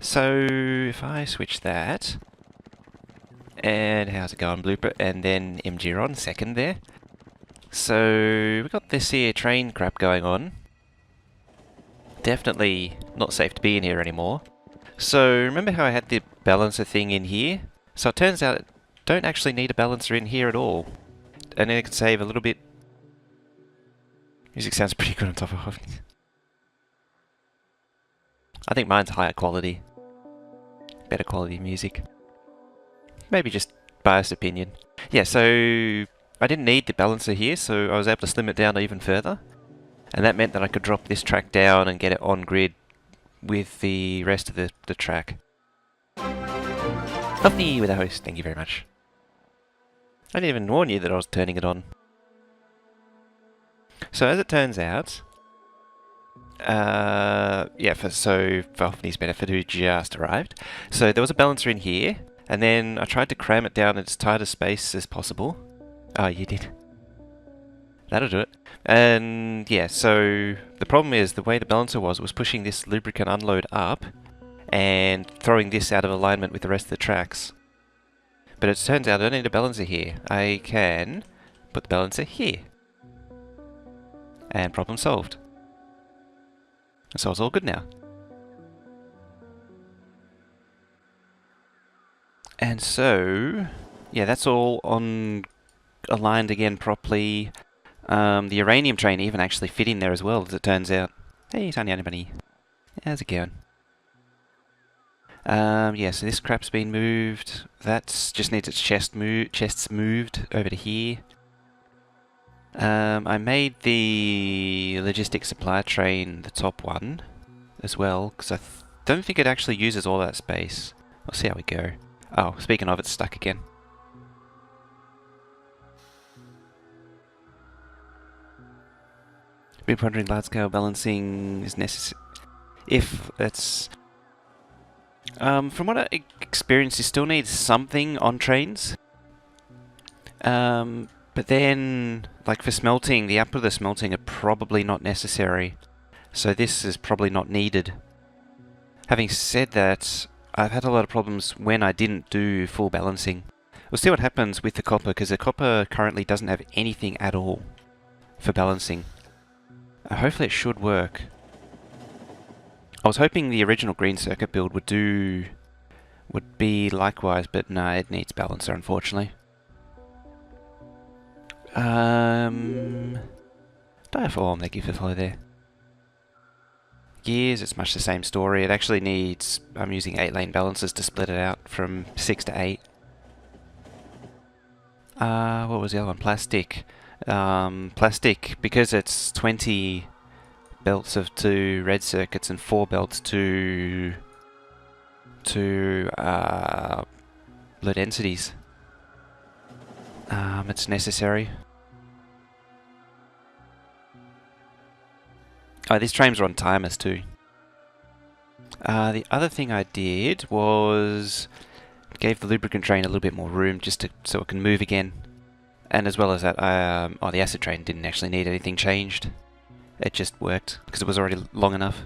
So if I switch that, and how's it going, Blooper, and then MG on second there. So we've got this here train crap going on. Definitely not safe to be in here anymore. So remember how I had the balancer thing in here? So it turns out I don't actually need a balancer in here at all. And then it can save a little bit. Music sounds pretty good on top of it. I think mine's higher quality. Better quality music. Maybe just biased opinion. Yeah, so I didn't need the balancer here, so I was able to slim it down even further. And that meant that I could drop this track down and get it on grid with the rest of the track. Love me with a host, thank you very much. I didn't even warn you that I was turning it on. So as it turns out, so for Hoffney's benefit, who just arrived, so there was a balancer in here, and then I tried to cram it down in as tight a space as possible. Oh, you did. That'll do it. And yeah, so the problem is the way the balancer was pushing this lubricant unload up and throwing this out of alignment with the rest of the tracks. But it turns out I don't need a balancer here. I can put the balancer here. And problem solved. So it's all good now. And so, yeah, that's all on aligned again properly. The uranium train even actually fit in there as well, as it turns out. Hey, Tiny Bunny. How's it going? Yeah, so this crap's been moved. That just needs its chests moved over to here. I made the logistics supply train the top one as well, because I don't think it actually uses all that space. We'll see how we go. Oh, speaking of, it's stuck again. Been pondering large-scale balancing is necessary. If it's... from what I experienced, you still need something on trains. But then, like for smelting, the output of the smelting are probably not necessary. So this is probably not needed. Having said that, I've had a lot of problems when I didn't do full balancing. We'll see what happens with the copper, because the copper currently doesn't have anything at all for balancing. Hopefully it should work. I was hoping the original green circuit build would be likewise, but no, it needs balancer, unfortunately. Diaform, thank you for the follow there. Gears, it's much the same story. It actually needs, I'm using 8-lane balancers to split it out from 6 to 8. What was the other one? Plastic. Plastic, because it's 20 belts of 2 red circuits and 4 belts to low densities. It's necessary. Oh, these trains are on timers too. The other thing I did was gave the lubricant train a little bit more room just so it can move again. And as well as that, the acid train didn't actually need anything changed. It just worked because it was already long enough.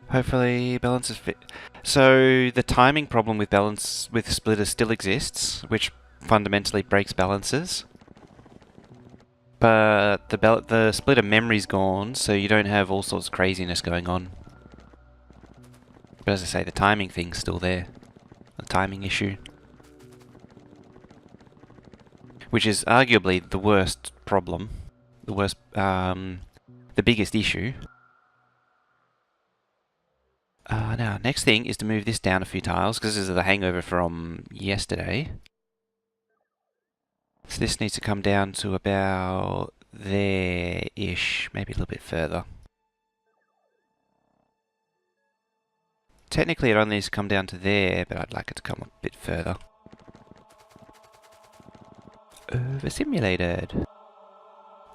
Hopefully balances fit. So the timing problem with splitters still exists, which fundamentally breaks balances. But the splitter memory's gone, so you don't have all sorts of craziness going on. But as I say, the timing thing's still there. The timing issue. Which is arguably the worst problem. The worst, the biggest issue. Now, next thing is to move this down a few tiles, because this is the hangover from yesterday. So this needs to come down to about there-ish, maybe a little bit further. Technically it only needs to come down to there, but I'd like it to come a bit further. Oversimulated.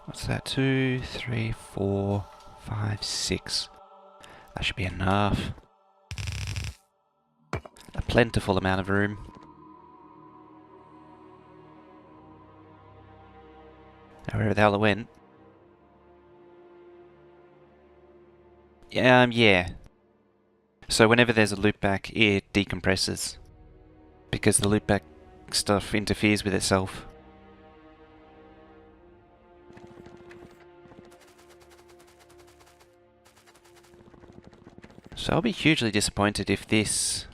What's that? 2, 3, 4, 5, 6. That should be enough. A plentiful amount of room. Now wherever the hell it went. Yeah. So whenever there's a loopback, it decompresses because the loopback stuff interferes with itself. So I'll be hugely disappointed if this...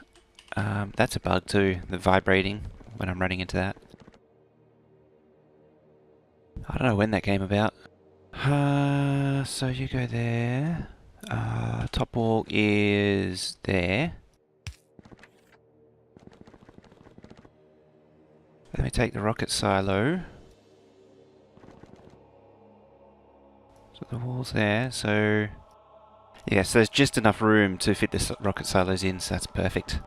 that's a bug too, the vibrating when I'm running into that. I don't know when that came about. So you go there. Top wall is there. Let me take the rocket silo. So the wall's there, so... yeah, so there's just enough room to fit the rocket silos in, so that's perfect.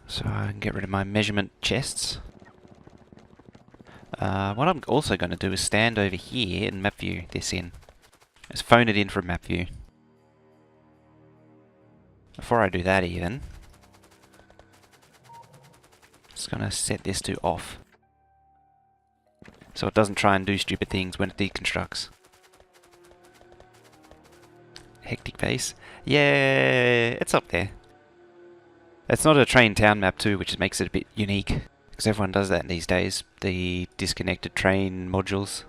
So I can get rid of my measurement chests. What I'm also going to do is stand over here and map view this in. Just phone it in from map view. Before I do that even, just going to set this to off. So it doesn't try and do stupid things when it deconstructs. Hectic base. Yeah, it's up there. It's not a train town map too, which makes it a bit unique. Because everyone does that these days. The disconnected train modules.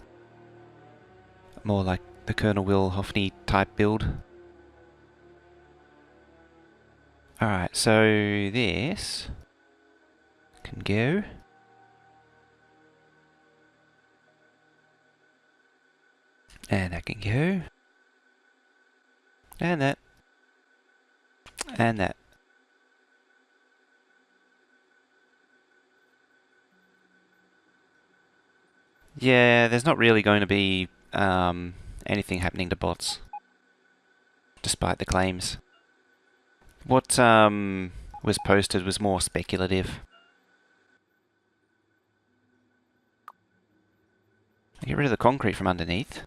More like the Colonel Will Hoffney type build. Alright, so this can go. And that can go. And that. And that. Yeah, there's not really going to be anything happening to bots. Despite the claims. What was posted was more speculative. Get rid of the concrete from underneath.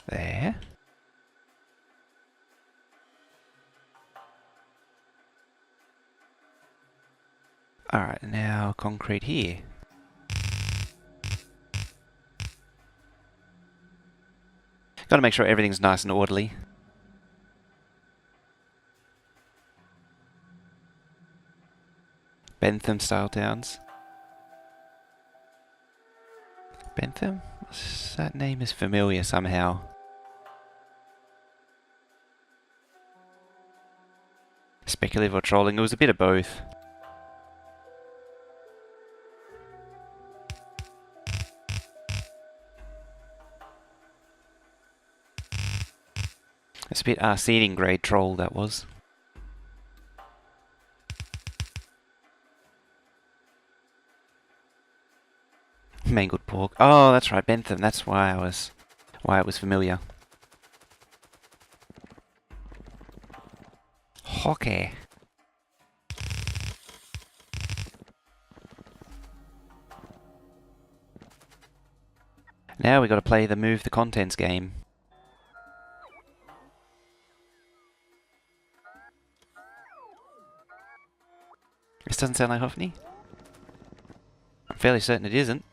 There. Alright, now concrete here. Gotta make sure everything's nice and orderly. Bentham style towns. Bentham? That name is familiar somehow. Speculative or trolling? It was a bit of both. It's a bit seeding grade troll, that was. Mangled pork. Oh, that's right, Bentham. That's why it was familiar. Hockey. Now we got to play the move the contents game. This doesn't sound like Hoffney. I'm fairly certain it isn't.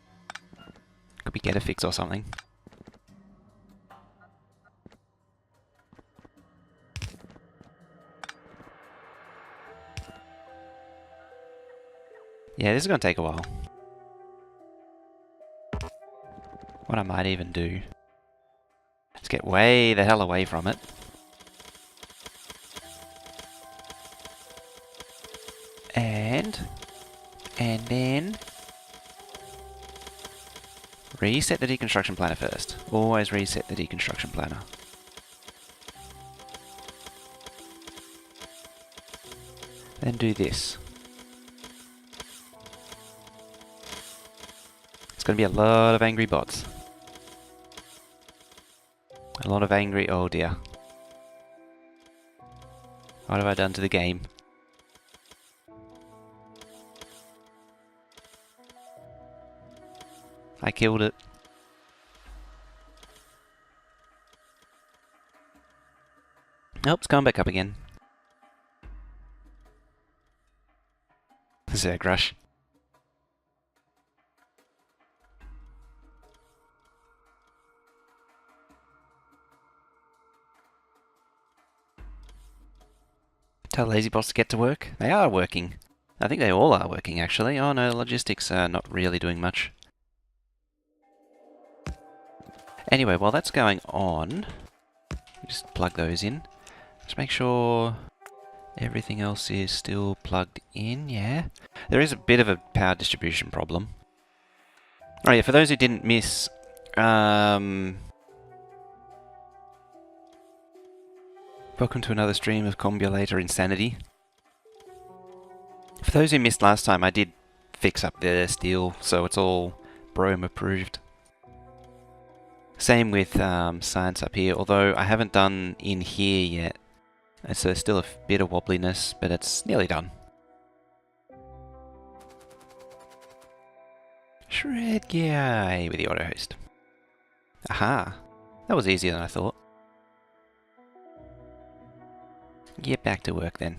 Could be get a fix or something. Yeah, this is going to take a while. What I might even do is get way the hell away from it. And then reset the deconstruction planner first. Always reset the deconstruction planner. Then do this. It's going to be a lot of angry bots. A lot of angry... oh dear. What have I done to the game? I killed it. Nope, it's coming back up again. Zergrush. Tell Lazybots to get to work. They are working. I think they all are working, actually. Oh no, logistics are not really doing much. Anyway, while that's going on, just plug those in. Just make sure everything else is still plugged in, yeah. There is a bit of a power distribution problem. Oh yeah, for those who didn't miss, welcome to another stream of Combulator Insanity. For those who missed last time, I did fix up the steel, so it's all Brome approved. Same with science up here, although I haven't done in here yet. So there's still a bit of wobbliness, but it's nearly done. Shred guy with the auto host. Aha! That was easier than I thought. Get back to work then.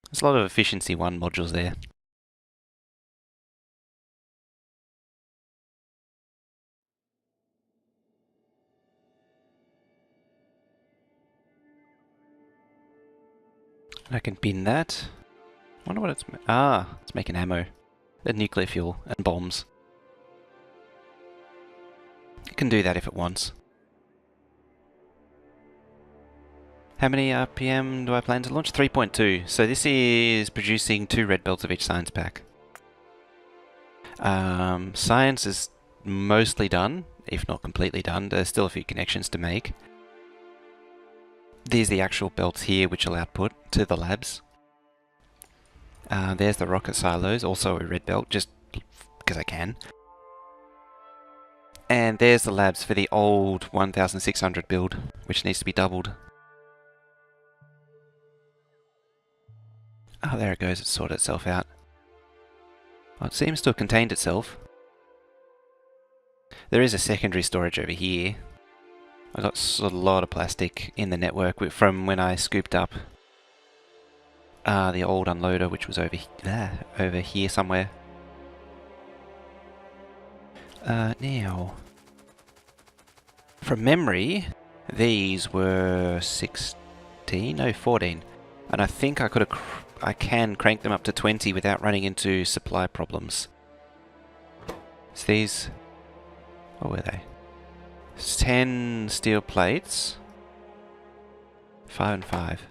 There's a lot of efficiency 1 modules there. I can bin that. Wonder what it's... it's making ammo. And nuclear fuel and bombs. It can do that if it wants. How many RPM do I plan to launch? 3.2. So this is producing 2 red belts of each science pack. Science is mostly done, if not completely done. There's still a few connections to make. These are the actual belts here which will output to the labs. There's the rocket silos, also a red belt, just because I can. And there's the labs for the old 1600 build, which needs to be doubled. Oh, there it goes, it's sorted itself out. Well, it seems to have contained itself. There is a secondary storage over here. I got a lot of plastic in the network from when I scooped up the old unloader, which was over here somewhere. Now, from memory, these were 14, and I think I can crank them up to 20 without running into supply problems. So these, what were they? 10 steel plates, 5 and 5.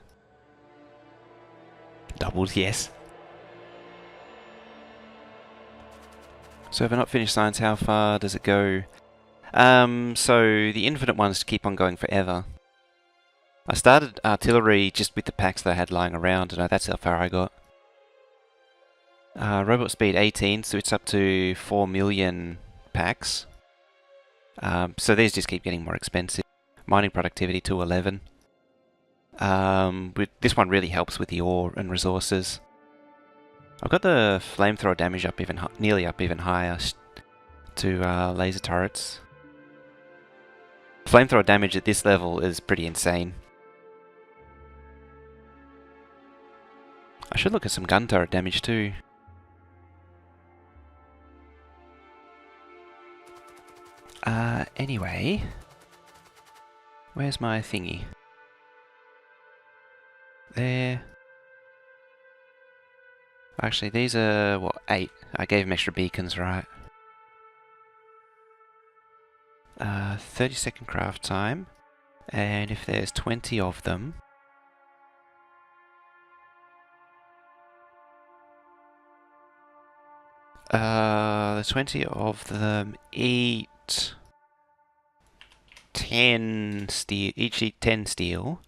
Doubled, yes. So have I not finished science? How far does it go? So the infinite ones keep on going forever. I started artillery just with the packs that I had lying around, and that's how far I got. Robot speed 18, so it's up to 4 million packs. So these just keep getting more expensive. Mining productivity to 11. This one really helps with the ore and resources. I've got the flamethrower damage up nearly up even higher to laser turrets. Flamethrower damage at this level is pretty insane. I should look at some gun turret damage too. Anyway, where's my thingy? There. Actually, these are, what, 8. I gave them extra beacons, right? 30-second craft time. And if there's 20 of them... the 20 of them eat 10 steel, each eat 10 steel.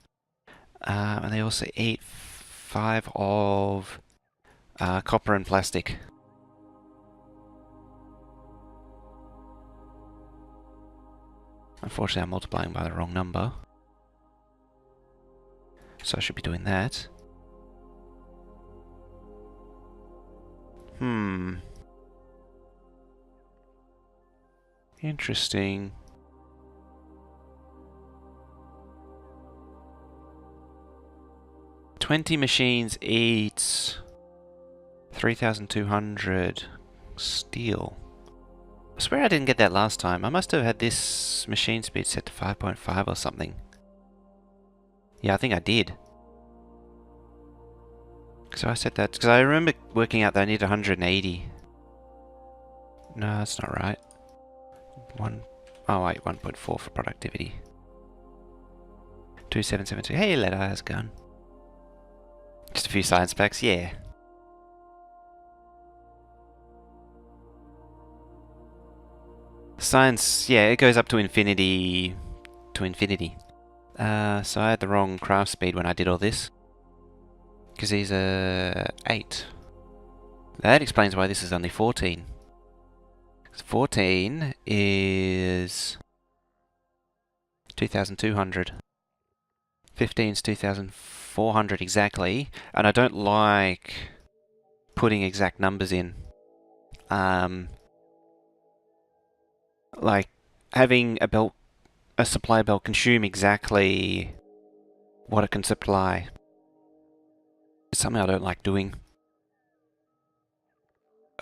And they also eat 5 of copper and plastic. Unfortunately, I'm multiplying by the wrong number. So I should be doing that. Interesting. 20 machines eat 3,200 steel. I swear I didn't get that last time. I must have had this machine speed set to 5.5 or something. Yeah, I think I did. So I set that, because I remember working out that I need 180. No, that's not right. Oh wait, 1.4 for productivity. 2772. Hey Letta, how's it going? Just a few science packs, yeah. Science, yeah, it goes up to infinity. So I had the wrong craft speed when I did all this. Because he's a 8. That explains why this is only 14. 14 is 2,200. 15 is 2,400 exactly. And I don't like putting exact numbers in. Like having a supply belt consume exactly what it can supply. It's something I don't like doing.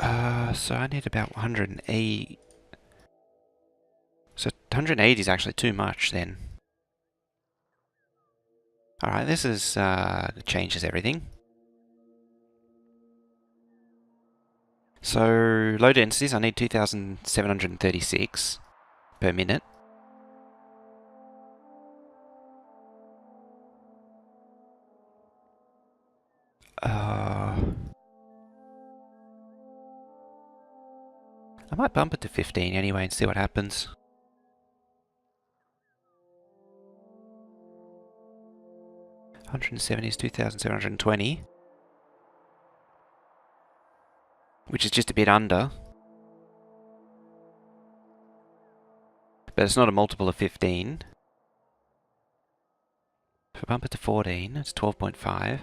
So I need about 108. So 180 is actually too much then. Alright, this is changes everything. So low densities, I need 2,736 per minute. I might bump it to 15 anyway and see what happens. $170 is 2,720. Which is just a bit under. But it's not a multiple of 15. If I bump it to 14, it's 12.5.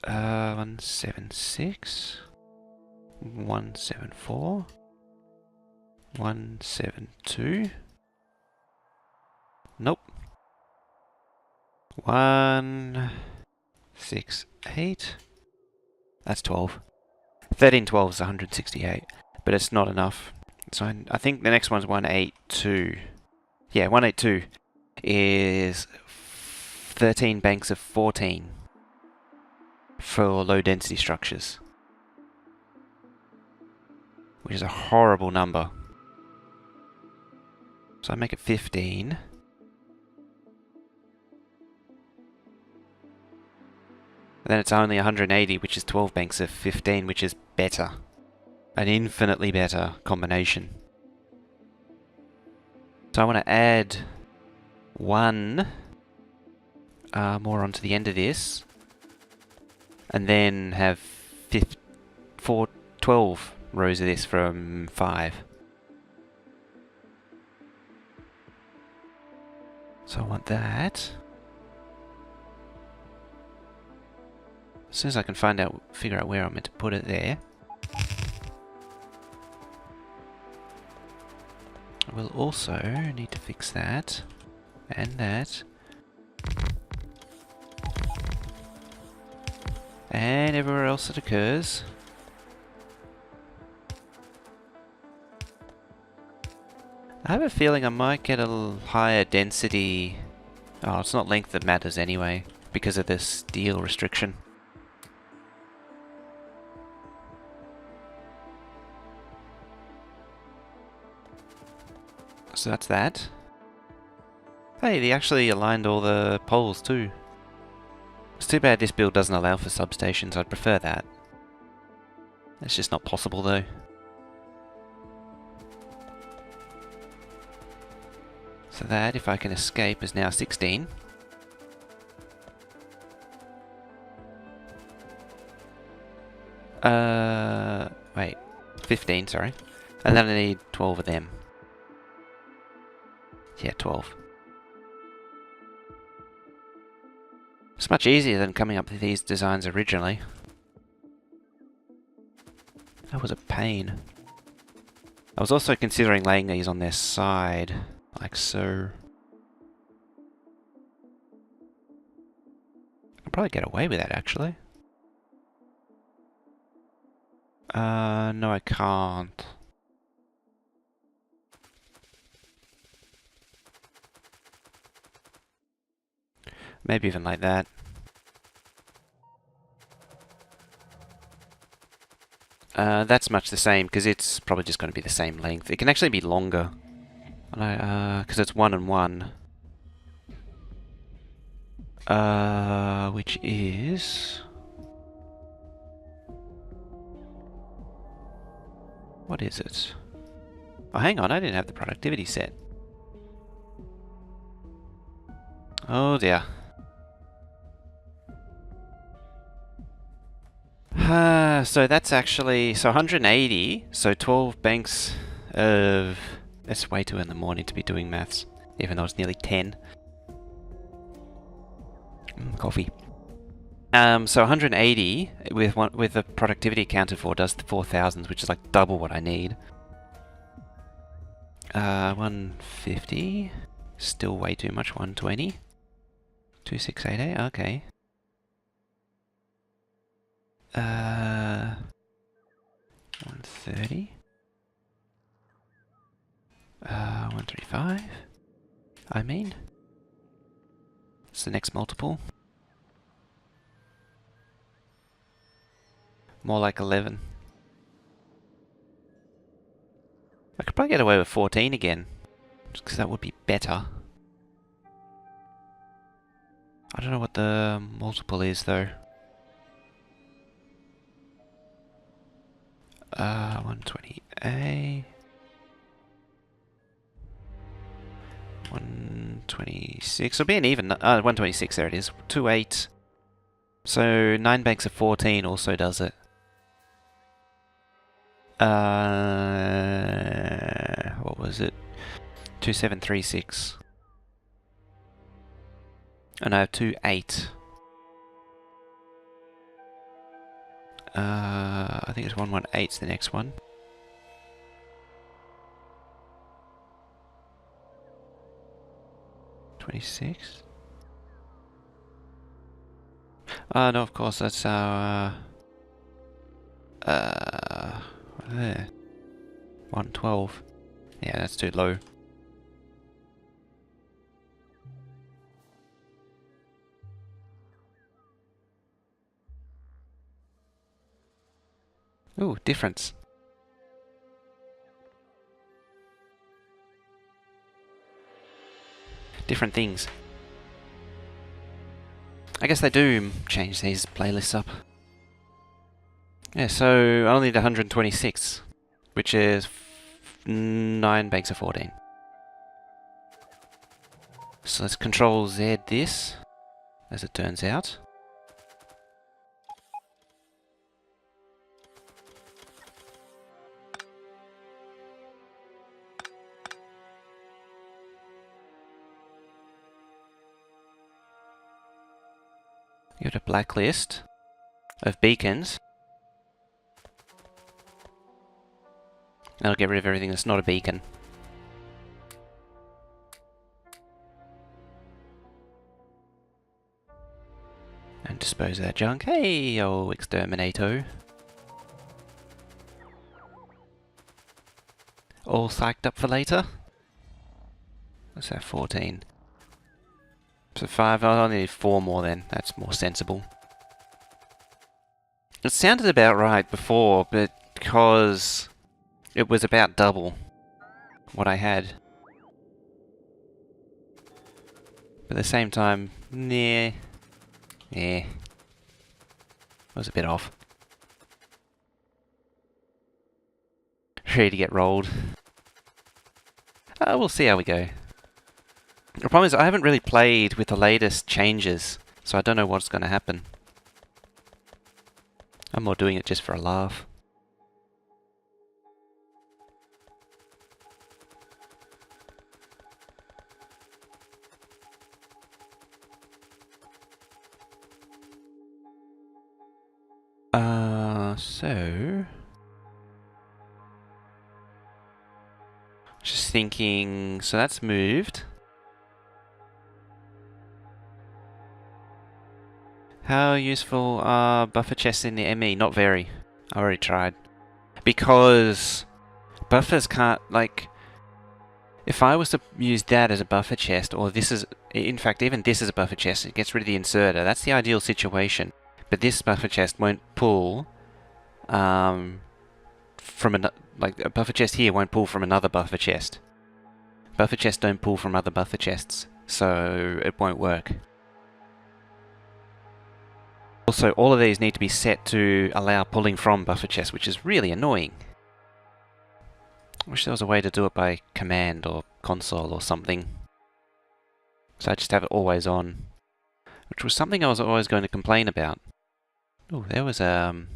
Uh, 176. 174. 172. Nope. 168. That's 12. 1312 is 168, but it's not enough. So I think the next one's 182. Yeah, 182 is 13 banks of 14 for low density structures, which is a horrible number. So I make it 15. And then it's only 180, which is 12 banks of 15, which is better. An infinitely better combination. So I want to add one more onto the end of this. And then have 12 rows of this from 5. So I want that. As soon as I can figure out where I'm meant to put it there. I will also need to fix that. And that. And everywhere else it occurs. I have a feeling I might get a little higher density. Oh, it's not length that matters anyway, because of the steel restriction. So that's that. Hey, they actually aligned all the poles too. It's too bad this build doesn't allow for substations. I'd prefer that. It's just not possible though. So that, if I can escape, is now 16. Wait. 15, sorry. And then I need 12 of them. Yeah, 12. It's much easier than coming up with these designs originally. That was a pain. I was also considering laying these on their side, like so. I'll probably get away with that, actually. No, I can't. Maybe even like that. That's much the same, because it's probably just going to be the same length. It can actually be longer. Because it's 1 and 1. Which is... What is it? Oh, hang on, I didn't have the productivity set. Oh dear. So that's actually... So 180, so 12 banks of... It's way too in the morning to be doing maths, even though it's nearly 10. Coffee. So 180 with the productivity accounted for does the 4,000s, which is like double what I need. 150, still way too much. 120, 2688. Okay. 130. 135. I mean, it's the next multiple. More like 11. I could probably get away with 14 again, just because that would be better. I don't know what the multiple is though. 120A. 126. It'll be an even. 126. There it is. 28. So 9 banks of 14 also does it. What was it? 2736. And I have 28. I think it's 118's the next one. $26. No, of course, that's our... there. 112. Yeah, that's too low. Ooh, difference. Different things. I guess they do change these playlists up. Yeah, so only the 126, which is 9 banks of 14. So let's Control Z this, as it turns out. You got a blacklist of beacons. That'll get rid of everything that's not a beacon. And dispose of that junk. Hey, oh, exterminato. All psyched up for later. What's that, 14? So 5, I only need 4 more then. That's more sensible. It sounded about right before, but because it was about double what I had. But at the same time, nah. Yeah. I was a bit off. Ready to get rolled. We'll see how we go. The problem is I haven't really played with the latest changes, so I don't know what's going to happen. I'm more doing it just for a laugh. So... Just thinking, so that's moved. How useful are buffer chests in the ME? Not very. I already tried. Because buffers can't, like, if I was to use that as a buffer chest, or this is, in fact, even this is a buffer chest, it gets rid of the inserter. That's the ideal situation. But this buffer chest won't pull from like a buffer chest here won't pull from another buffer chest. Buffer chests don't pull from other buffer chests, so it won't work. Also, all of these need to be set to allow pulling from buffer chests, which is really annoying. I wish there was a way to do it by command or console or something. So I just have it always on, which was something I was always going to complain about. Oh, there was an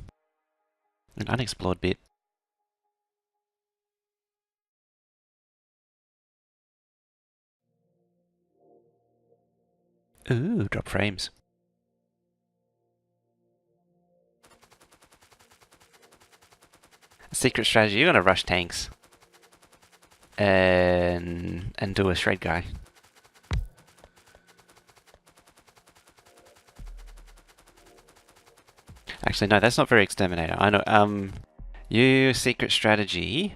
unexplored bit. Ooh, drop frames. Secret strategy, you're gonna rush tanks. And do a shred guy. Actually, no, that's not very exterminator. I know, your secret strategy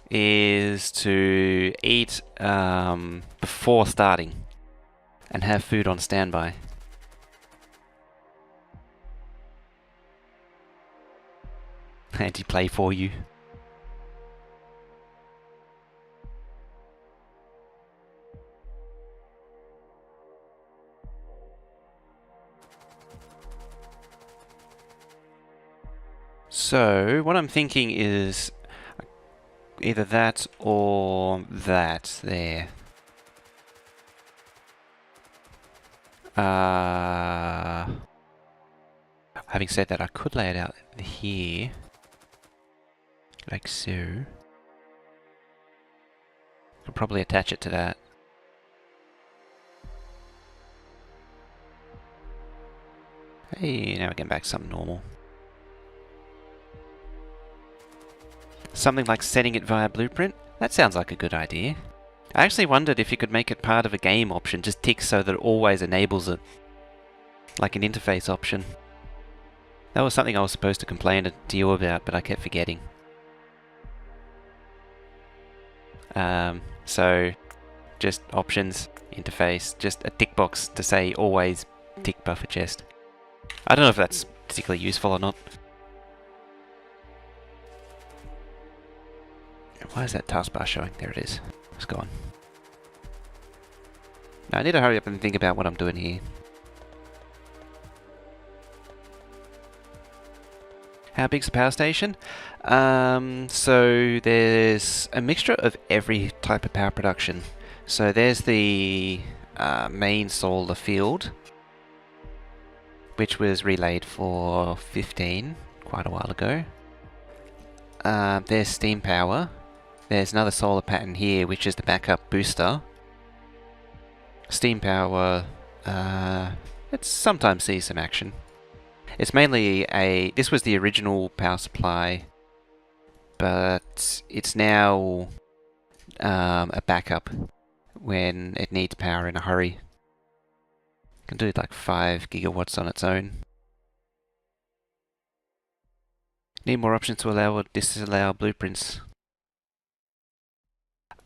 is to eat before starting and have food on standby. Anti-play for you. So, what I'm thinking is either that or that there. Having said that, I could lay it out here. Like so. Could probably attach it to that. Hey, now we're getting back to something normal. Something like setting it via blueprint? That sounds like a good idea. I actually wondered if you could make it part of a game option, just tick so that it always enables it. Like an interface option. That was something I was supposed to complain to you about, but I kept forgetting. So, just options, interface, just a tick box to say always tick buffer chest. I don't know if that's particularly useful or not. Why is that taskbar showing? There it is. It's gone. Now I need to hurry up and think about what I'm doing here. How big's the power station? So there's a mixture of every type of power production. So there's the main solar field, which was relayed for 15 quite a while ago. There's steam power. There's another solar pattern here, which is the backup booster. Steam power, it sometimes sees some action. It's mainly this was the original power supply, but it's now a backup when it needs power in a hurry. Can do like 5 gigawatts on its own. Need more options to allow or disallow blueprints.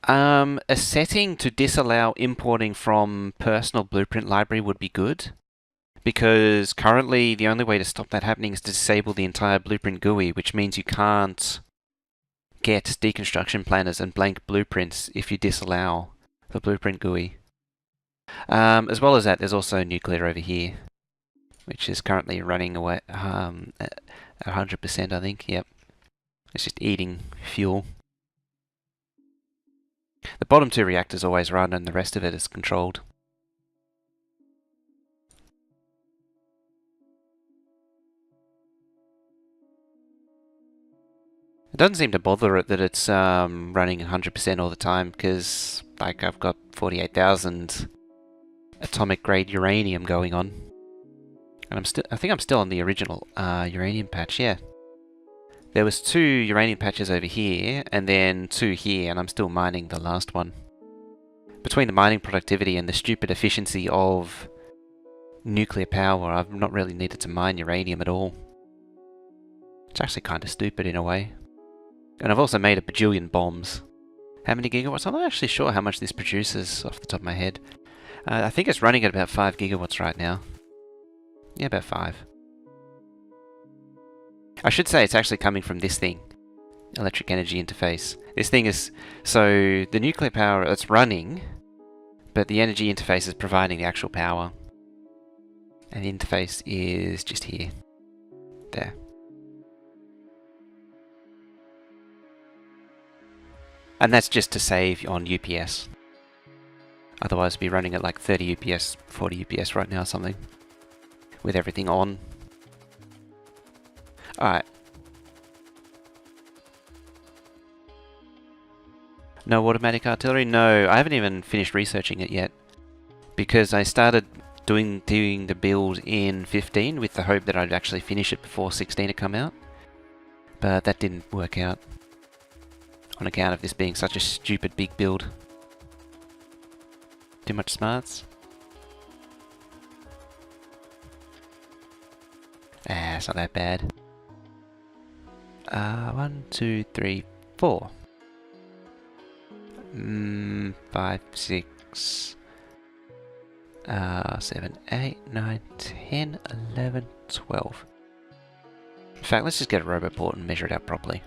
A setting to disallow importing from personal blueprint library would be good, because currently the only way to stop that happening is to disable the entire blueprint GUI, which means you can't get deconstruction planners and blank blueprints if you disallow the blueprint GUI. As well as that, there's also nuclear over here, which is currently running away at 100%, I think. Yep, it's just eating fuel. The bottom 2 reactors always run and the rest of it is controlled. It doesn't seem to bother it that it's running 100% all the time, because like I've got 48,000 atomic grade uranium going on. And I think I'm still on the original uranium patch, yeah. There was 2 uranium patches over here, and then 2 here, and I'm still mining the last one. Between the mining productivity and the stupid efficiency of nuclear power, I've not really needed to mine uranium at all. It's actually kind of stupid in a way. And I've also made a bajillion bombs. How many gigawatts? I'm not actually sure how much this produces off the top of my head. I think it's running at about 5 gigawatts right now. Yeah, about 5. I should say it's actually coming from this thing. Electric energy interface. This thing is... So, the nuclear power, it's running, but the energy interface is providing the actual power. And the interface is just here. There. And that's just to save on UPS. Otherwise, it'd be running at like 30 UPS, 40 UPS right now or something. With everything on. Alright. No automatic artillery? No, I haven't even finished researching it yet. Because I started doing the build in 15 with the hope that I'd actually finish it before 16 had come out. But that didn't work out. On account of this being such a stupid big build. Too much smarts? Ah, it's not that bad. 1, 2, 3, 4. 5, 6, 7, 8, 9, 10, 11, 12. In fact, let's just get a roboport and measure it out properly.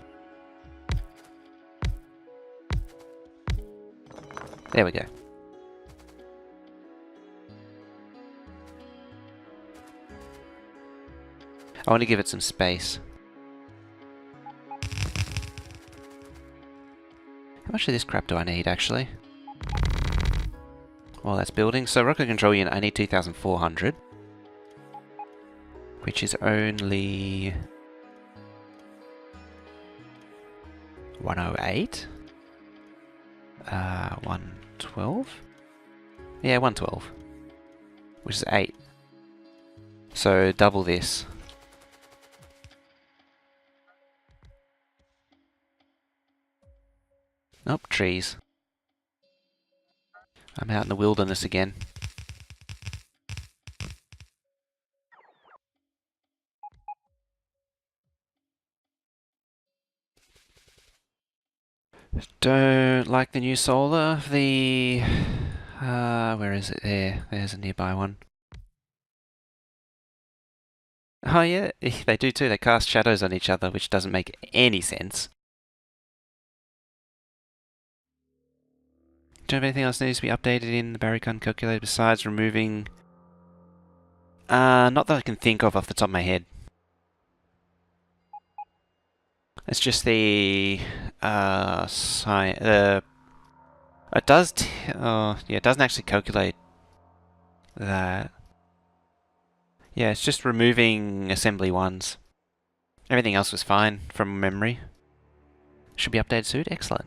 There we go. I want to give it some space. How much of this crap do I need, actually? Well, that's building. So, rocket control unit, I need 2,400. Which is only... 108? 112? Yeah, 112. Which is 8. So, double this. Oh, trees. I'm out in the wilderness again. Don't like the new solar. The... where is it? There's a nearby one. Oh yeah, they do too. They cast shadows on each other, which doesn't make any sense. Do you have anything else that needs to be updated in the Barrycon calculator besides removing... not that I can think of off the top of my head. It's just the... it does... yeah, it doesn't actually calculate that. Yeah, it's just removing assembly ones. Everything else was fine from memory. Should be updated soon? Excellent.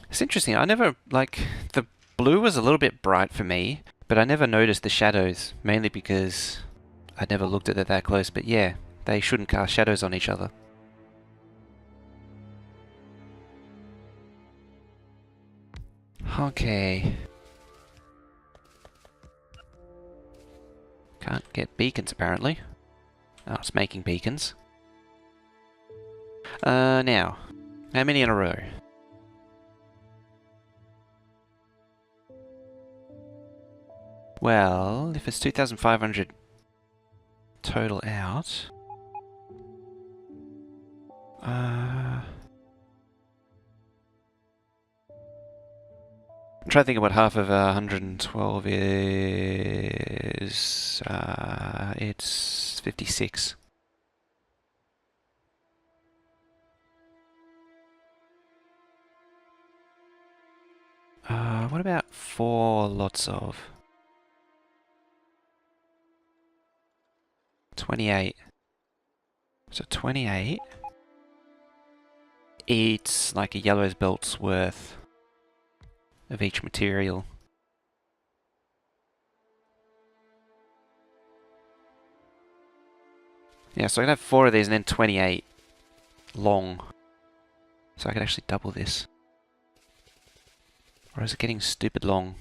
It's interesting, I never, like, the blue was a little bit bright for me, but I never noticed the shadows, mainly because I never looked at it that close, but yeah, they shouldn't cast shadows on each other. Okay. Can't get beacons apparently. Oh, it's making beacons. Now, how many in a row? Well, if it's 2,500 total out... I'm trying to think of what half of 112 is... it's 56. What about 4 lots of... 28. So 28 eats like a yellow's belt's worth of each material. Yeah, so I can have 4 of these and then 28 long. So I could actually double this. Or is it getting stupid long?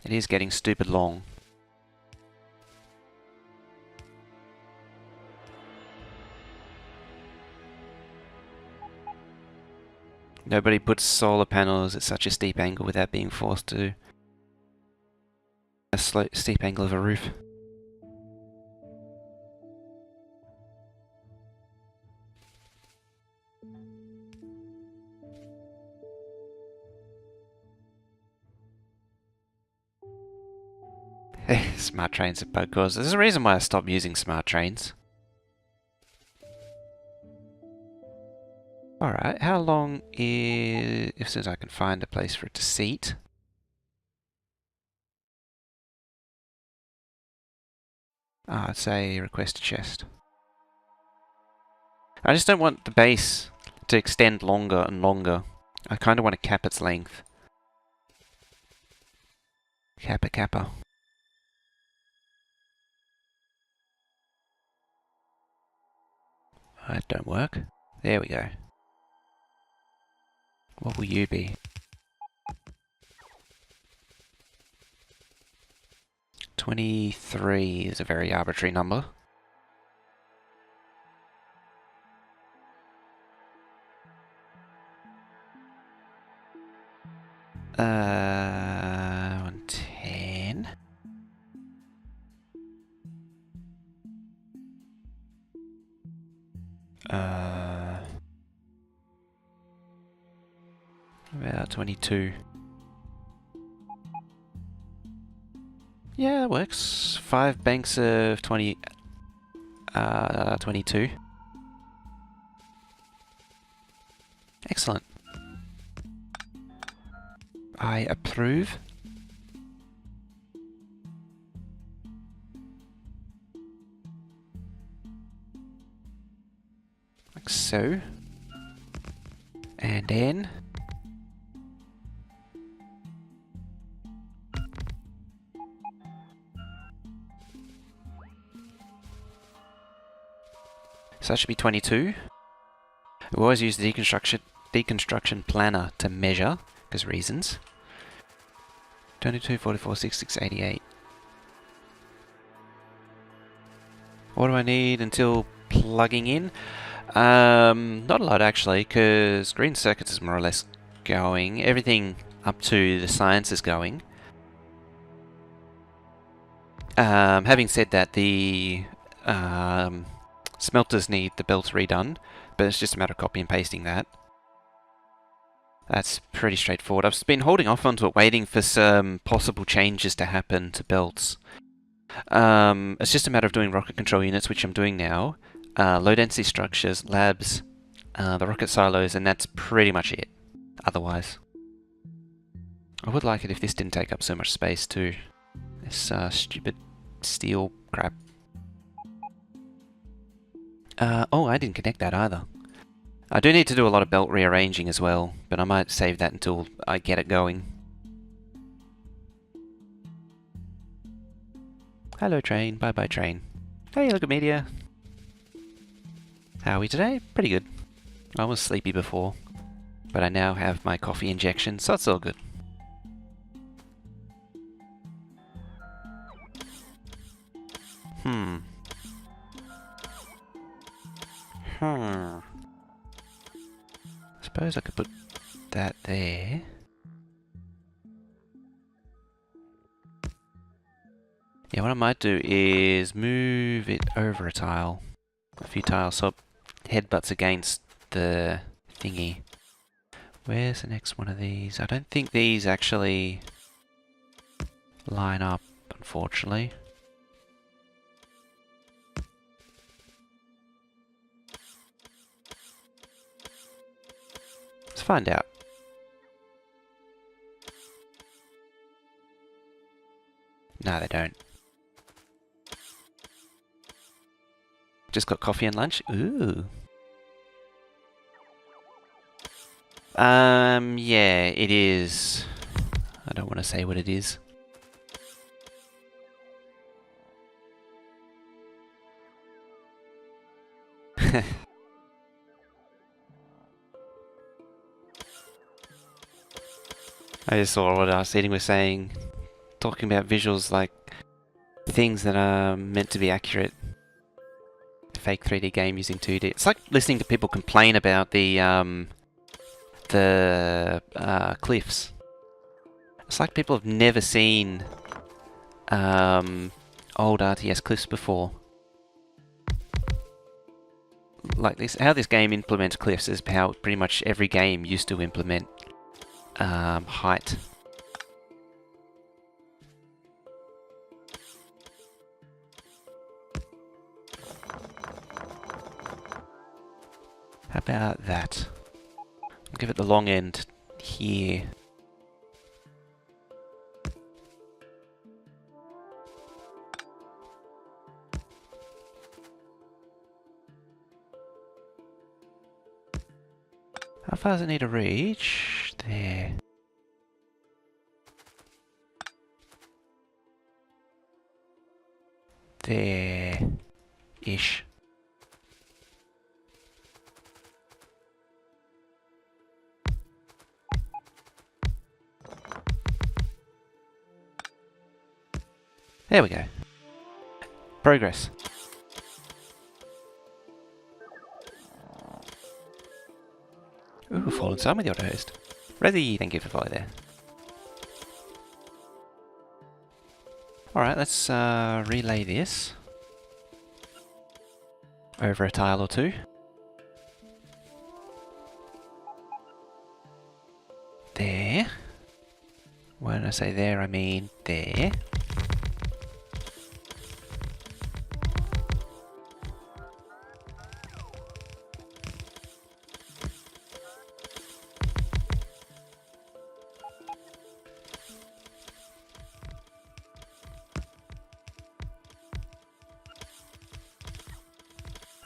It is getting stupid long. Nobody puts solar panels at such a steep angle without being forced to a steep angle of a roof. Smart trains are bug cause. There's a reason why I stopped using smart trains. Alright, how long is... If soon as I can find a place for it to seat. I'd say request a chest. I just don't want the base to extend longer and longer. I kind of want to cap its length. Kappa kappa. That don't work. There we go. What will you be? 23 is a very arbitrary number. Uh, 110. About 22. Yeah, that works. 5 banks of 22. Excellent. I approve. Like so. And then... So that should be 22. We always use the deconstruction planner to measure, because reasons. 22, 44, 66, 88. What do I need until plugging in? Not a lot actually, because green circuits is more or less going. Everything up to the science is going. Having said that, the smelters need the belts redone, but it's just a matter of copy and pasting that. That's pretty straightforward. I've been holding off onto it, waiting for some possible changes to happen to belts. It's just a matter of doing rocket control units, which I'm doing now. Low density structures, labs, the rocket silos, and that's pretty much it. Otherwise, I would like it if this didn't take up so much space too. This stupid steel crap. Oh, I didn't connect that either. I do need to do a lot of belt rearranging as well, but I might save that until I get it going. Hello train, bye bye train. Hey, look at media. How are we today? Pretty good. I was sleepy before, but I now have my coffee injection, so it's all good. Suppose I could put that there. Yeah, what I might do is move it over a tile. A few tiles so it headbutts against the thingy. Where's the next one of these? I don't think these actually line up, unfortunately. Let's find out. No, they don't. Just got coffee and lunch? Ooh. Yeah, it is. I don't want to say what it is. I just saw what Seeding was saying, talking about visuals like things that are meant to be accurate. Fake 3D game using 2D. It's like listening to people complain about the cliffs. It's like people have never seen old RTS cliffs before. Like this, how this game implements cliffs is how pretty much every game used to implement height. How about that? I'll give it the long end here. How far does it need to reach? There. There-ish. There we go. Progress. Ooh, fallen sun with your toast. Resi, thank you for follow there. Alright, let's relay this over a tile or two. There. When I say there, I mean there.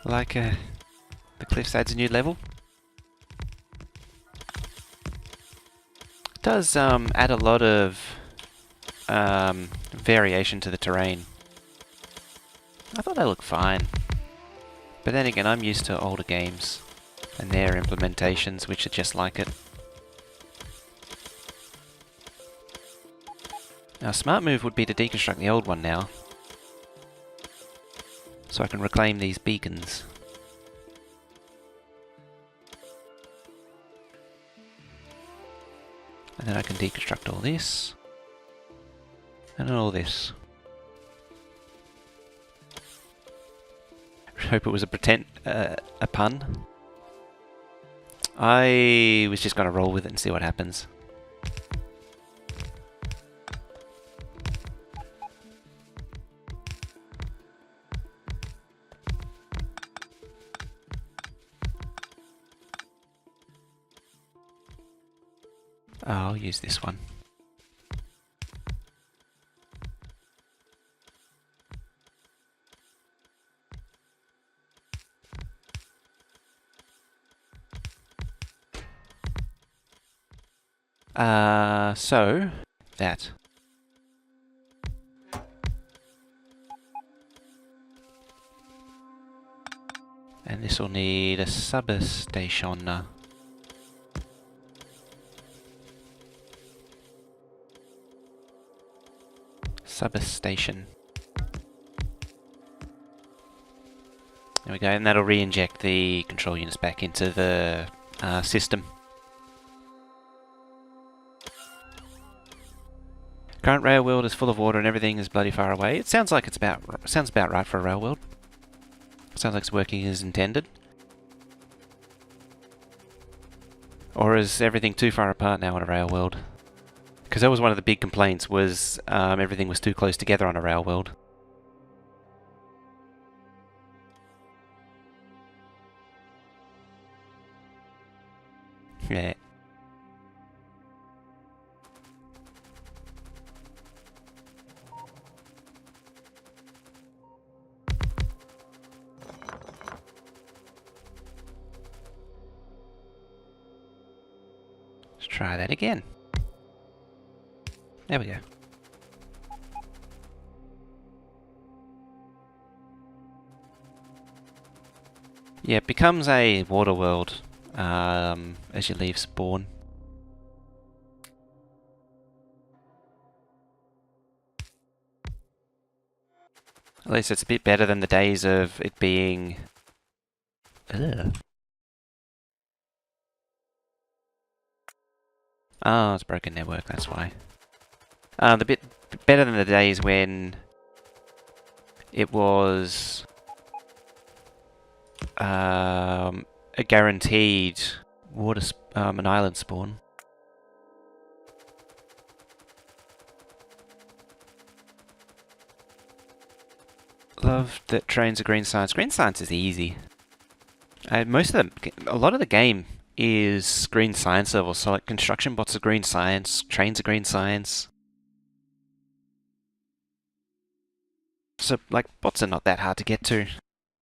Like the cliffs adds a new level. It does add a lot of variation to the terrain. I thought they looked fine. But then again, I'm used to older games and their implementations, which are just like it. Now, a smart move would be to deconstruct the old one now, so I can reclaim these beacons. And then I can deconstruct all this. And all this. I hope it was a pun. I was just gonna roll with it and see what happens. I'll use this one. So that. And this will need a substation. Substation. There we go, and that'll re-inject the control units back into the system. Current rail world is full of water and everything is bloody far away. It sounds like sounds about right for a rail world. Sounds like it's working as intended. Or is everything too far apart now on a rail world? Because that was one of the big complaints, was everything was too close together on a rail world. Yeah. Let's try that again. There we go. Yeah, it becomes a water world as you leave spawn. At least it's a bit better than the days of it being... Ugh. Oh, it's broken network, that's why. The bit better than the days when it was a guaranteed an island spawn. Love that trains are green science. Green science is easy. A lot of the game is green science level. So like construction bots are green science, trains are green science. So like bots are not that hard to get to.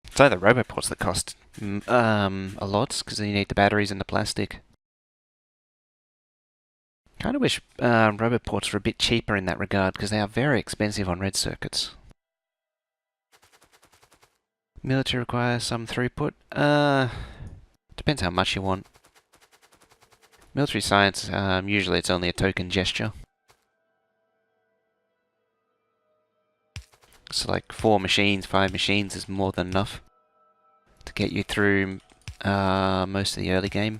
It's either roboports that cost a lot because you need the batteries and the plastic. Kind of wish roboports were a bit cheaper in that regard because they are very expensive on red circuits. Military requires some throughput. Depends how much you want. Military science, usually it's only a token gesture. So like 4 machines, 5 machines is more than enough to get you through most of the early game.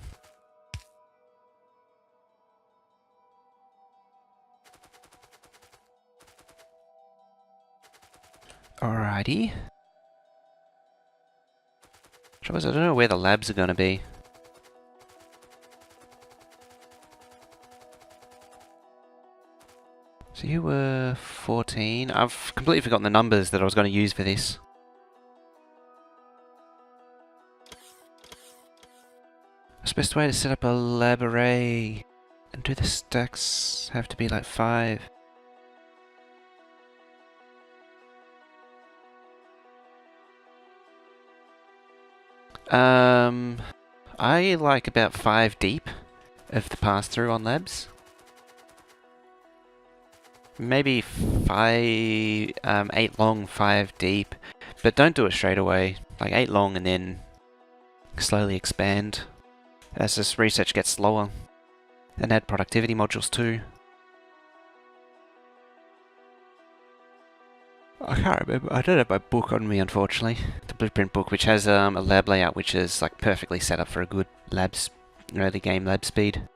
Alrighty. Trouble is, I don't know where the labs are going to be. So you were 14. I've completely forgotten the numbers that I was going to use for this. What's the best way to set up a lab array? And do the stacks have to be like 5? I like about 5 deep of the pass-through on labs. Maybe 8 long, 5 deep. But don't do it straight away. Like 8 long and then slowly expand as this research gets slower. And add productivity modules too. I can't remember. I don't have my book on me, unfortunately. The blueprint book, which has a lab layout which is like perfectly set up for a good early game lab speed.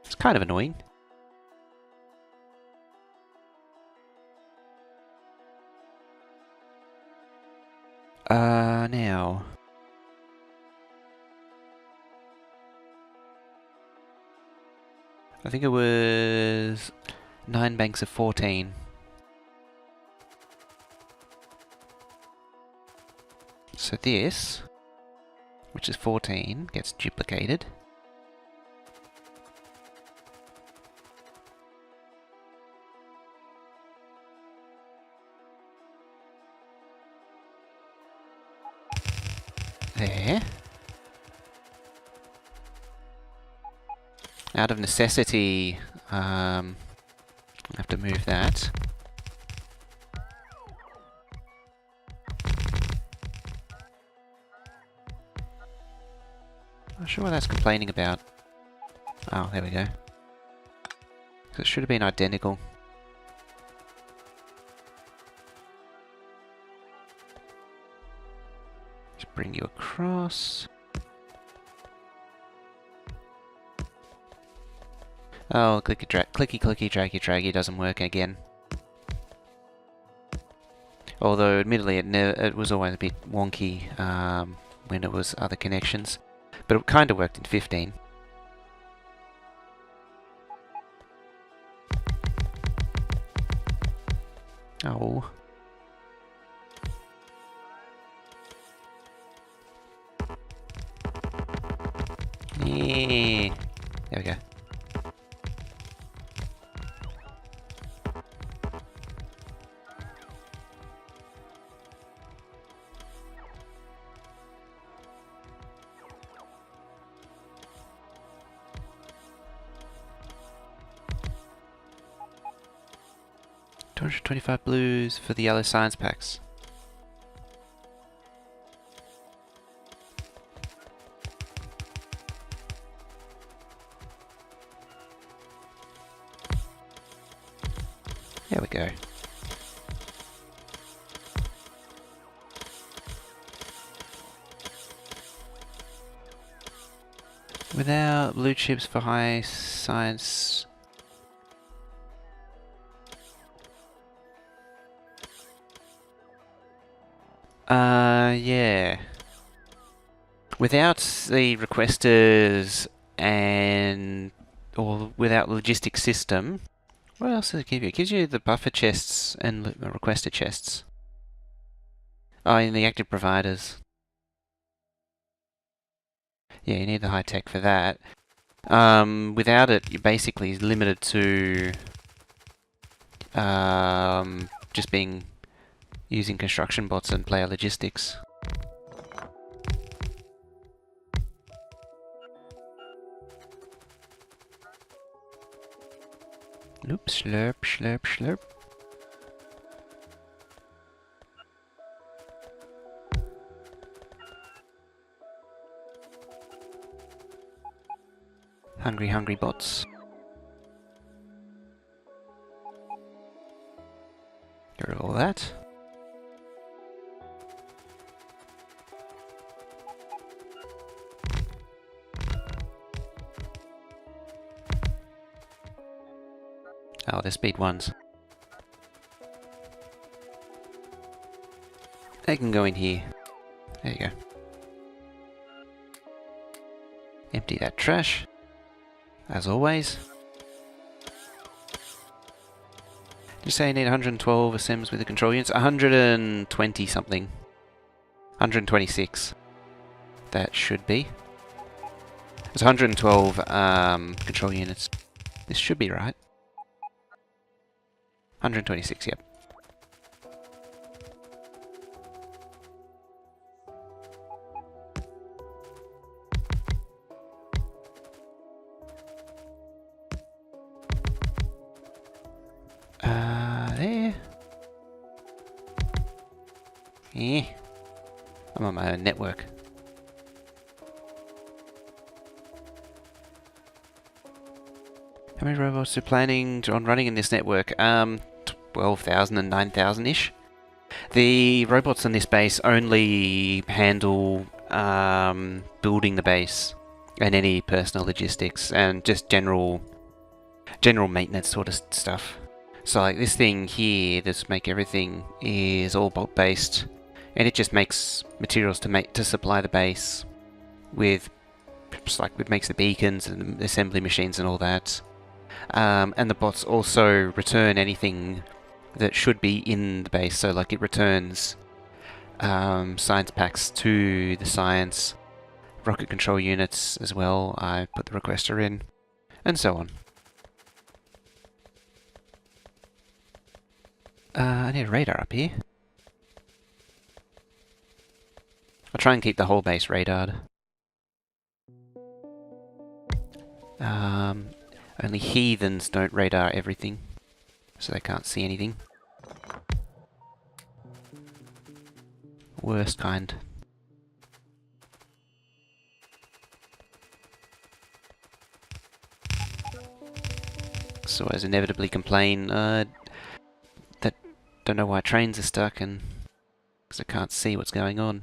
It's kind of annoying. Now. I think it was 9 banks of 14. So this, which is 14, gets duplicated. There. Out of necessity, I have to move that. Not sure what that's complaining about. Oh, there we go. So it should have been identical. Just bring you across. Oh, clicky clicky draggy draggy doesn't work again. Although, admittedly, it was always a bit wonky when it was other connections. But it kind of worked in 15. Oh. Yeah. There we go. $225 blues for the yellow science packs. There we go. Without blue chips for high science. Yeah. Without the requesters and or without logistic system, what else does it give you? It gives you the buffer chests and requester chests. Oh, and the active providers. Yeah, you need the high tech for that. Without it, you're basically limited to just using construction bots and player logistics. Nope, slurp, slurp, slurp. Hungry, hungry bots. Get rid of all that. Oh, they're speed ones. They can go in here. There you go. Empty that trash. As always. Did you say you need 112 assembles with the control units? 120 something. 126. That should be. There's 112 control units. This should be right. 126, yep. There. Eh. I'm on my own network. How many robots are planning on running in this network? 12,000 and 9,000-ish. The robots in this base only handle building the base and any personal logistics and just general maintenance sort of stuff. So like this thing here, this make everything, is all bolt based, and it just makes materials to supply the base with, like it makes the beacons and the assembly machines and all that. And the bots also return anything that should be in the base. So like it returns science packs to the science, rocket control units as well. I put the requester in, and so on. I need a radar up here. I'll try and keep the whole base radared. Only heathens don't radar everything, so they can't see anything. Worst kind. So as inevitably complain, that don't know why trains are stuck and because I can't see what's going on.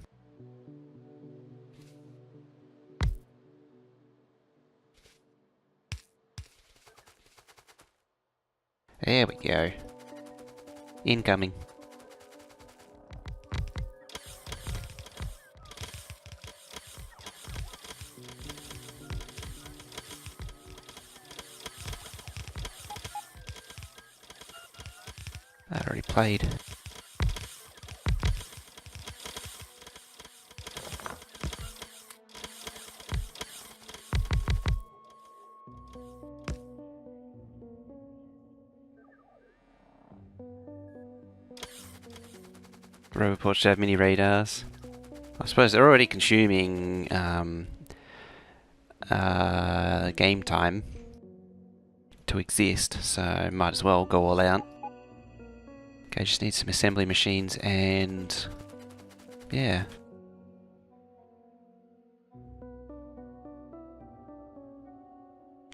There we go. Incoming. I already played. Roboports should have mini radars. I suppose they're already consuming game time to exist, so might as well go all out. Okay, just need some assembly machines and yeah.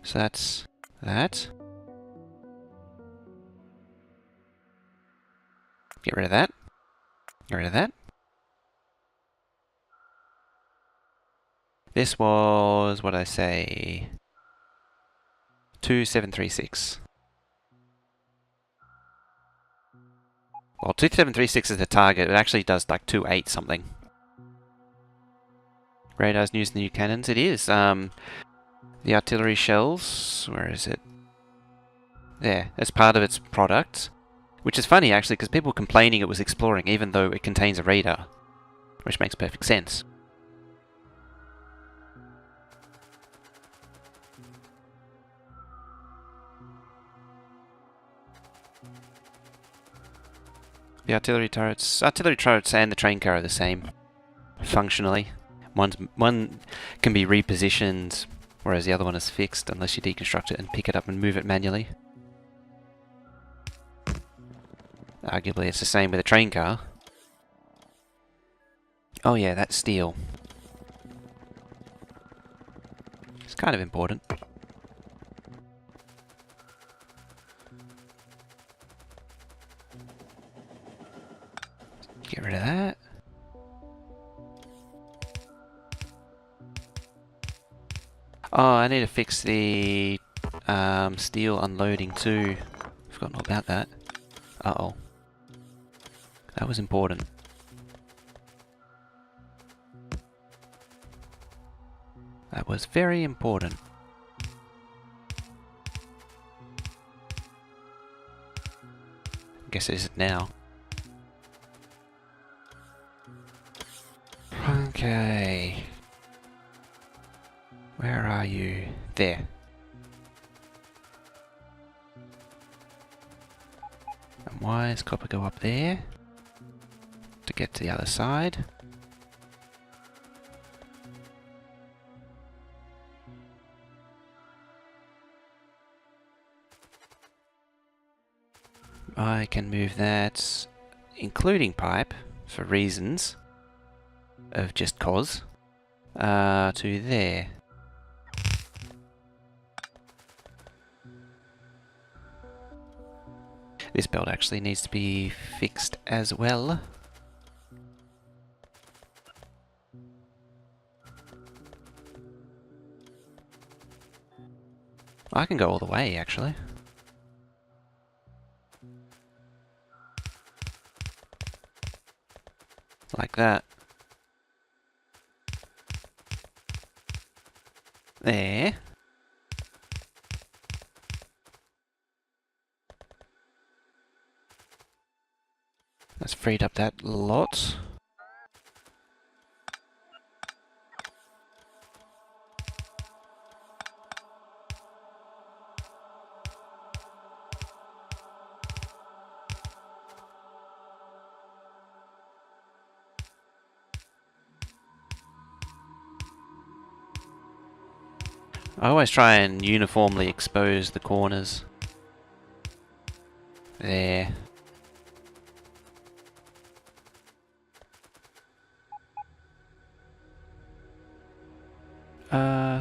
So that's that. Get rid of that. Get rid of that. This was, what did I say? 2736. Well, 2736 is the target. It actually does like 28 something. Radar's news new cannons. It is. The artillery shells. Where is it? There. That's part of its product. Which is funny actually, because people were complaining it was exploring, even though it contains a radar. Which makes perfect sense. The artillery turrets and the train car are the same, functionally. One can be repositioned, whereas the other one is fixed unless you deconstruct it and pick it up and move it manually. Arguably it's the same with a train car. Oh yeah, that's steel. It's kind of important. Get rid of that. Oh, I need to fix the steel unloading too. Forgotten all about that. Uh-oh. That was important. That was very important. I guess it isn't now. Okay. Where are you? There. And why does copper go up there? To get to the other side. I can move that, including pipe, for reasons of just cause, to there. This belt actually needs to be fixed as well. I can go all the way, actually. Like that. There. That's freed up that lot. I always try and uniformly expose the corners. There.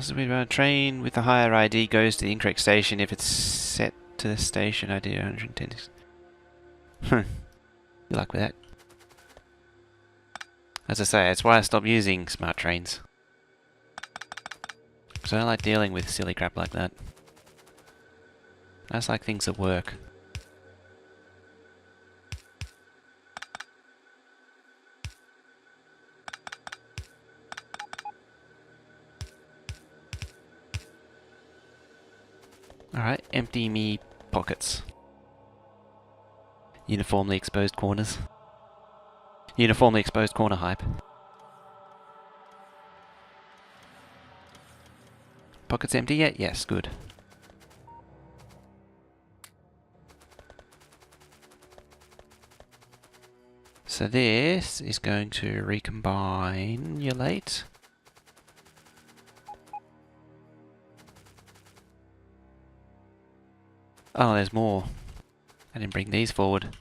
So we run a train with the higher ID goes to the incorrect station if it's set to the station ID 110. Good luck with that. As I say, that's why I stopped using smart trains. Because I don't like dealing with silly crap like that. I just like things that work. Alright, empty me pockets. Uniformly exposed corners. Uniformly exposed corner hype. Pockets empty yet? Yes, good. So this is going to recombinulate. Oh, there's more. I didn't bring these forward.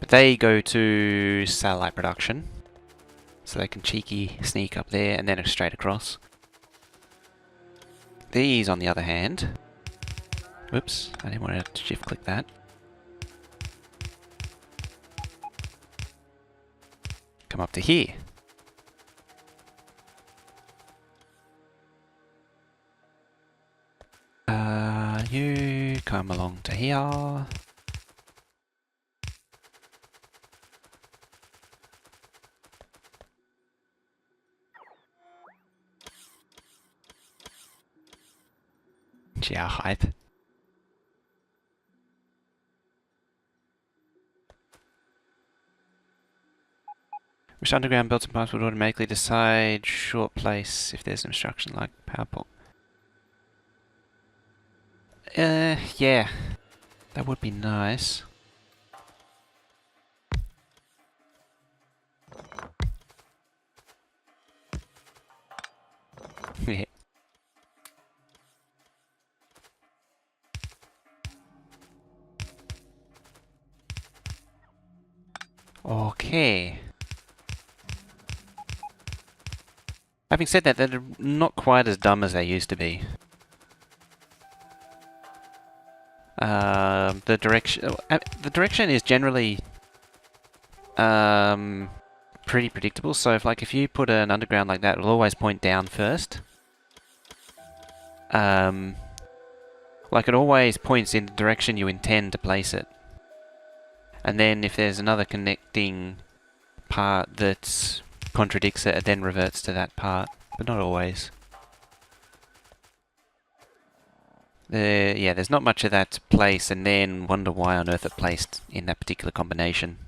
But they go to satellite production. So they can cheeky sneak up there and then straight across. These, on the other hand... Whoops, I didn't want to shift click that. come up to here. You come along to here. Yeah, hype. Which underground belts and pipes would automatically decide short place if there's an obstruction like power pole? Yeah. That would be nice. Yeah. Okay. Having said that, they're not quite as dumb as they used to be. The direction is generally pretty predictable. So if you put an underground like that, it'll always point down first. Like it always points in the direction you intend to place it. And then if there's another connecting part that contradicts it, it then reverts to that part, but not always. Yeah, there's not much of that to place and then wonder why on earth it placed in that particular combination.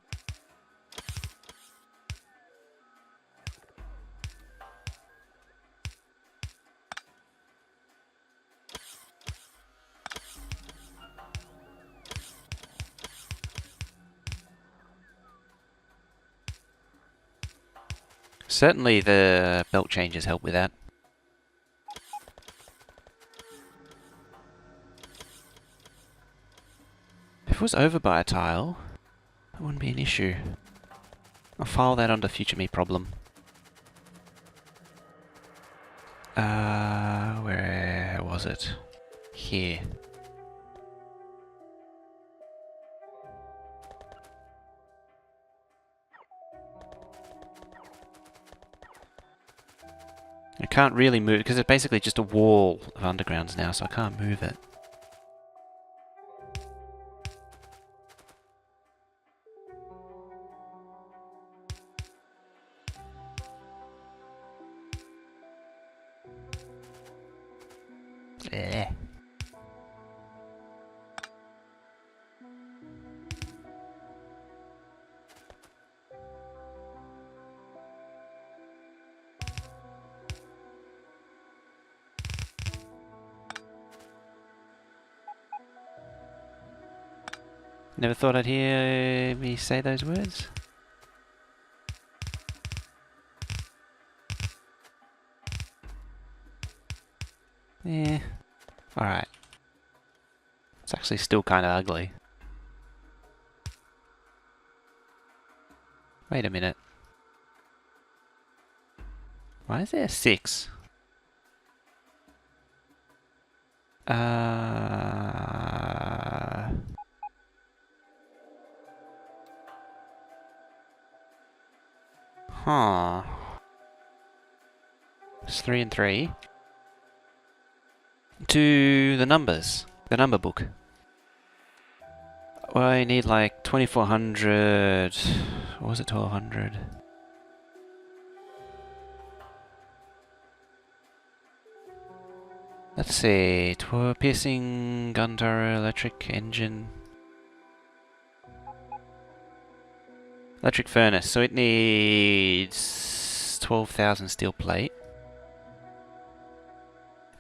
Certainly the belt changes help with that. If it was over by a tile, that wouldn't be an issue. I'll file that under future me problem. Where was it? Here. I can't really move because it's basically just a wall of undergrounds now, so I can't move it. Eh. Never thought I'd hear me say those words. Yeah. Alright. It's actually still kind of ugly. Wait a minute. Why is there a 6? Huh. It's 3 and 3. To the numbers. The number book. Well, I need like 2400. Or was it 1200? Let's see. Piercing, gun turret, electric engine. Electric furnace. So it needs 12,000 steel plate.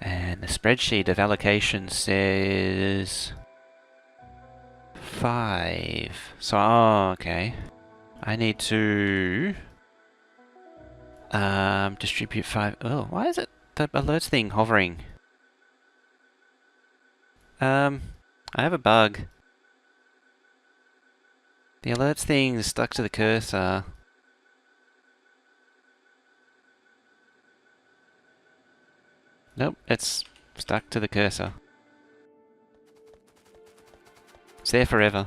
And the spreadsheet of allocation says 5. So, oh, okay. I need to distribute 5. Oh, why is it the alerts thing hovering? I have a bug. The alerts thing is stuck to the cursor. Nope, it's stuck to the cursor. It's there forever.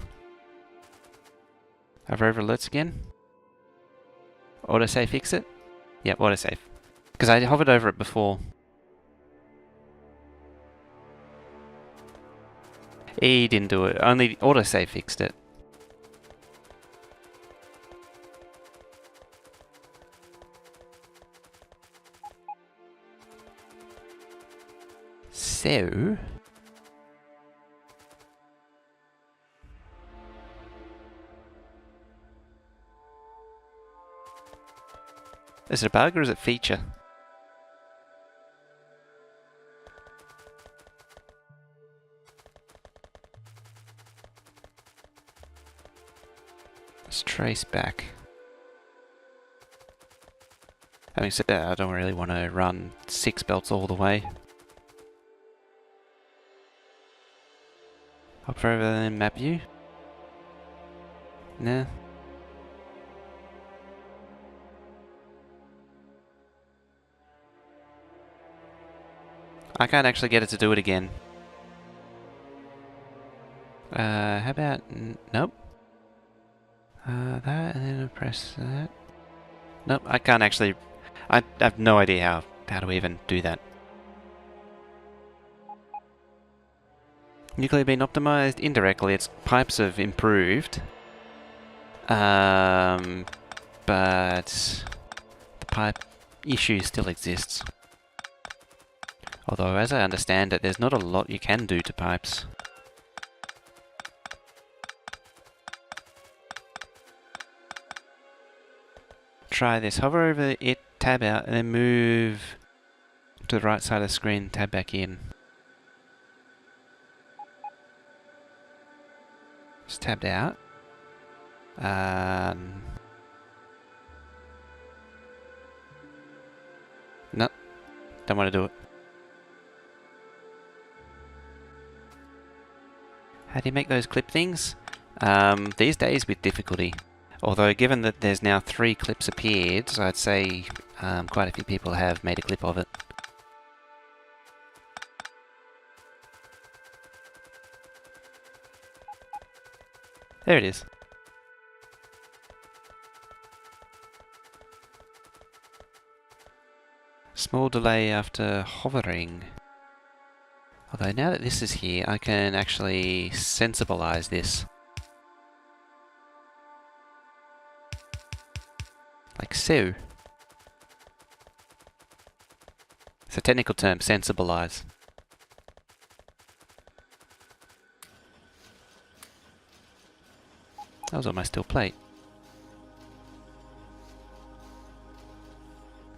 Hover over alerts again. Autosave fix it? Yep, autosave. Because I hovered over it before. E didn't do it, only autosave fixed it. So... is it a bug or is it a feature? Let's trace back. Having said that, I don't really want to run 6 belts all the way. Hop over and map view. Nah. I can't actually get it to do it again. How about... nope. That, and then I press that. Nope, I can't actually... I have no idea how to even do that. Nuclear being optimized indirectly. Its pipes have improved. But the pipe issue still exists. Although, as I understand it, there's not a lot you can do to pipes. Try this. Hover over it, tab out, and then move to the right side of the screen, tab back in. It's tabbed out. No, don't want to do it. How do you make those clip things? These days with difficulty. Although given that there's now 3 clips appeared, so I'd say quite a few people have made a clip of it. There it is. Small delay after hovering. Although now that this is here, I can actually sensibilize this. Like so. It's a technical term, sensibilize. That was on my steel plate.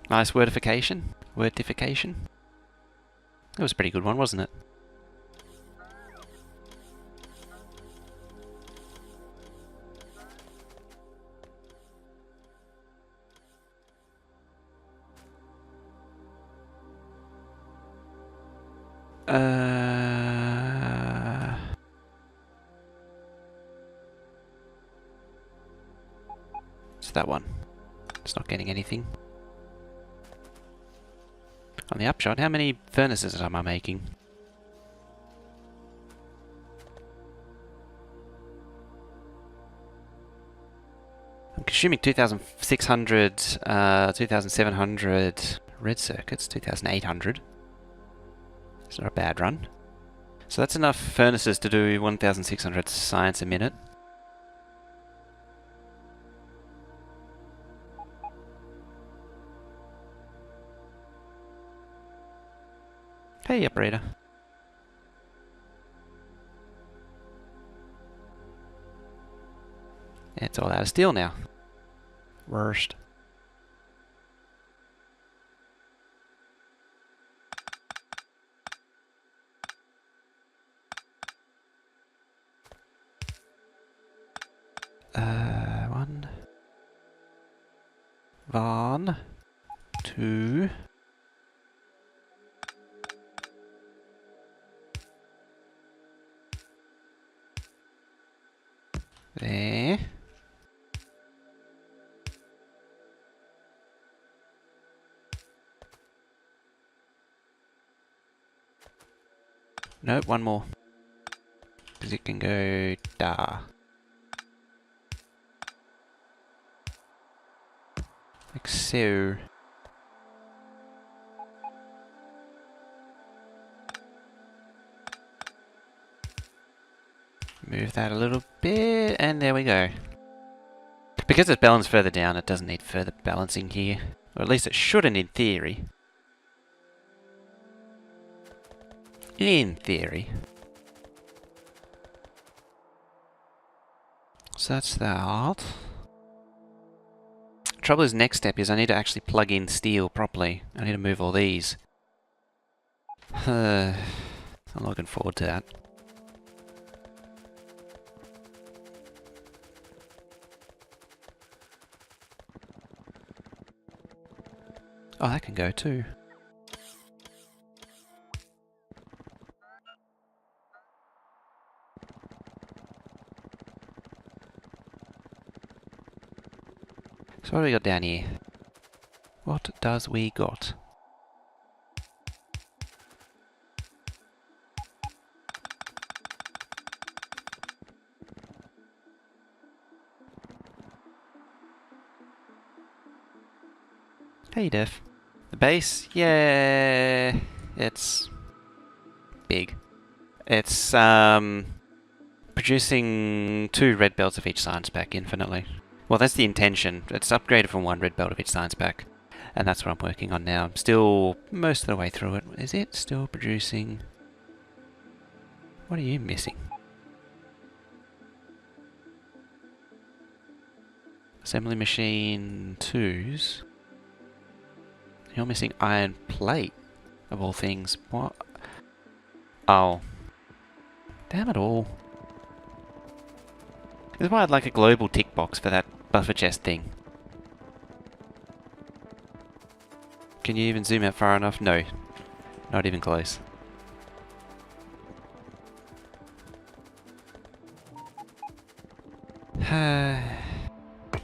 Nice wordification. Wordification. That was a pretty good one, wasn't it? It's that one. It's not getting anything. On the upshot, how many furnaces am I making? I'm consuming 2,600, 2,700 red circuits, 2,800. It's not a bad run. So that's enough furnaces to do 1,600 science a minute. Hey, operator. It's all out of steel now. Worst. One, two. There. Nope, one more. Because it can go da. Like so. Move that a little bit, and there we go. Because it's balanced further down, it doesn't need further balancing here. Or at least it shouldn't in theory. In theory. So that's that. Trouble is, next step is I need to actually plug in steel properly. I need to move all these. I'm looking forward to that. Oh, that can go too. So what do we got down here? What does we got? Hey, Def. The base? Yeah, it's big. It's producing 2 red belts of each science pack infinitely. Well, that's the intention. It's upgraded from 1 red belt of each science pack. And that's what I'm working on now. I'm still most of the way through it. Is it still producing? What are you missing? Assembly machine 2s. You're missing iron plate, of all things. What? Oh. Damn it all. This is why I'd like a global tick box for that buffer chest thing. Can you even zoom out far enough? No. Not even close.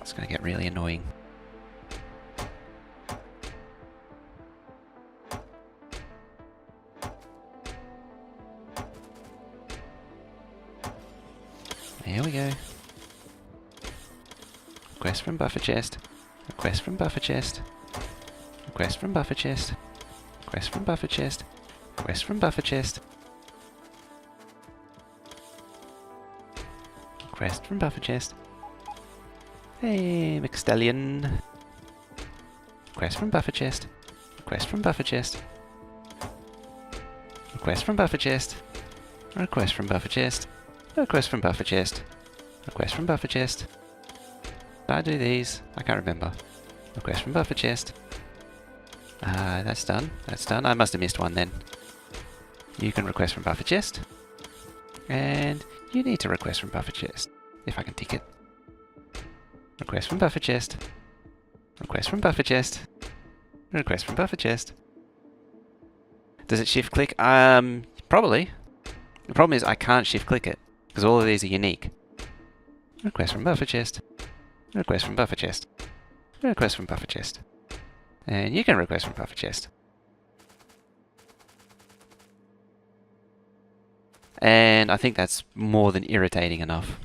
It's gonna get really annoying. Here we go. Request from buffer chest. Request from buffer chest. Request from buffer chest. Request from buffer chest. Request from buffer chest. Request from buffer chest. Hey, McStallion. Request from buffer chest. Request from buffer chest. Request from buffer chest. Request from buffer chest. Request from buffer chest. Request from buffer chest. Did I do these? I can't remember. Request from buffer chest. That's done. That's done. I must have missed one then. You can request from buffer chest. And you need to request from buffer chest. If I can tick it. Request from buffer chest. Request from buffer chest. Request from buffer chest. Does it shift click? Probably. The problem is I can't shift click it. Because all of these are unique. Request from buffer chest. Request from buffer chest. Request from buffer chest. And you can request from buffer chest. And I think that's more than irritating enough.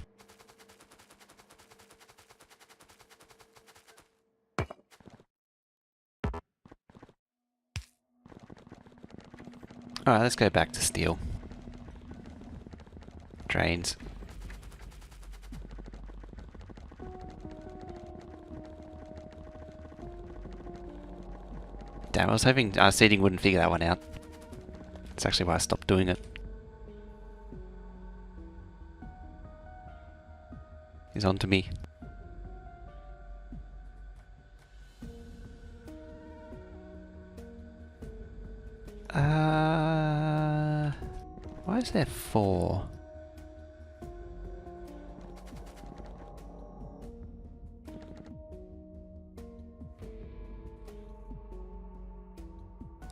Alright, let's go back to steel. Trains. Damn, I was hoping seeding wouldn't figure that one out. That's actually why I stopped doing it. He's on to me. Why is there 4?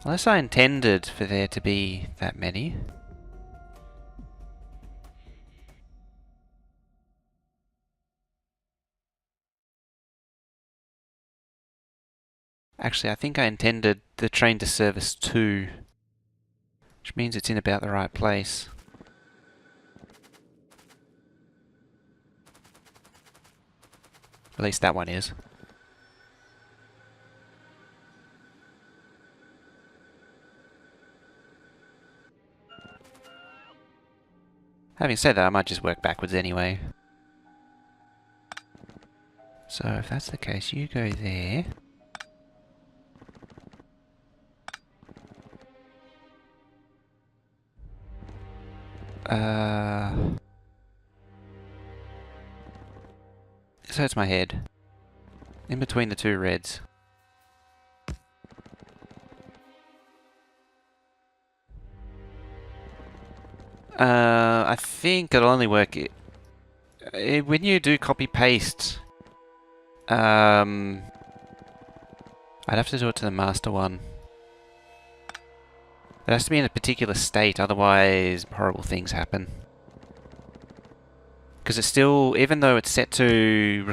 Unless I intended for there to be that many. Actually, I think I intended the train to service 2. Which means it's in about the right place. At least that one is. Having said that, I might just work backwards anyway. So if that's the case, you go there. This hurts my head. In between the two reds. I think it'll only work when you do copy paste. I'd have to do it to the master one. It has to be in a particular state, otherwise horrible things happen. Because it's still, even though it's set to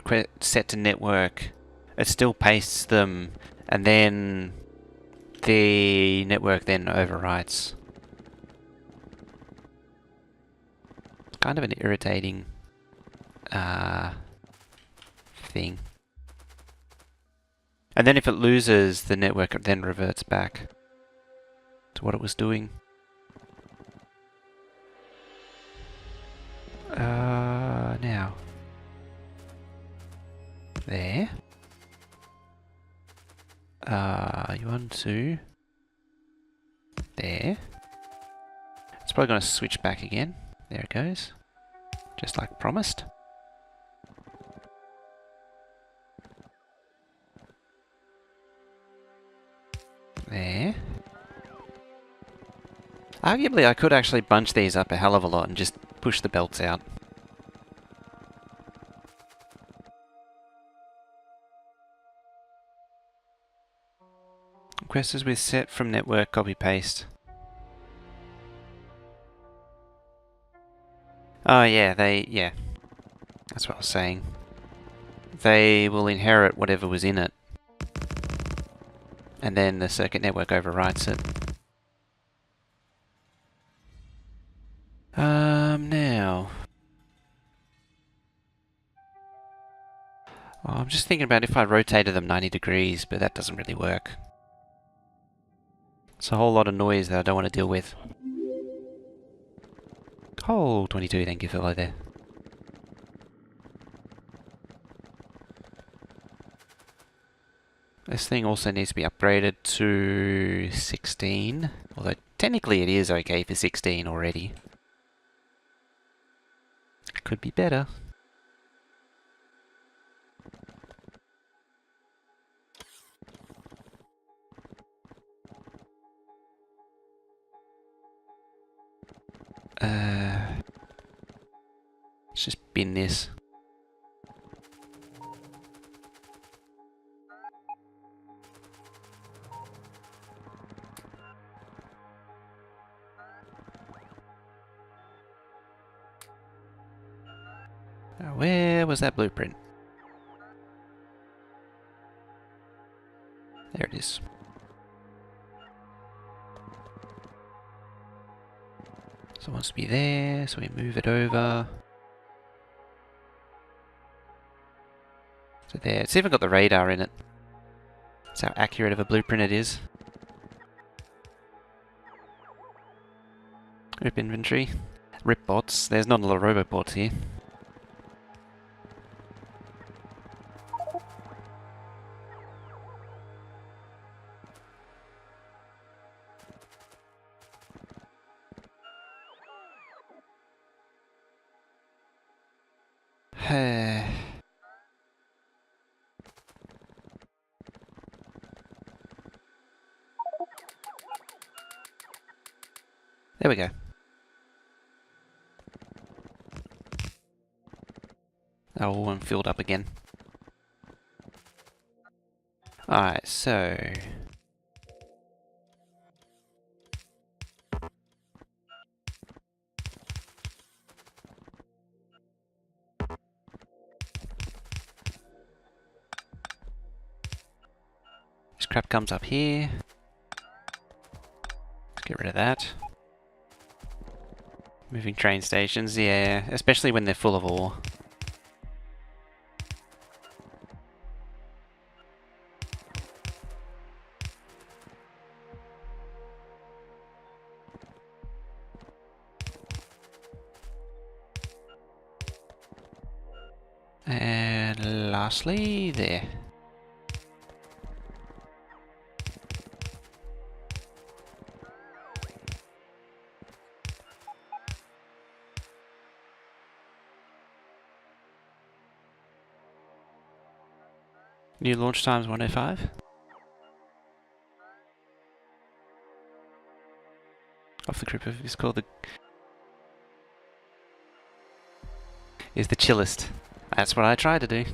network, it still pastes them, and then the network then overwrites. It's kind of an irritating thing. And then if it loses, the network then reverts back to what it was doing. Now. There. You want to... There. It's probably going to switch back again. There it goes. Just like promised. There. Arguably, I could actually bunch these up a hell of a lot and just push the belts out. Requesters with set from network copy paste. Oh yeah, yeah. That's what I was saying. They will inherit whatever was in it. And then the circuit network overwrites it. Now... Oh, I'm just thinking about if I rotated them 90 degrees, but that doesn't really work. It's a whole lot of noise that I don't want to deal with. Oh, 22, thank you, fellow there. This thing also needs to be upgraded to 16, although technically it is okay for 16 already. Could be better. Let's just bin this. Now, where was that blueprint? There it is. So it wants to be there, so we move it over. So there, it's even got the radar in it. That's how accurate of a blueprint it is. Rip inventory. Rip bots. There's not a lot of robobots here. There we go. Oh, I'm filled up again. Alright, so... this crap comes up here. Let's get rid of that. Moving train stations, yeah, especially when they're full of ore. And lastly, there. New launch times 105. Off the group of is called the is the chillest. That's what I try to do.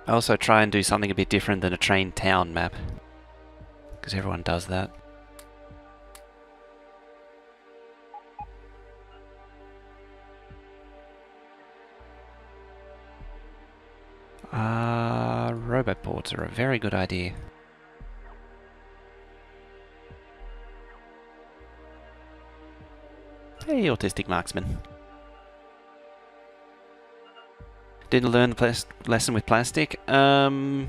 I also try and do something a bit different than a train town map, because everyone does that. Robot ports are a very good idea. Hey, autistic marksman. Didn't learn the lesson with plastic. Or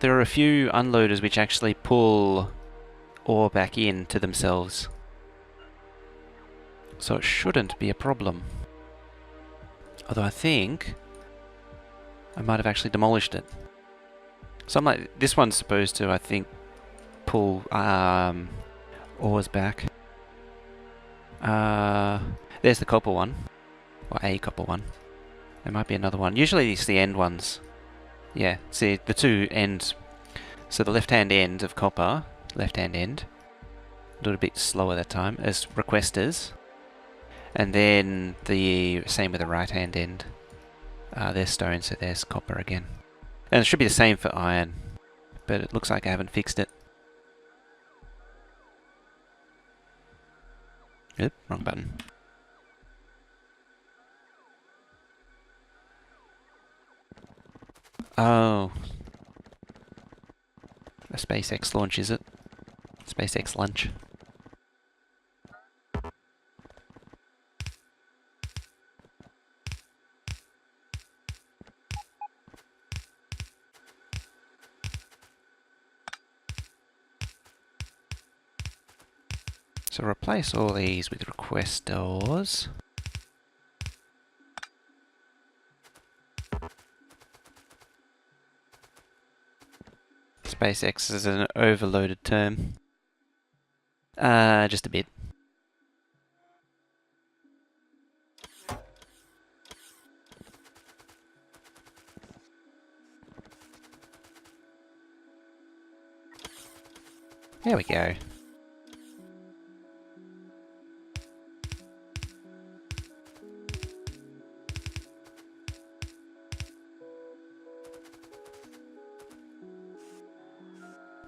there are a few unloaders which actually pull ore back in to themselves. So it shouldn't be a problem. Although I think I might have actually demolished it. Something like this one's supposed to, I think, pull ores back. There's the copper one, or a copper one. There might be another one. Usually it's the end ones. Yeah, see the two ends. So the left-hand end of copper, left-hand end, a little bit slower that time, as requesters. And then the same with the right-hand end. There's stone, so there's copper again. And it should be the same for iron, but it looks like I haven't fixed it. Oop, wrong button. Oh. A SpaceX launch, is it? SpaceX lunch. So replace all these with request doors. SpaceX is an overloaded term. Just a bit. There we go.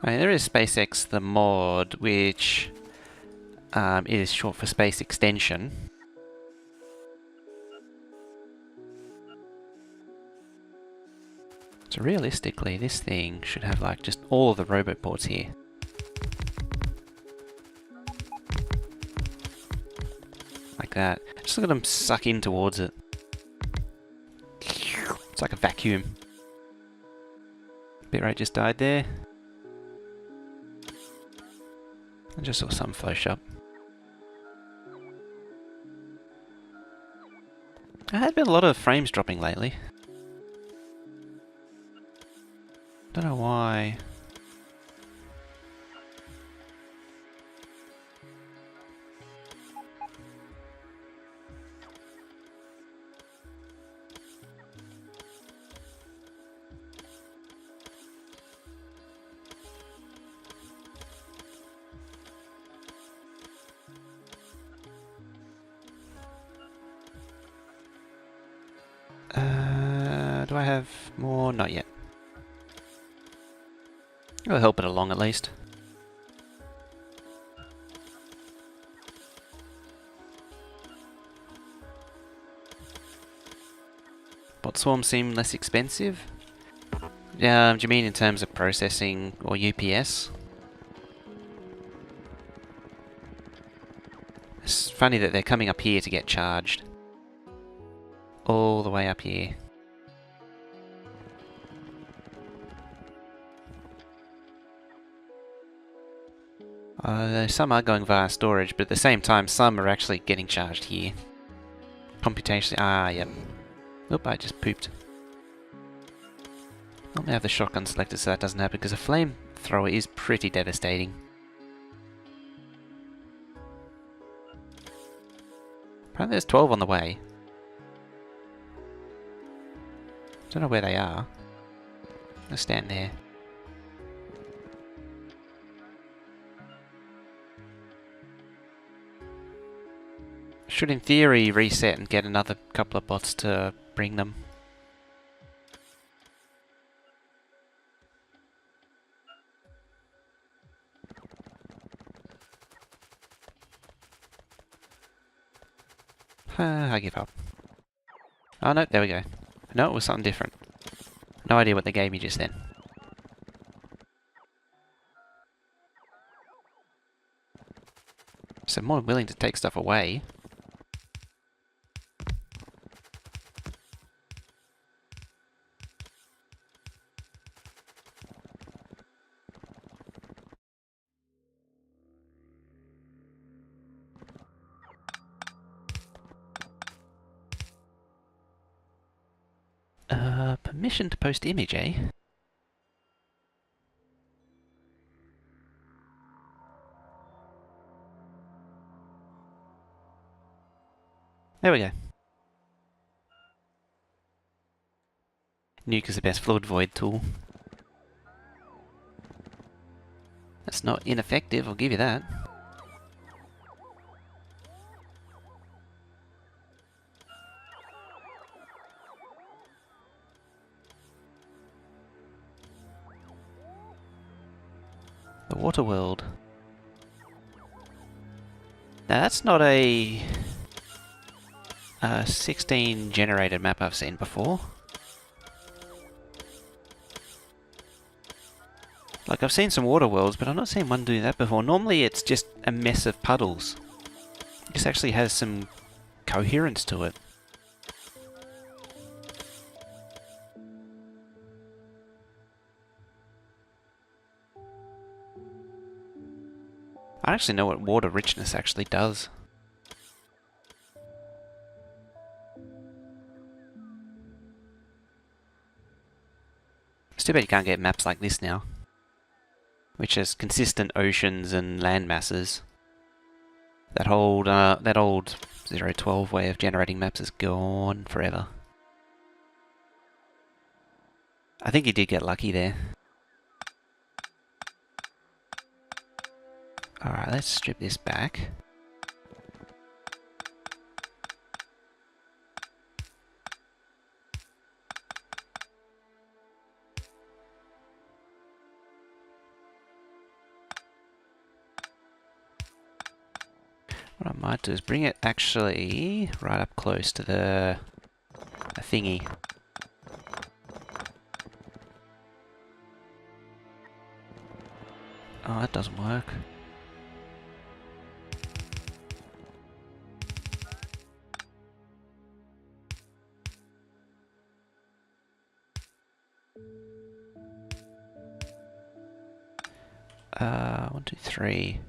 I mean, there is SpaceX the mod, which is short for Space Extension. So realistically, this thing should have like just all of the robot ports here. Like that. Just look at them suck in towards it. It's like a vacuum. Bitrate just died there. I just saw some Photoshop. There had been a lot of frames dropping lately. Don't know why. Do I have more? Not yet. It'll help it along at least. Bot swarms seem less expensive? Do you mean in terms of processing or UPS? It's funny that they're coming up here to get charged. All the way up here. Some are going via storage, but at the same time some are actually getting charged here. Computation. Ah, yep. Oop, I just pooped. Let me have the shotgun selected so that doesn't happen, because a flamethrower is pretty devastating. Apparently there's 12 on the way. Don't know where they are. Let's stand there. Should in theory reset and get another couple of bots to bring them. I give up. Oh no, there we go. No, it was something different. No idea what they gave me just then. So more than willing to take stuff away. Permission to post image, eh? There we go. Nuke is the best fluid void tool. That's not ineffective, I'll give you that. The water world. Now that's not a 16 generated map I've seen before. Like, I've seen some water worlds, but I've not seen one do that before. Normally it's just a mess of puddles. This actually has some coherence to it. I don't actually know what water richness actually does. It's too bad you can't get maps like this now, which has consistent oceans and land masses. That old 012 way of generating maps is gone forever. I think you did get lucky there. Alright, let's strip this back. What I might do is bring it actually right up close to the thingy. Oh, that doesn't work. One, two, three.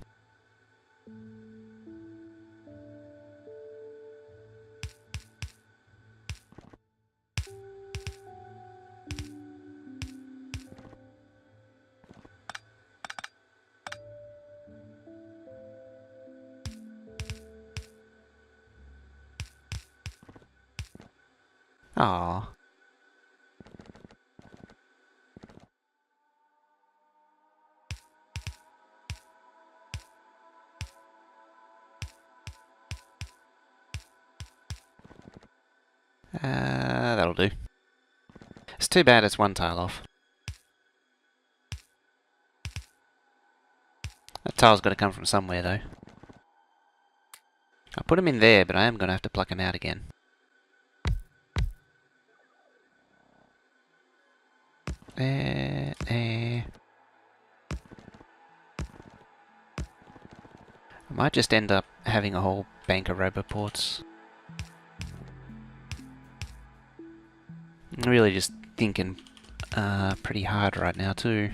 Aww. That'll do. It's too bad it's one tile off. That tile's got to come from somewhere though. I put him in there, but I am going to have to pluck him out again. There, there. I might just end up having a whole bank of roboports. I'm really just thinking pretty hard right now too.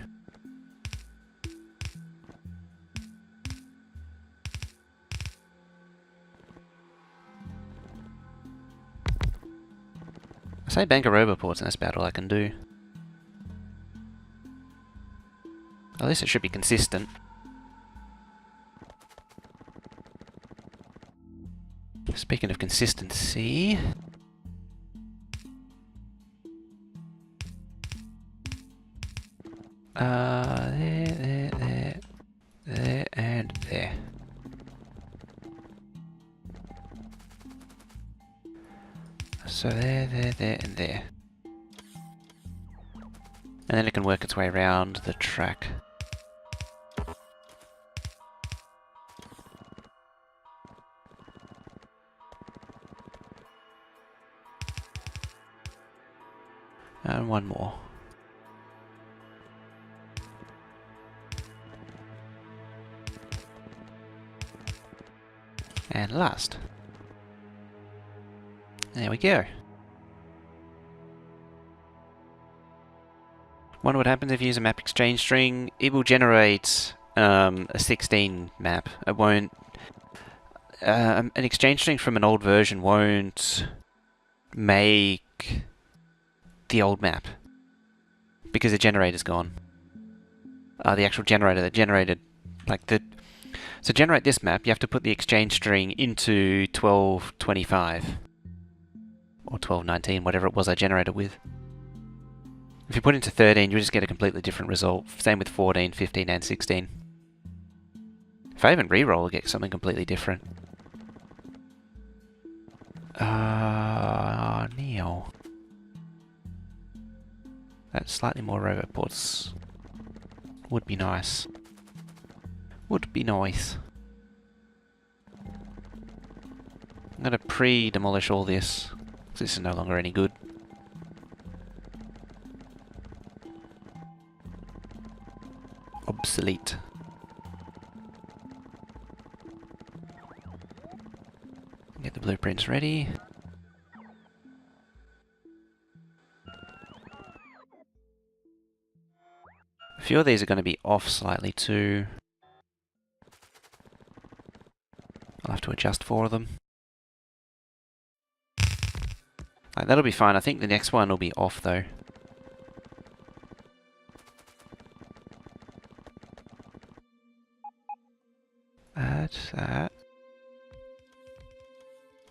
Say bank of roboports and that's about all I can do. At least it should be consistent. Speaking of consistency... there, and there. So there, and there. And then it can work its way around the track. And one more. And last. There we go. Wonder what happens if you use a map exchange string. It will generate a 16 map. It won't... an exchange string from an old version won't make the old map. Because the generator's gone. The actual generator that generated... like the... So to generate this map, you have to put the exchange string into 1225. Or 1219, whatever it was I generated with. If you put into 13, you just get a completely different result. Same with 14, 15, and 16. If I even reroll, I'll get something completely different. Neo. That's slightly more roboports. Would be nice. Would be nice. I'm gonna pre-demolish all this, because this is no longer any good. Obsolete. Get the blueprints ready. A few of these are going to be off slightly too. I'll have to adjust 4 of them. That'll be fine. I think the next one will be off though. That's that.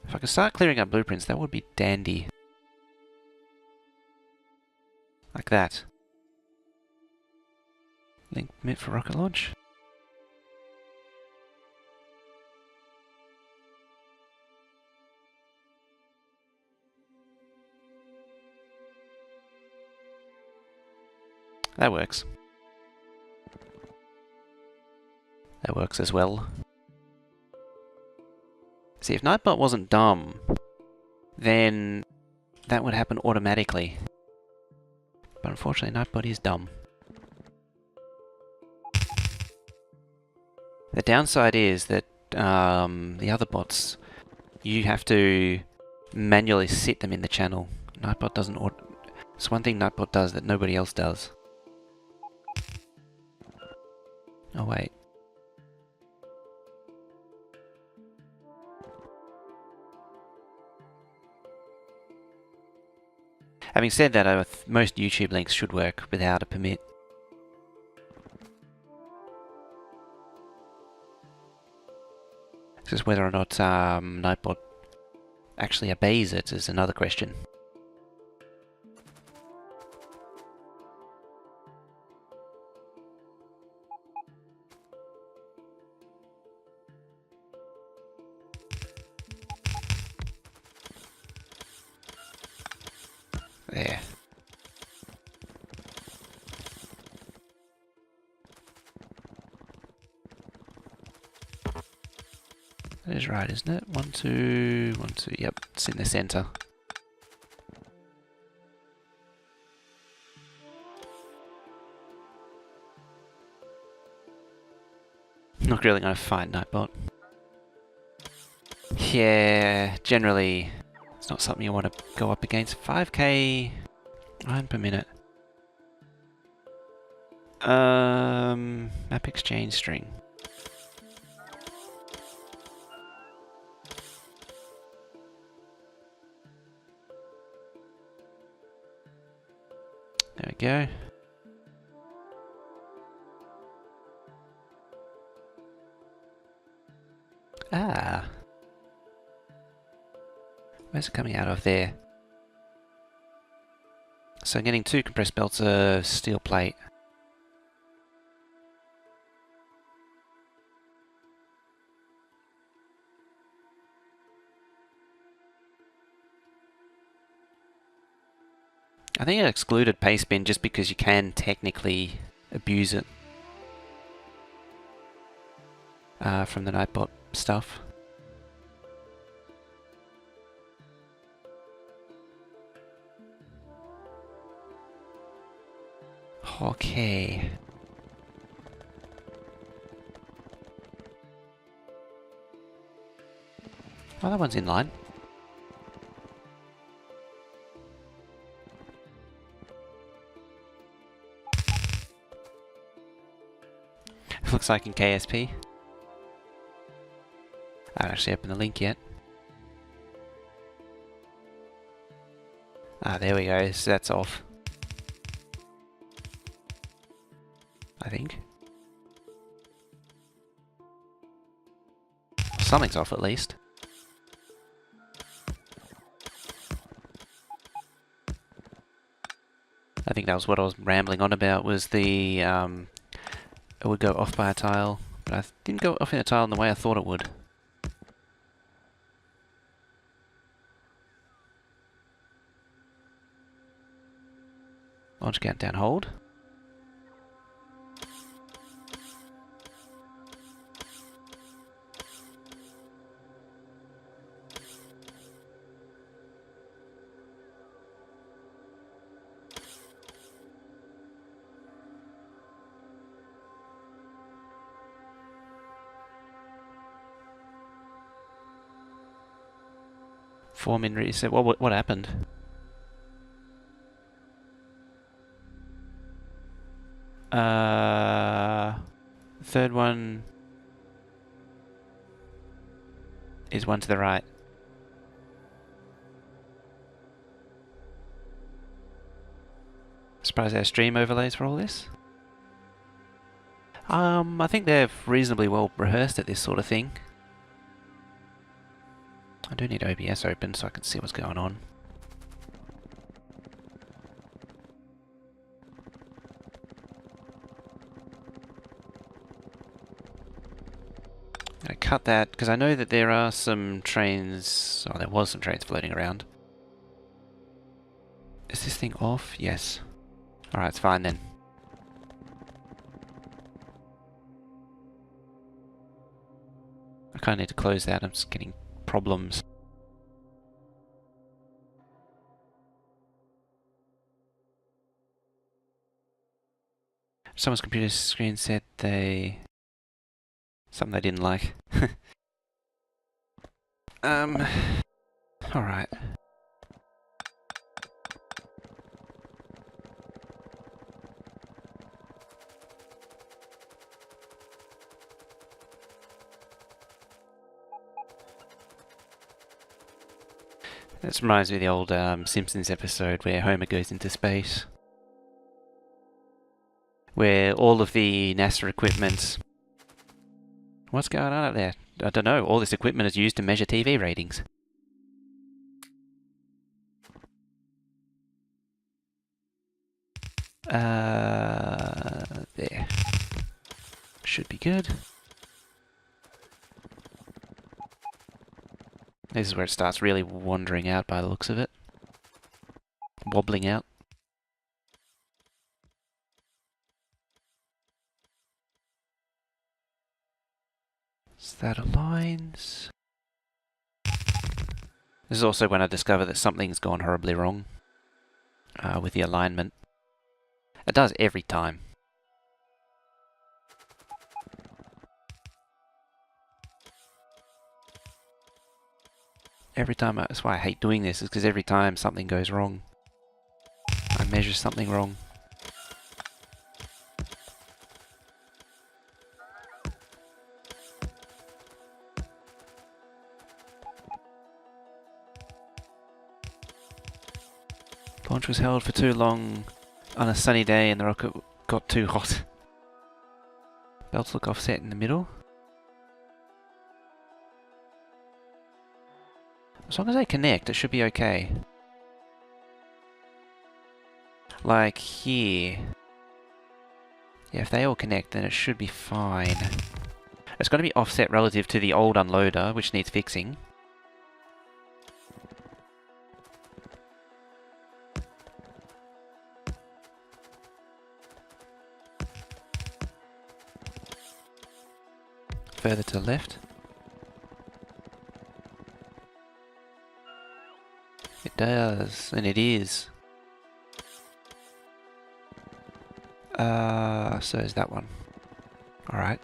If I could start clearing up blueprints, that would be dandy. Like that. Link permit for rocket launch. That works. That works as well. See, if Nightbot wasn't dumb, then that would happen automatically. But unfortunately, Nightbot is dumb. The downside is that the other bots, you have to manually sit them in the channel. Nightbot doesn't... It's one thing Nightbot does that nobody else does. Oh wait. Having said that, most YouTube links should work without a permit. It's just whether or not Nightbot actually obeys it is another question. There. That is right, isn't it? 1, 2, 1, 2. Yep, it's in the center. Not really going to fight Nightbot. Yeah, generally, it's not something you want to go up against. 5k iron per minute. Map exchange string. There we go. Ah. Where's it coming out of there? So I'm getting 2 compressed belts of steel plate. I think I excluded paste bin just because you can technically abuse it from the Nightbot stuff. Okay. Oh, that one's in line. Looks like in KSP. I haven't actually opened the link yet. Ah, there we go. So that's off. I think. Something's off at least. I think that was what I was rambling on about, was the it would go off by a tile, but I didn't go off in a tile in the way I thought it would. Launch countdown hold. Form in reset. What happened? Third one is one to the right. Surprised our stream overlays for all this. I think they're reasonably well rehearsed at this sort of thing. I do need OBS open so I can see what's going on. I'm going to cut that because I know that there are some trains. Oh, there was some trains floating around. Is this thing off? Yes. Alright, it's fine then. I kind of need to close that. I'm just getting problems. Someone's computer screen said something they didn't like. Alright. This reminds me of the old Simpsons episode where Homer goes into space. Where all of the NASA equipment... What's going on up there? I don't know. All this equipment is used to measure TV ratings. There. Should be good. This is where it starts really wandering out by the looks of it. Wobbling out. So that aligns. This is also when I discover that something's gone horribly wrong with the alignment. It does every time. Every time, that's why I hate doing this, is because every time something goes wrong. I measure something wrong. Launch was held for too long. on a sunny day and the rocket got too hot. Belts look offset in the middle. As long as they connect, it should be okay. Like here. Yeah, if they all connect, then it should be fine. It's got to be offset relative to the old unloader, which needs fixing. Further to the left. It does, and it is. So is that one. Alright.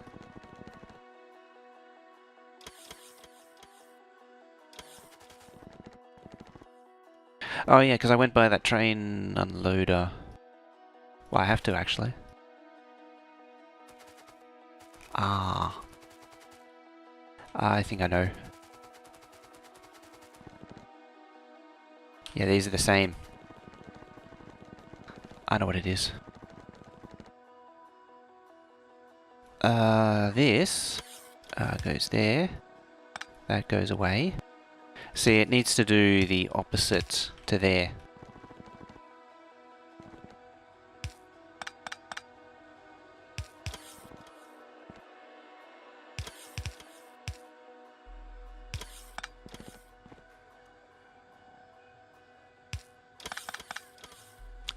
Oh yeah, because I went by that train unloader. Well, I have to actually. Ah. I think I know. Yeah, these are the same. I know what it is. This goes there. That goes away. See, it needs to do the opposite to there.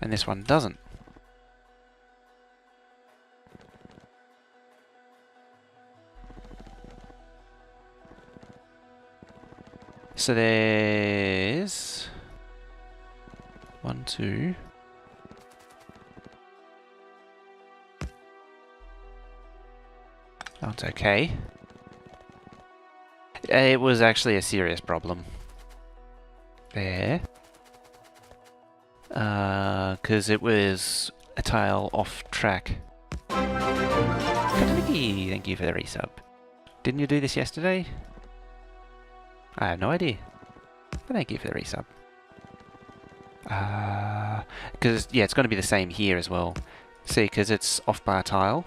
And this one doesn't. So there's 1, 2. That one's okay. It was actually a serious problem. There. Because it was a tile off track. Thank you for the resub. Didn't you do this yesterday? I have no idea. But thank you for the resub. Because, yeah, it's going to be the same here as well. See, because it's off by a tile.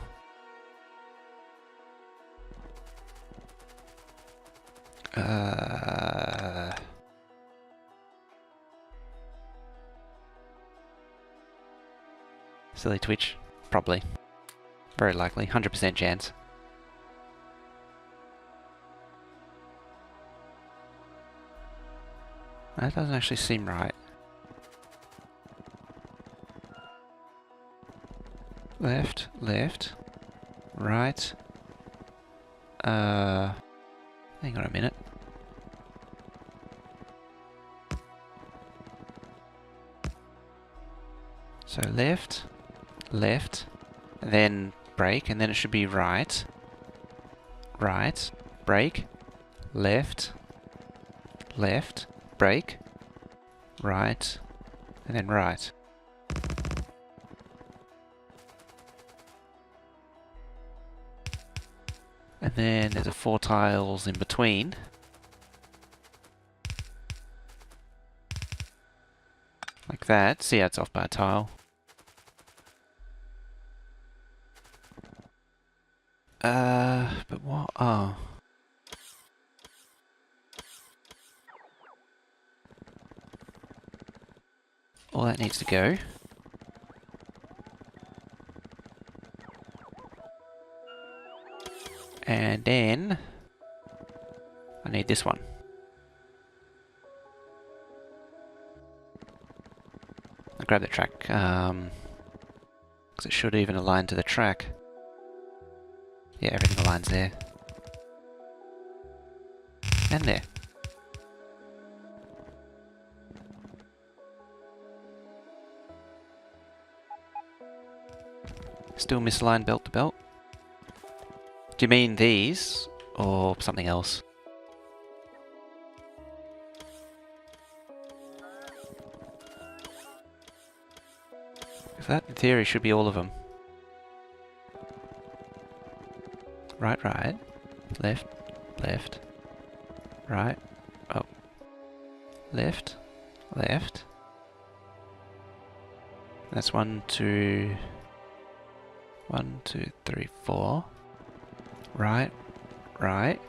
Silly Twitch. Probably. Very likely. 100% chance. That doesn't actually seem right. Left, left, right. Hang on a minute. So left, left, and then brake, and then it should be right, right, brake, left, left, brake, right, and then right. And then there's 4 tiles in between. Like that. See how it's off by a tile. But what? Oh. All that needs to go. And then I need this one. I'll grab the track, because it should even align to the track. Yeah, everything aligns there. And there. Still misaligned belt to belt. Do you mean these, or something else? If that, in theory, should be all of them. Right, right. Left, left. Right. Oh. Left, left. That's 1, 2, 1, 2, 3, 4. Right, right.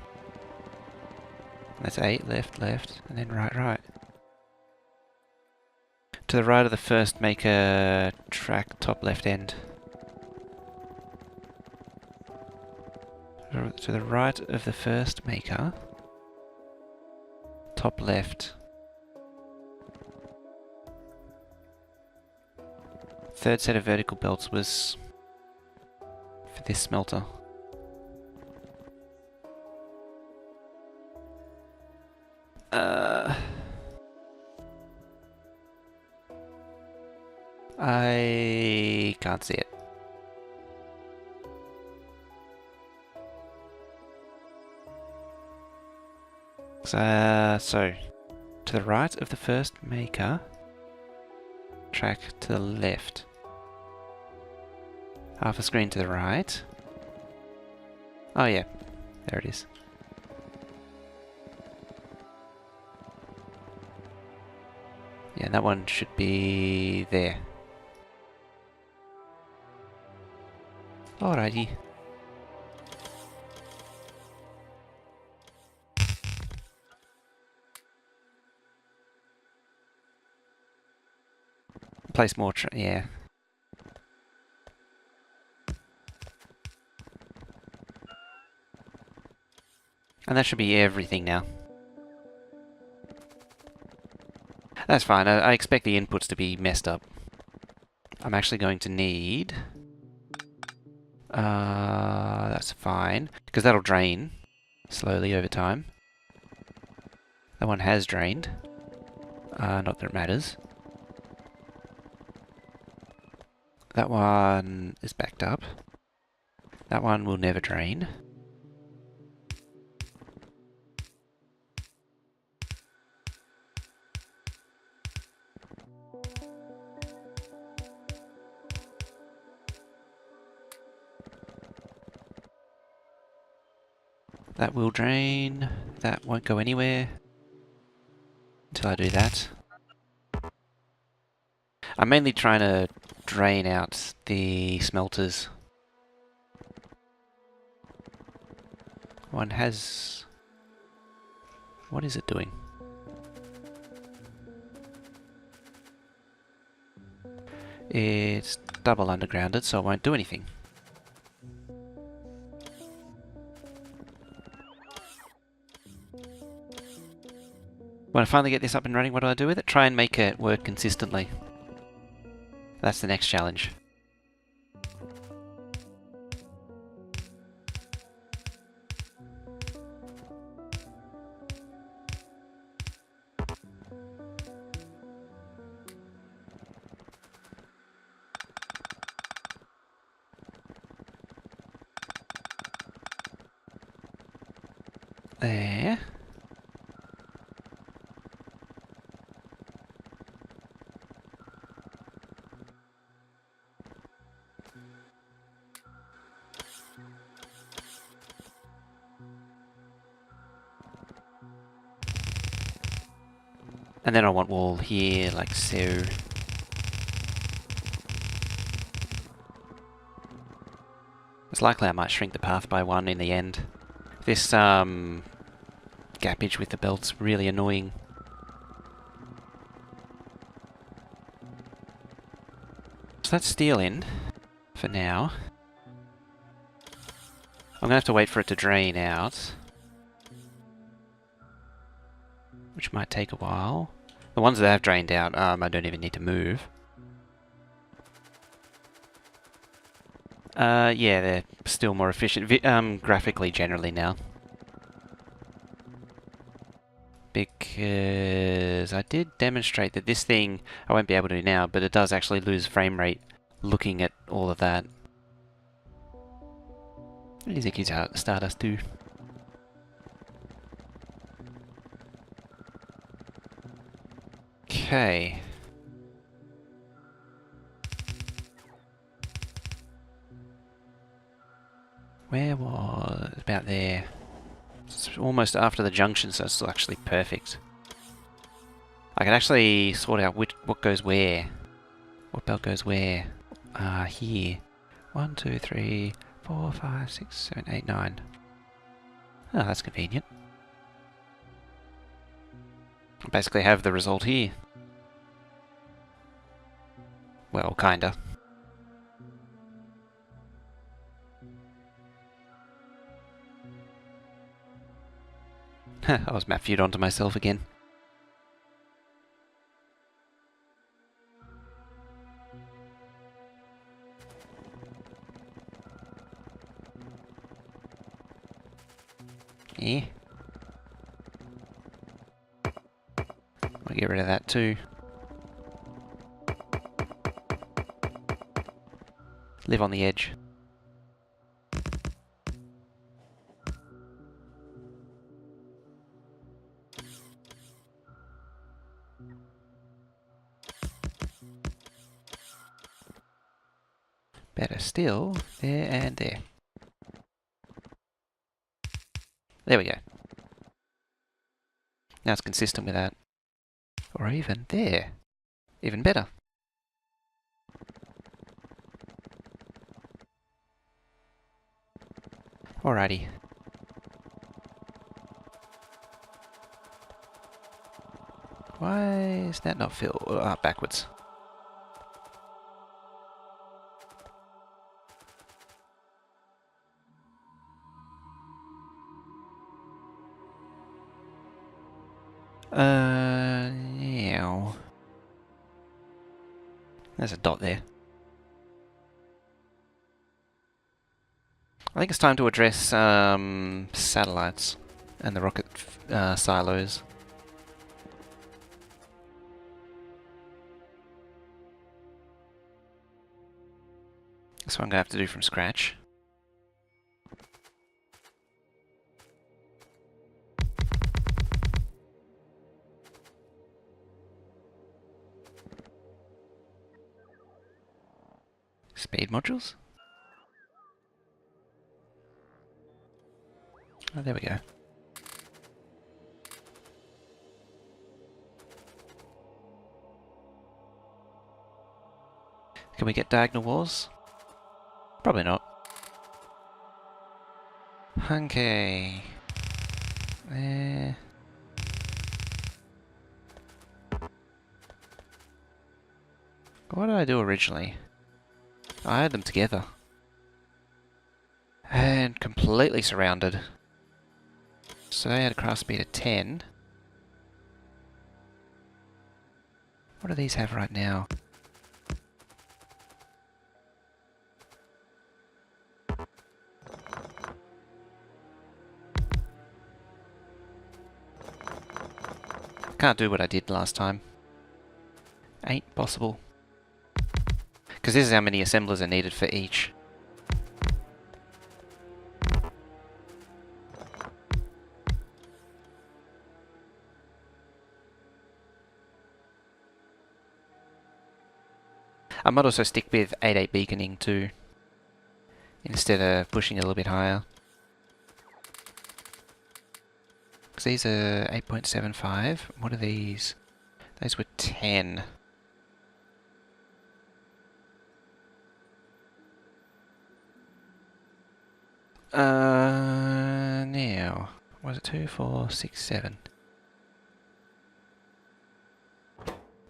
That's 8, left, left, and then right, right. To the right of the first, make a track top left end. To the right of the first maker, top left. Third set of vertical belts was for this smelter. I can't see it. So, to the right of the first maker, track to the left. Half a screen to the right. Oh yeah, there it is. Yeah, that one should be there. Alrighty. Place more, yeah. And that should be everything now. That's fine, I expect the inputs to be messed up. I'm actually going to need... that's fine, because that'll drain slowly over time. That one has drained. Not that it matters. That one is backed up. That one will never drain. That will drain. That won't go anywhere until I do that. I'm mainly trying to drain out the smelters. One has... What is it doing? It's double undergrounded, so it won't do anything. When I finally get this up and running, what do I do with it? Try and make it work consistently. That's the next challenge. There. And then I want wall here, like so. It's likely I might shrink the path by 1 in the end. This gappage with the belt's really annoying. So that's steel in for now. I'm gonna have to wait for it to drain out, which might take a while. The ones that have drained out, I don't even need to move. Yeah, they're still more efficient, graphically generally now. Because I did demonstrate that this thing, I won't be able to now, but it does actually lose frame rate looking at all of that. It is a Stardust too. Okay. Where was... about there. It's almost after the junction, so it's still actually perfect. I can actually sort out what goes where. What belt goes where? Here. 1, 2, 3, 4, 5, 6, 7, 8, 9. Oh, that's convenient. I basically have the result here. Well, kinda. I was map viewed onto myself again. Yeah. I'll get rid of that too. Live on the edge. Better still, there and there. There we go. Now it's consistent with that. Or even there. Even better. Alrighty. Why is that not filled? Backwards. Yeah. There's a dot there. I think it's time to address satellites and the rocket silos. That's what I'm going to have to do from scratch. Speed modules? Oh, there we go. Can we get diagonal walls? Probably not. Okay. There. What did I do originally? I had them together. And completely surrounded. So they had a craft speed of 10. What do these have right now? Can't do what I did last time. Ain't possible. Because this is how many assemblers are needed for each. I might also stick with 8.8 beaconing too, instead of pushing it a little bit higher. Because these are 8.75. What are these? Those were 10. Now, was it 2, 4, 6, 7?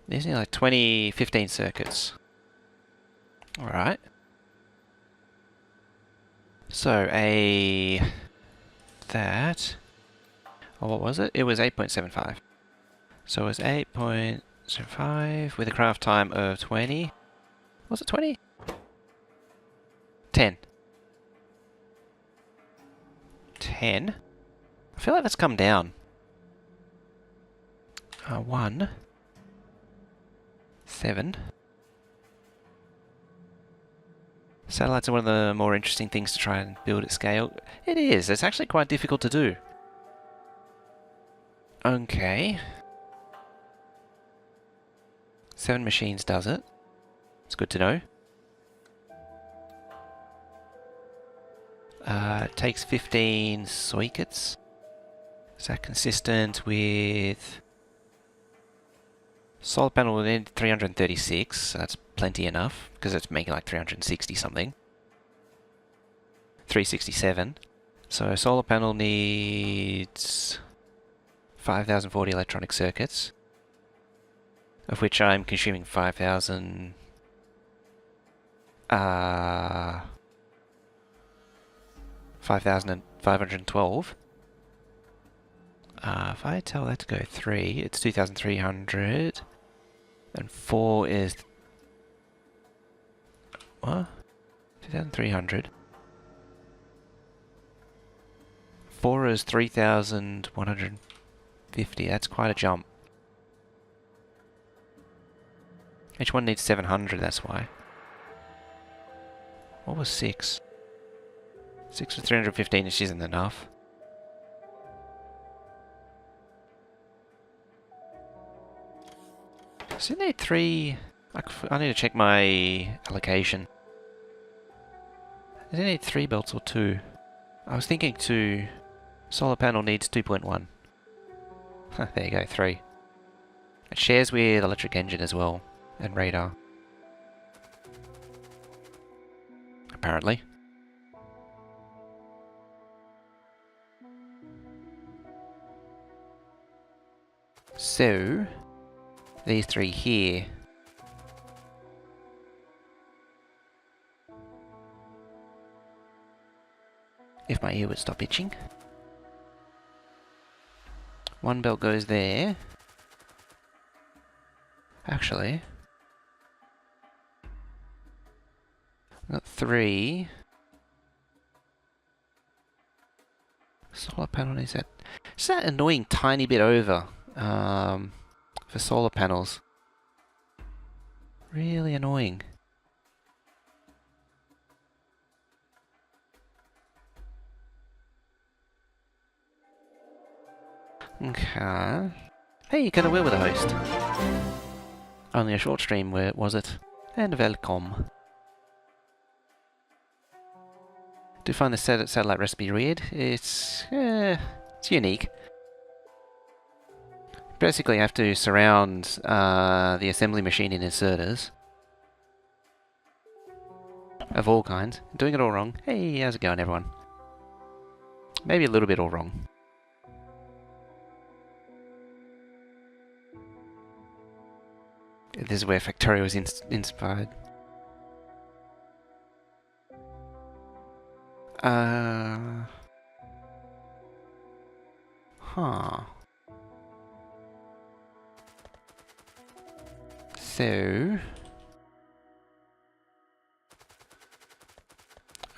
These are like 20, 15 circuits. Alright. So that, oh, what was it? It was 8.75. So it was 8.75 with a craft time of 20. Was it 20? 10. 10? I feel like that's come down. 1. 7. Satellites are one of the more interesting things to try and build at scale. It is. It's actually quite difficult to do. Okay. 7 machines does it. It's good to know. It takes 15 sockets. Is that consistent with Solar panel will need 336, so that's plenty enough, because it's making like 360 something. 367. So solar panel needs 5040 electronic circuits, of which I'm consuming 5000... 5,512. If I tell that to go 3, it's 2,300. And 4 is... What? 2,300. 4 is 3,150. That's quite a jump. Each one needs 700, that's why. What was 6? 6 was 315, which isn't enough. So you need 3... I need to check my allocation. Does it need 3 belts or 2? I was thinking 2. Solar panel needs 2.1. There you go, 3. It shares with electric engine as well, and radar. Apparently. So, these 3 here. If my ear would stop itching. 1 belt goes there. Actually, I've got 3. Solar panel is that. It's that annoying tiny bit over for solar panels. Really annoying. Okay. Hey, you can aware with a host. Only a short stream, where was it? And welcome. Do find the satellite recipe weird? It's unique. Basically, you have to surround the assembly machine in inserters of all kinds. Doing it all wrong. Hey, how's it going, everyone? Maybe a little bit all wrong. This is where Factorio was inspired. Huh. So...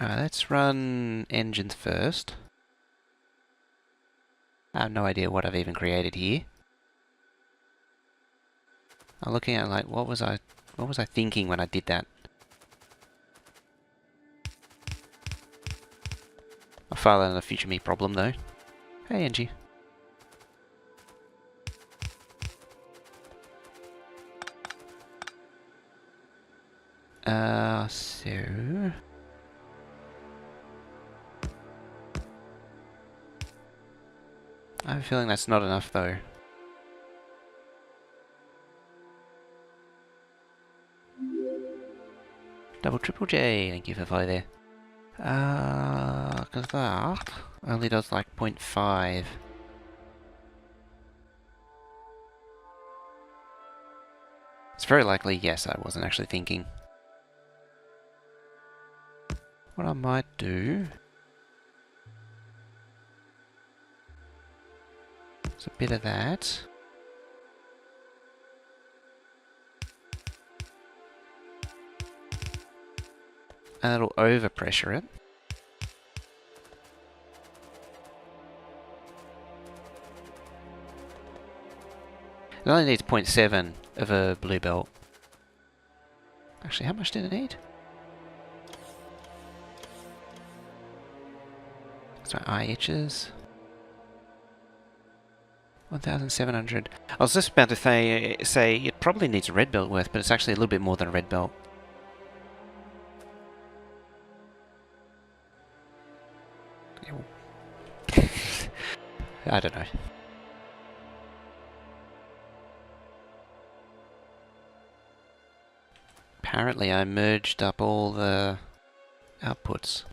let's run engines first. I have no idea what I've even created here. I'm looking at like, what was I thinking when I did that? I'll file that in a future me problem though. Hey Angie. So... I have a feeling that's not enough though. Double triple J, thank you for follow there. Because that only does like 0.5. It's very likely, yes, I wasn't actually thinking. What I might do is a bit of that. And it'll overpressure it. It only needs 0.7 of a blue belt. Actually, how much did it need? So my eye itches. 1,700. I was just about to say it probably needs a red belt worth, but it's actually a little bit more than a red belt. I don't know. Apparently I merged up all the outputs.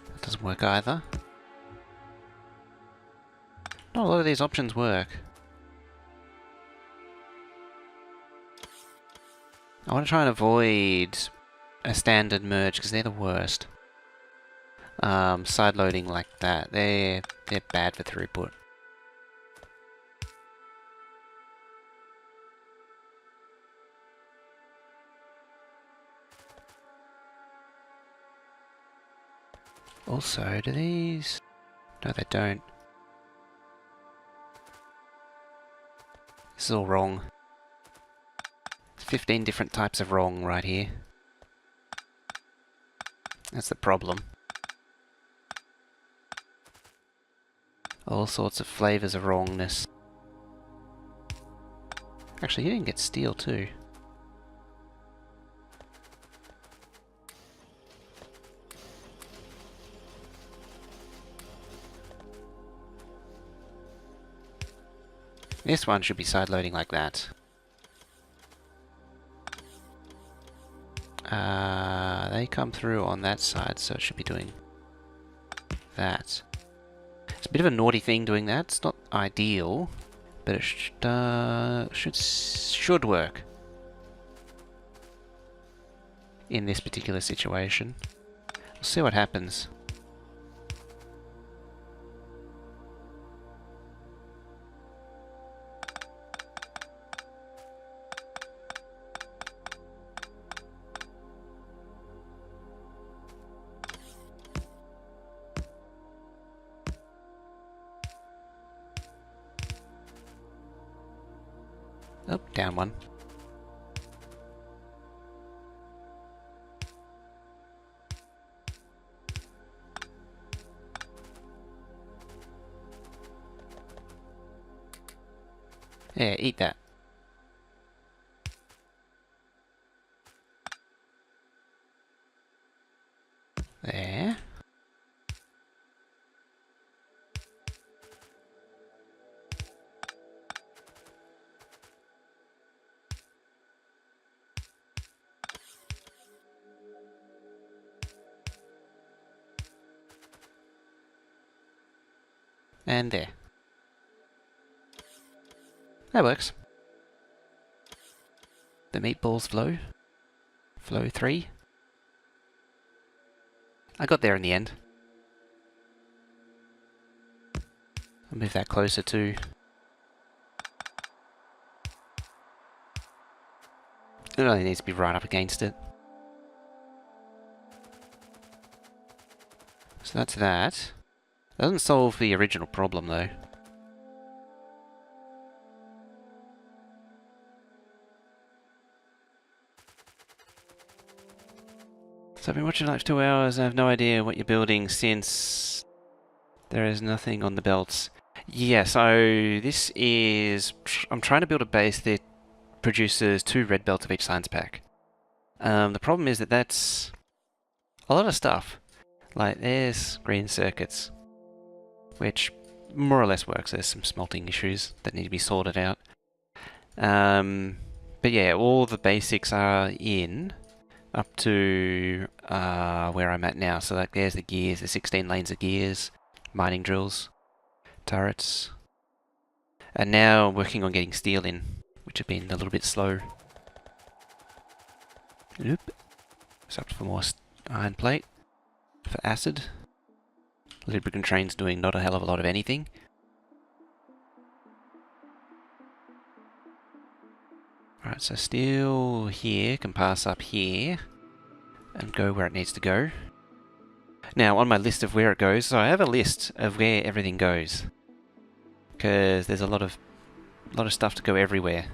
That doesn't work either. Not a lot of these options work. I want to try and avoid a standard merge because they're the worst. Side loading like that, they're bad for throughput. Also, do these? No, they don't. This is all wrong. 15 different types of wrong right here. That's the problem. All sorts of flavors of wrongness. Actually, you didn't get steel too. This one should be side loading like that. They come through on that side, so it should be doing that. It's a bit of a naughty thing doing that. It's not ideal, but it should work in this particular situation. We'll see what happens. Oh, down one. Yeah, eat that. There. And there. That works. The meatballs flow. Flow 3. I got there in the end. I'll move that closer too. It only needs to be right up against it. So that's that. Doesn't solve the original problem though. So I've been watching like 2 hours and I have no idea what you're building since there is nothing on the belts. Yeah, so this is... I'm trying to build a base that produces 2 red belts of each science pack. The problem is that that's a lot of stuff. Like, there's green circuits, which more or less works. There's some smelting issues that need to be sorted out. But yeah, all the basics are in up to where I'm at now. So like, there's the gears, the 16 lanes of gears, mining drills, turrets. And now I'm working on getting steel in, which have been a little bit slow. Nope. It's up for more iron plate. For acid. Lubricant train's doing not a hell of a lot of anything. Alright, so steel here can pass up here and go where it needs to go. Now, on my list of where it goes, so I have a list of where everything goes. Because there's a lot of stuff to go everywhere.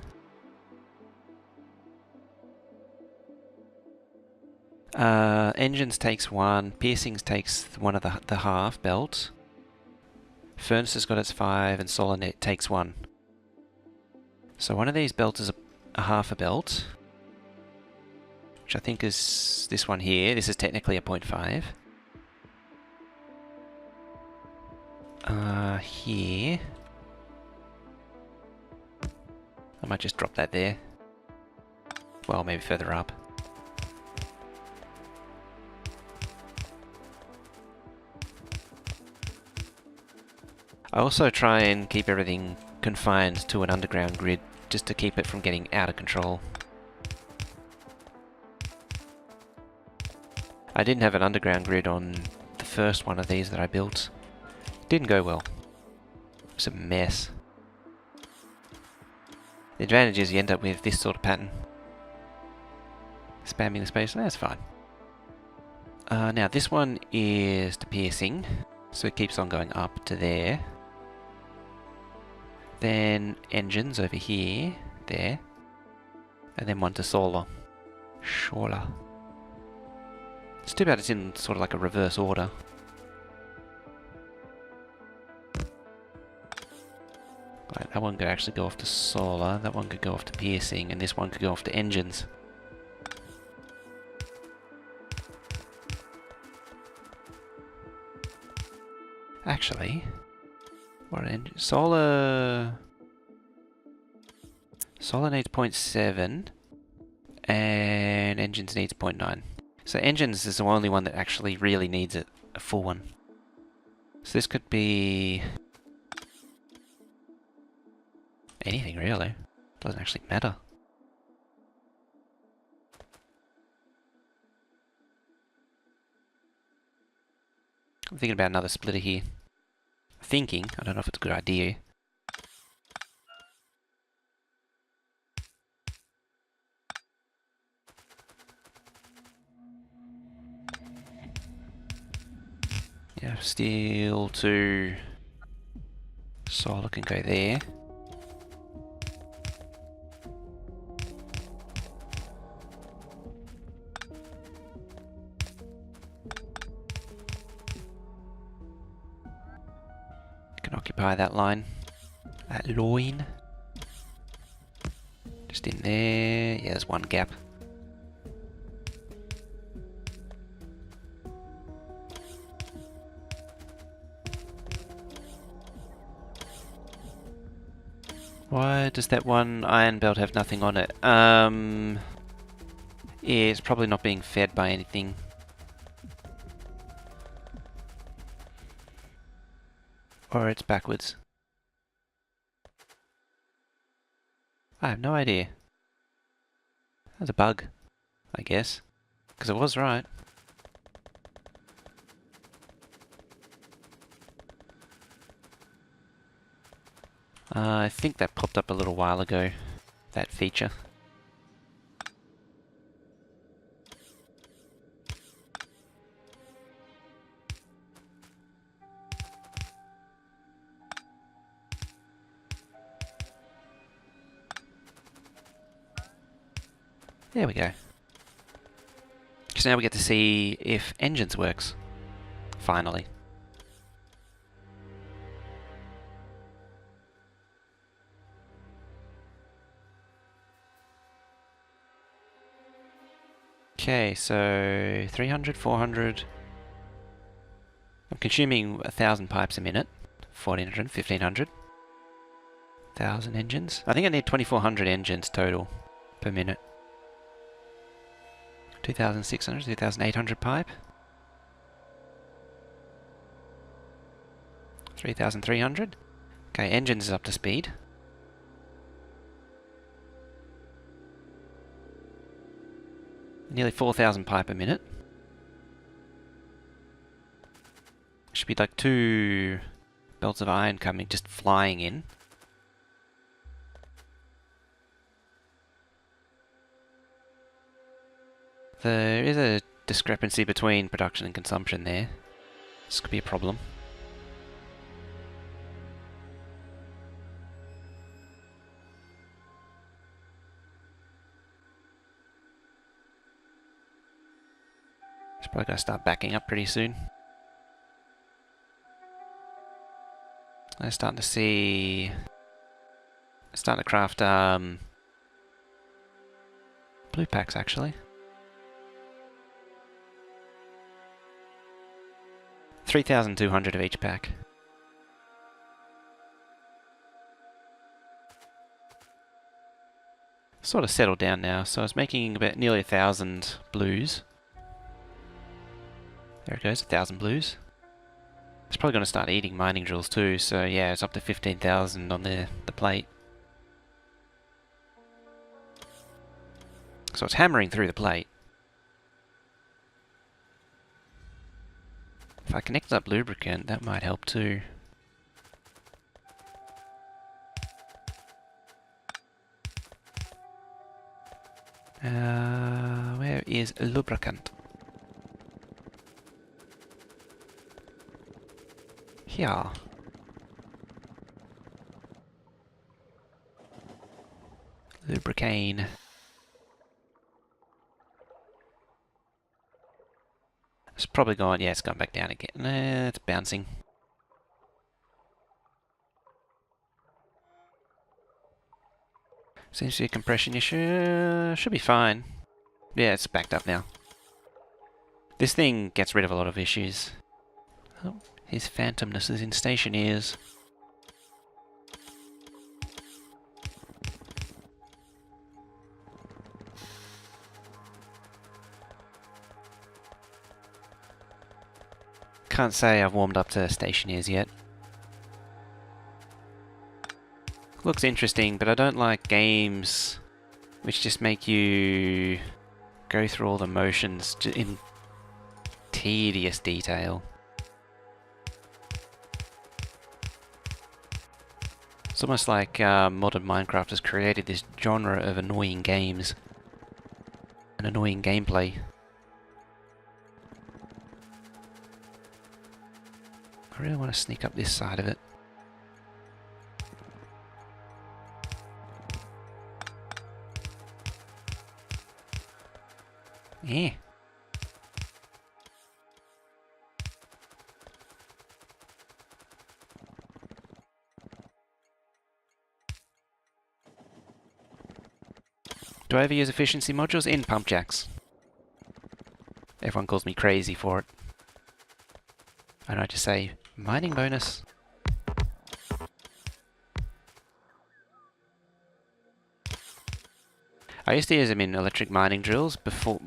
Engines takes one, piercings takes one of the half belt. Furnace has got its 5, and solar net takes 1. So one of these belts is a half a belt, which I think is this one here. This is technically a 0.5. Here. I might just drop that there. Well, maybe further up. I also try and keep everything confined to an underground grid, just to keep it from getting out of control. I didn't have an underground grid on the first one of these that I built. Didn't go well. It was a mess. The advantage is you end up with this sort of pattern. Spamming the space, that's fine. Now this one is the piercing, so it keeps on going up to there. Then engines over here, there. And then one to solar. Solar. It's too bad it's in sort of like a reverse order. Right, that one could actually go off to solar, that one could go off to piercing, and this one could go off to engines. Actually, what solar needs 0.7 and engines needs 0.9. So engines is the only one that actually really needs it, a full one. So this could be anything really. Doesn't actually matter. I'm thinking about another splitter here. I don't know if it's a good idea. Yeah, steel to solar can go there. Can occupy that line. That loin. Just in there. Yeah, there's one gap. Why does that one iron belt have nothing on it? Yeah, it's probably not being fed by anything. Or it's backwards. I have no idea. That's a bug, I guess. Because it was right. I think that popped up a little while ago, that feature. There we go. So now we get to see if engines works. Finally. Okay, so 300, 400. I'm consuming 1,000 pipes a minute. 1,400, 1,500. 1,000 engines. I think I need 2,400 engines total per minute. 2,600, 2,800 pipe. 3,300. Okay, engines is up to speed. Nearly 4,000 pipe a minute. Should be like 2 belts of iron coming, just flying in. There is a discrepancy between production and consumption there. This could be a problem. Probably going to start backing up pretty soon. I'm starting to see... starting to craft blue packs actually. 3,200 of each pack. Sort of settled down now, so I was making about nearly 1,000 blues. There it goes, 1,000 blues. It's probably going to start eating mining drills too, so yeah, it's up to 15,000 on the plate. So it's hammering through the plate. If I connect up lubricant, that might help too. Where is lubricant? Here. Lubricane. It's probably gone, yeah, it's gone back down again. It's bouncing. Seems to be a compression issue. Should be fine. Yeah, it's backed up now. This thing gets rid of a lot of issues. Oh, his phantomness is in station ears. Can't say I've warmed up to station ears yet. Looks interesting, but I don't like games which just make you go through all the motions in tedious detail. It's almost like modern Minecraft has created this genre of annoying games and annoying gameplay. I really want to sneak up this side of it. Yeah. Do I ever use efficiency modules in pump jacks? Everyone calls me crazy for it. And I just say, mining bonus. I used to use them in electric mining drills before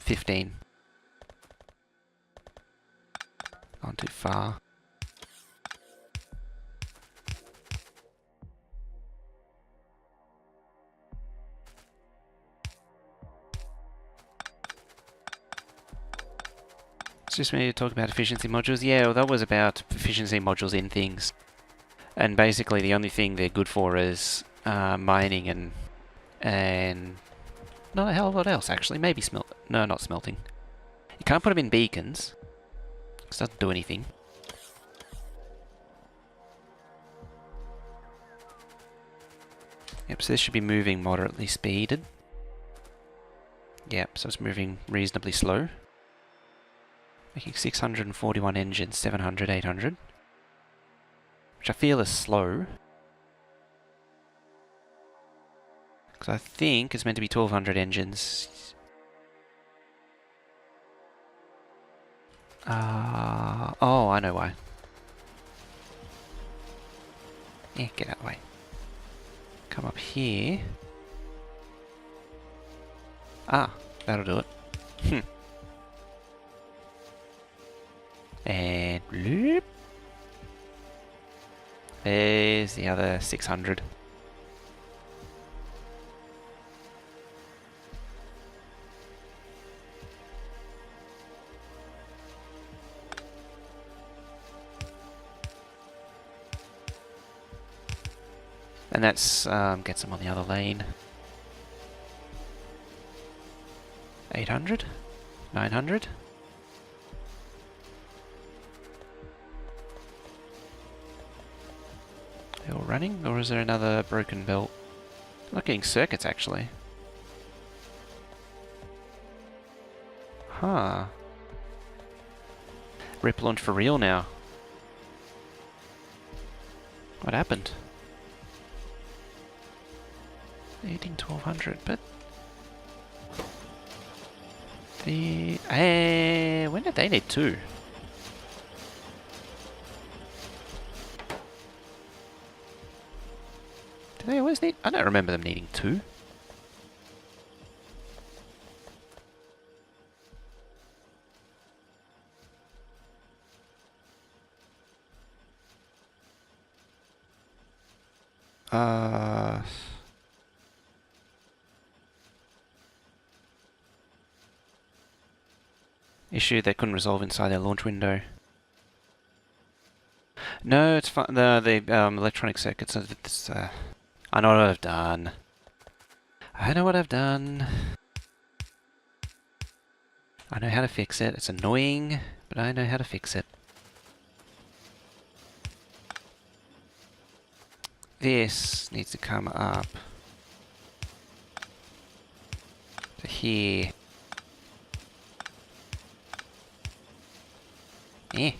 15. Gone too far. It's just me to talk about efficiency modules. Yeah, well, that was about efficiency modules in things. And basically the only thing they're good for is mining and not a hell of a lot else actually. Maybe no, not smelting. You can't put them in beacons. It doesn't do anything. Yep, so this should be moving moderately speeded. Yep, so it's moving reasonably slow. Making 641 engines, 700, 800. Which I feel is slow. Because I think it's meant to be 1200 engines. Oh, I know why. Yeah, get out of the way. Come up here. Ah, that'll do it. And bloop. There's the other 600. And that's gets them on the other lane. 800? 900? They all running, or is there another broken belt? I'm not getting circuits actually. Huh. Rip launch for real now. What happened? Needing 1200, but... when did they need 2? Do they always need... I don't remember them needing 2. Issue they couldn't resolve inside their launch window. No, it's fine. The electronic circuits. I know what I've done. I know what I've done. I know how to fix it. It's annoying, but I know how to fix it. This needs to come up to here. Eh.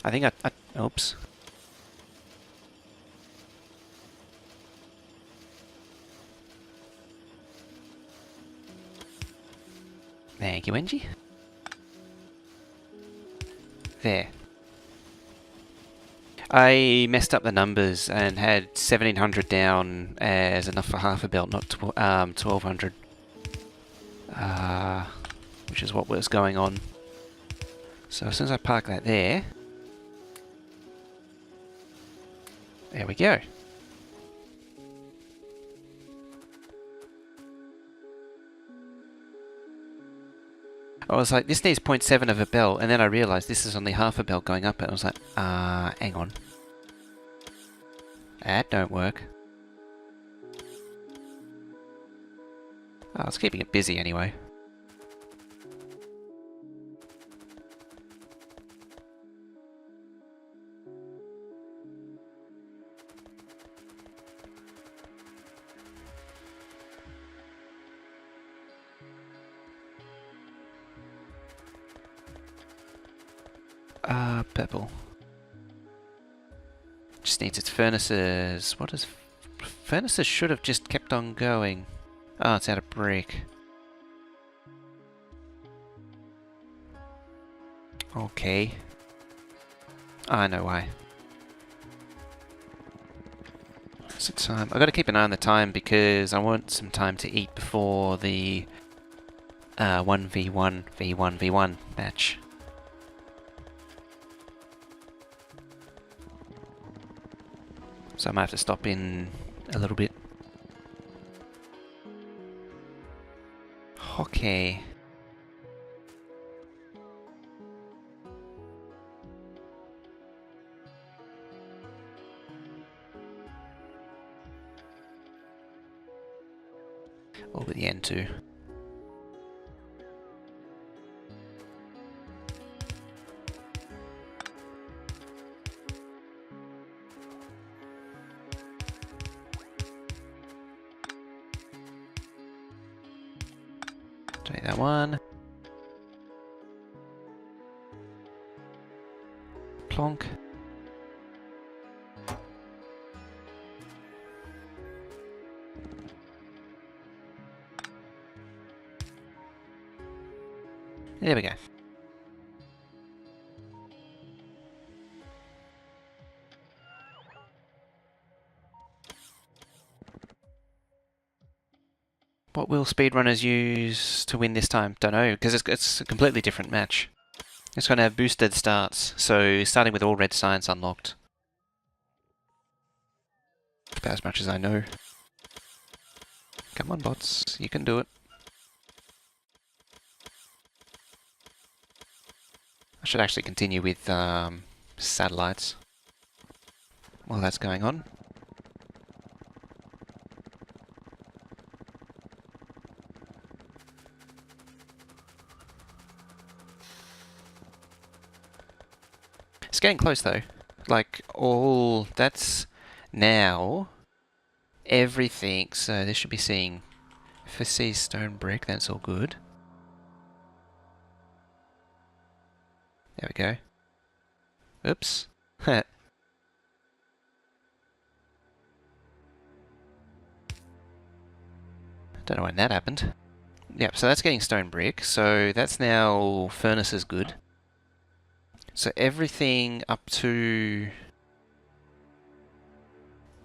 I think oops. Thank you, Engie. There. I messed up the numbers and had 1700 down as enough for half a belt, not 1200. Which is what was going on. So as soon as I park that there we go. I was like, this needs 0.7 of a bell, and then I realised this is only half a bell going up it. I was like, hang on. That don't work. I was keeping it busy anyway. Purple. Just needs its furnaces. What is... Furnaces should have just kept on going. Oh, it's out of brick. Okay. I know why. What's the time? I've got to keep an eye on the time because I want some time to eat before the 1v1 v1v1 match. So I might have to stop in a little bit. Okay. Over the end too. Take that one. Plonk. There we go. What will speedrunners use to win this time? Don't know, because it's a completely different match. It's going to have boosted starts, so starting with all red signs unlocked. About as much as I know. Come on, bots, you can do it. I should actually continue with satellites while that's going on. It's getting close though. Like all that's now everything. So this should be seeing Facade stone brick, that's all good. There we go. Oops. Don't know when that happened. Yep, so that's getting stone brick. So that's now furnace is good. So everything up to...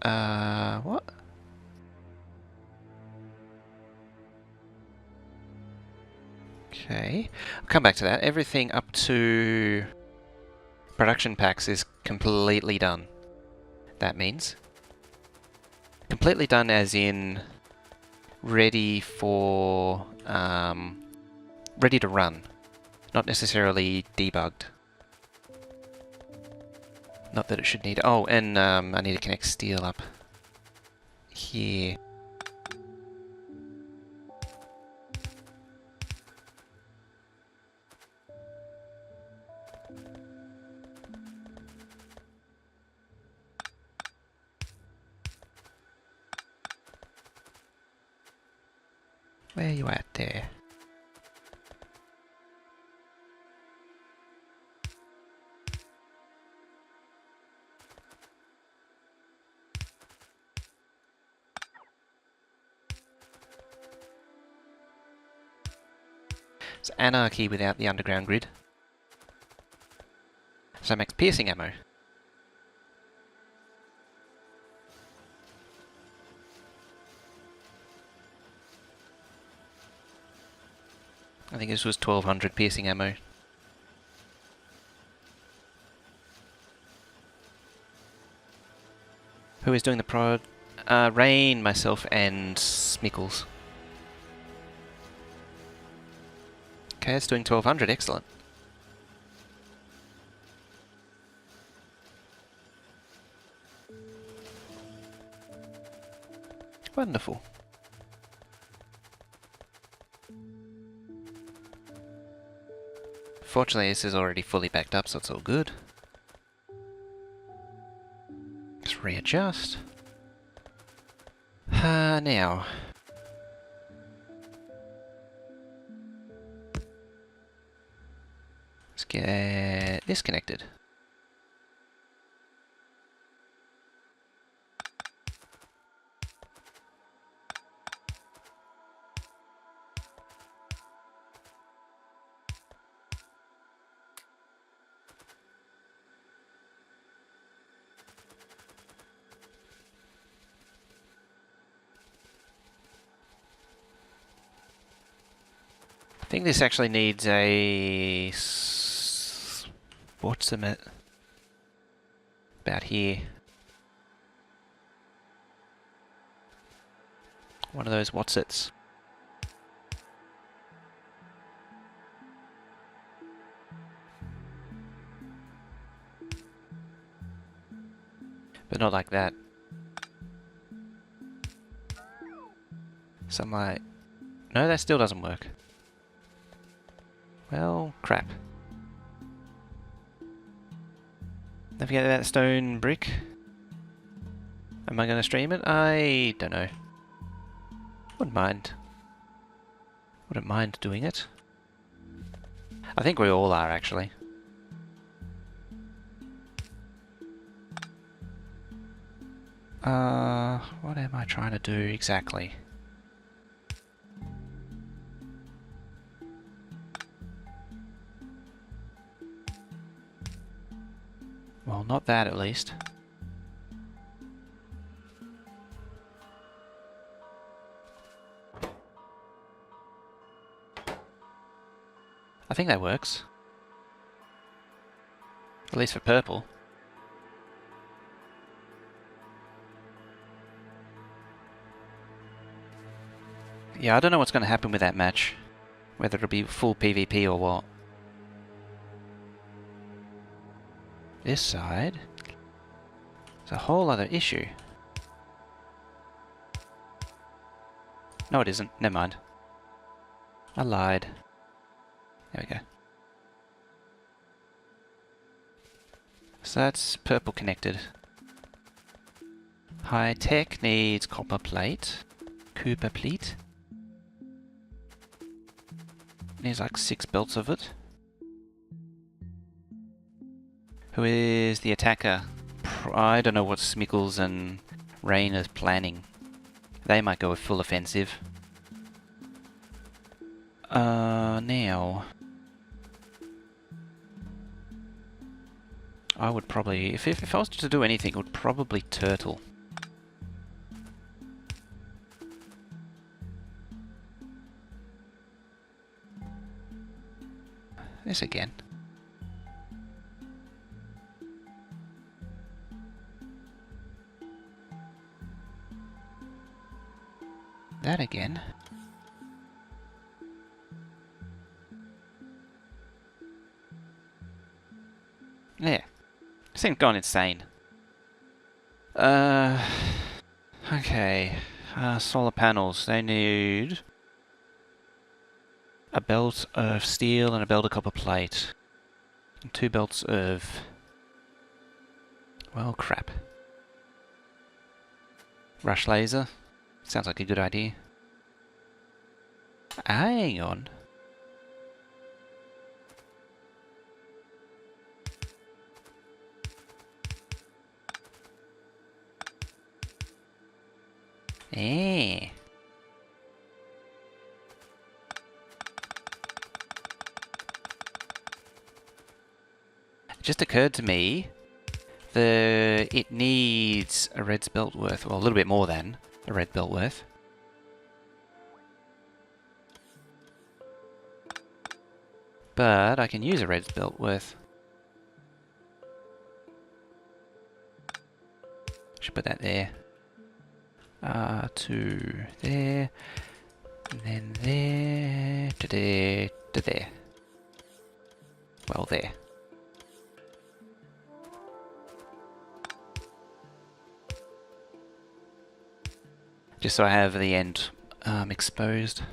what? Okay, I'll come back to that. Everything up to production packs is completely done. That means completely done as in ready for ready to run, not necessarily debugged. Not that it should need... Oh, and I need to connect steel up here. Where are you at there? It's anarchy without the underground grid. So it makes piercing ammo. I think this was 1200 piercing ammo. Who is doing the prod? Rain, myself, and Smickles. Okay, it's doing 1200, excellent. Wonderful. Fortunately, this is already fully backed up, so it's all good. Just readjust. Now. Let's get this connected. I think this actually needs a... what's the minute? About here. One of those whatsits. But not like that. Some like... No, that still doesn't work. Well, crap. Don't forget that stone brick. Am I going to stream it? I don't know. Wouldn't mind. Wouldn't mind doing it. I think we all are, actually. What am I trying to do exactly? Well, not that at least. I think that works. At least for purple. Yeah, I don't know what's going to happen with that match. Whether it'll be full PvP or what. This side is a whole other issue. No, it isn't. Never mind. I lied. There we go. So that's purple connected. High tech needs copper plate. Cooper plate. Needs like 6 belts of it. Who is the attacker? I don't know what Smickles and Rain is planning. They might go with full offensive. Now... I would probably... If I was to do anything, it would probably turtle. This again. That again. Yeah. This thing's gone insane. Okay. Solar panels. They need a belt of steel and a belt of copper plate. And 2 belts of... well, crap. Rush laser. Sounds like a good idea. Hang on. Eh. It just occurred to me that it needs a red's belt worth, well, a little bit more than a red belt worth. But I can use a red's belt worth. Should put that there. To there, and then there, to there, to there. Well, there. Just so I have the end exposed.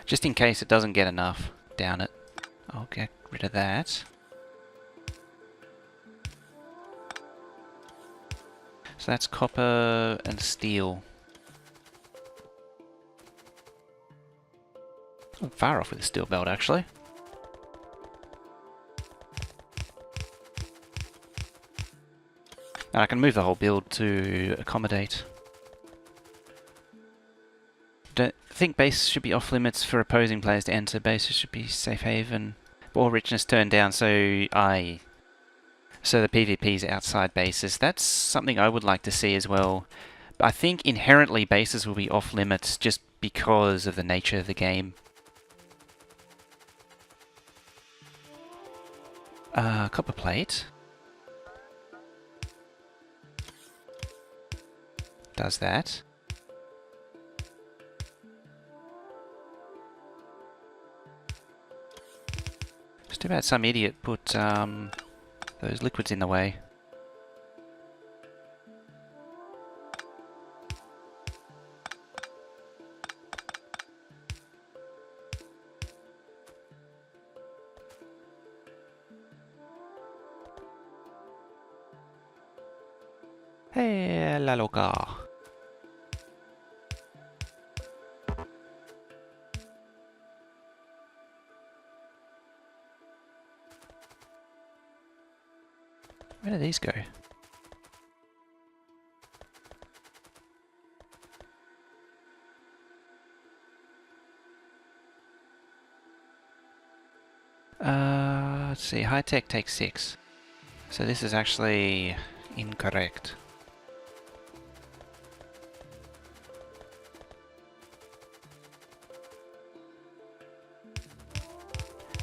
Just in case it doesn't get enough down it. I'll get rid of that. So that's copper and steel. I'm far off with the steel belt, actually. And I can move the whole build to accommodate. Don't think base should be off limits for opposing players to enter. Bases should be safe haven. Ball richness turned down, so the PvP's outside bases. That's something I would like to see as well. I think inherently bases will be off limits just because of the nature of the game. Copper plate. Does that. It's too bad some idiot put those liquids in the way. Hey, la loca. Where do these go? Let's see, high tech takes 6. So this is actually incorrect.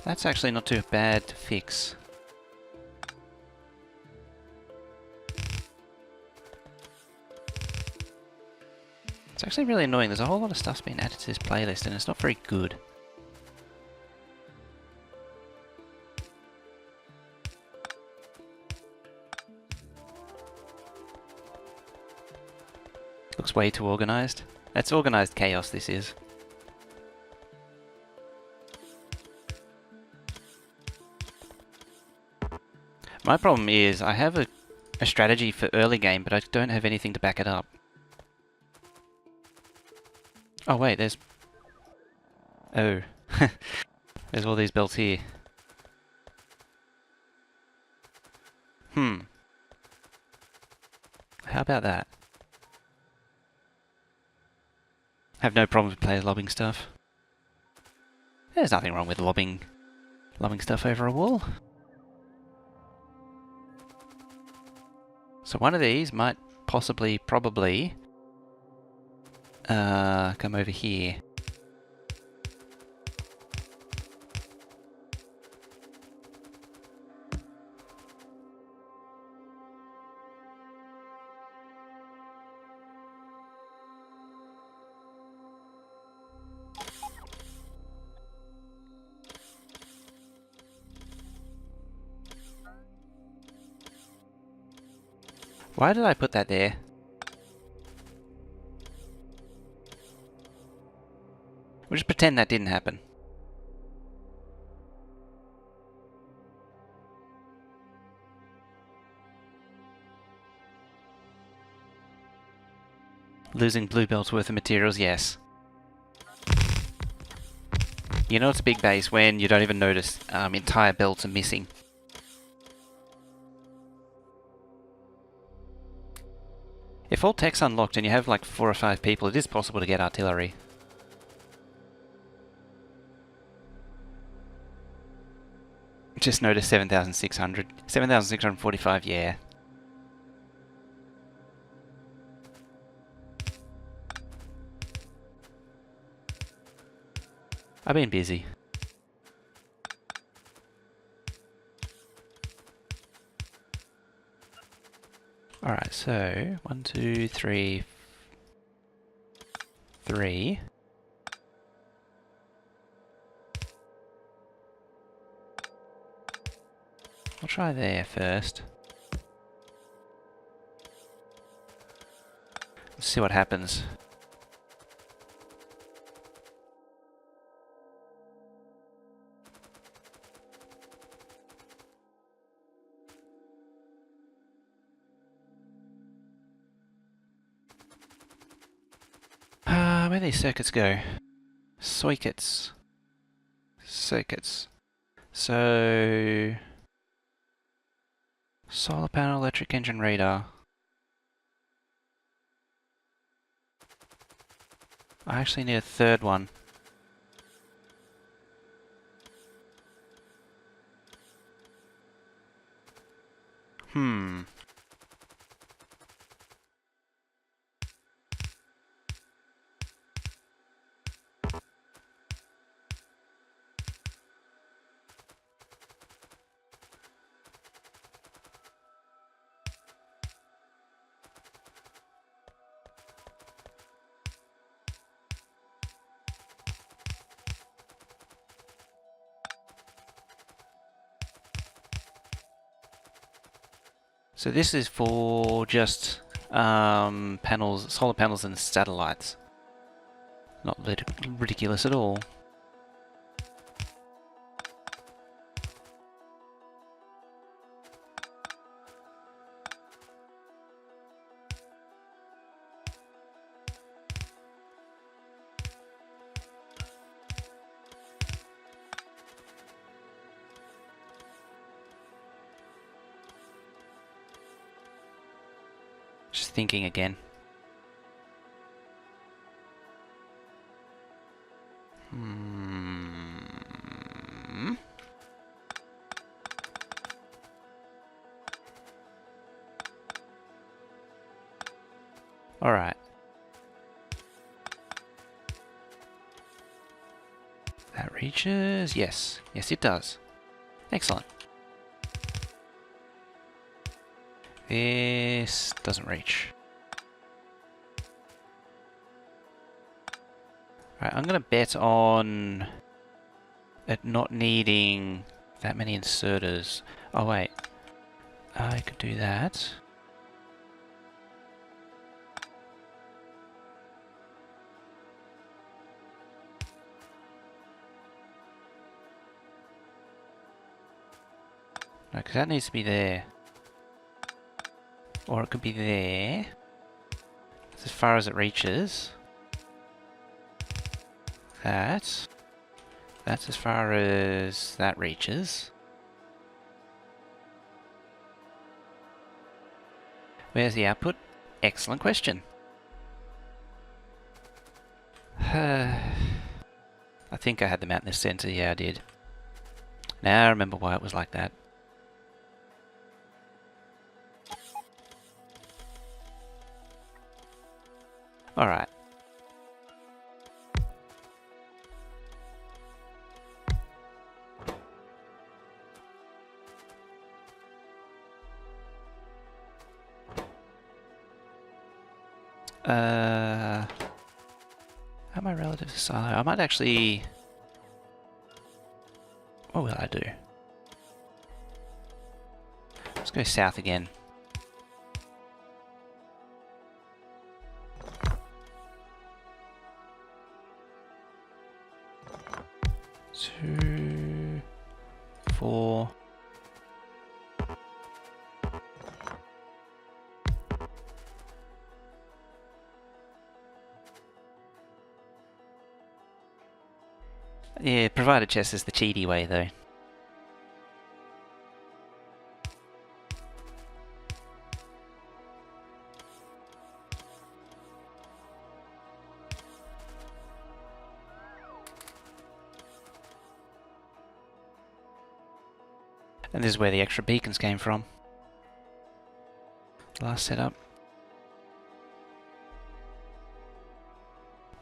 That's actually not too bad to fix. It's actually really annoying. There's a whole lot of stuff's been added to this playlist and it's not very good. Looks way too organized. That's organized chaos, this is. My problem is I have a strategy for early game, but I don't have anything to back it up. Oh wait, there's... Oh. There's all these belts here. How about that? Have no problem with players lobbing stuff. There's nothing wrong with lobbing stuff over a wall. So one of these might possibly, probably, come over here. Why did I put that there? We'll just pretend that didn't happen. Losing blue belts worth of materials, yes. You know it's a big base when you don't even notice entire belts are missing. If all tech's unlocked and you have like 4 or 5 people, it is possible to get artillery. Just noticed 7,600. 7,645, yeah. I've been busy. Alright, so 1, 2, 3, 3. I'll try there first. Let's see what happens. Where do these circuits go? Circuits. So... solar panel, electric engine, radar. I actually need a third one. So this is for just panels, solar panels and satellites. Not ridiculous at all. Just thinking again. Alright. That reaches? Yes. Yes, it does. Excellent. This doesn't reach. Right, I'm gonna bet on it not needing that many inserters. Oh wait, I could do that. No, because that needs to be there. Or it could be there. That's as far as it reaches. that. That's as far as that reaches. Where's the output? Excellent question. I think I had them out in the center. Yeah, I did. Now I remember why it was like that. Alright. How am I relative to silo? I might actually... What will I do? Let's go south again. Two, 4. Yeah, provided chess is the cheaty way though. And this is where the extra beacons came from. Last setup.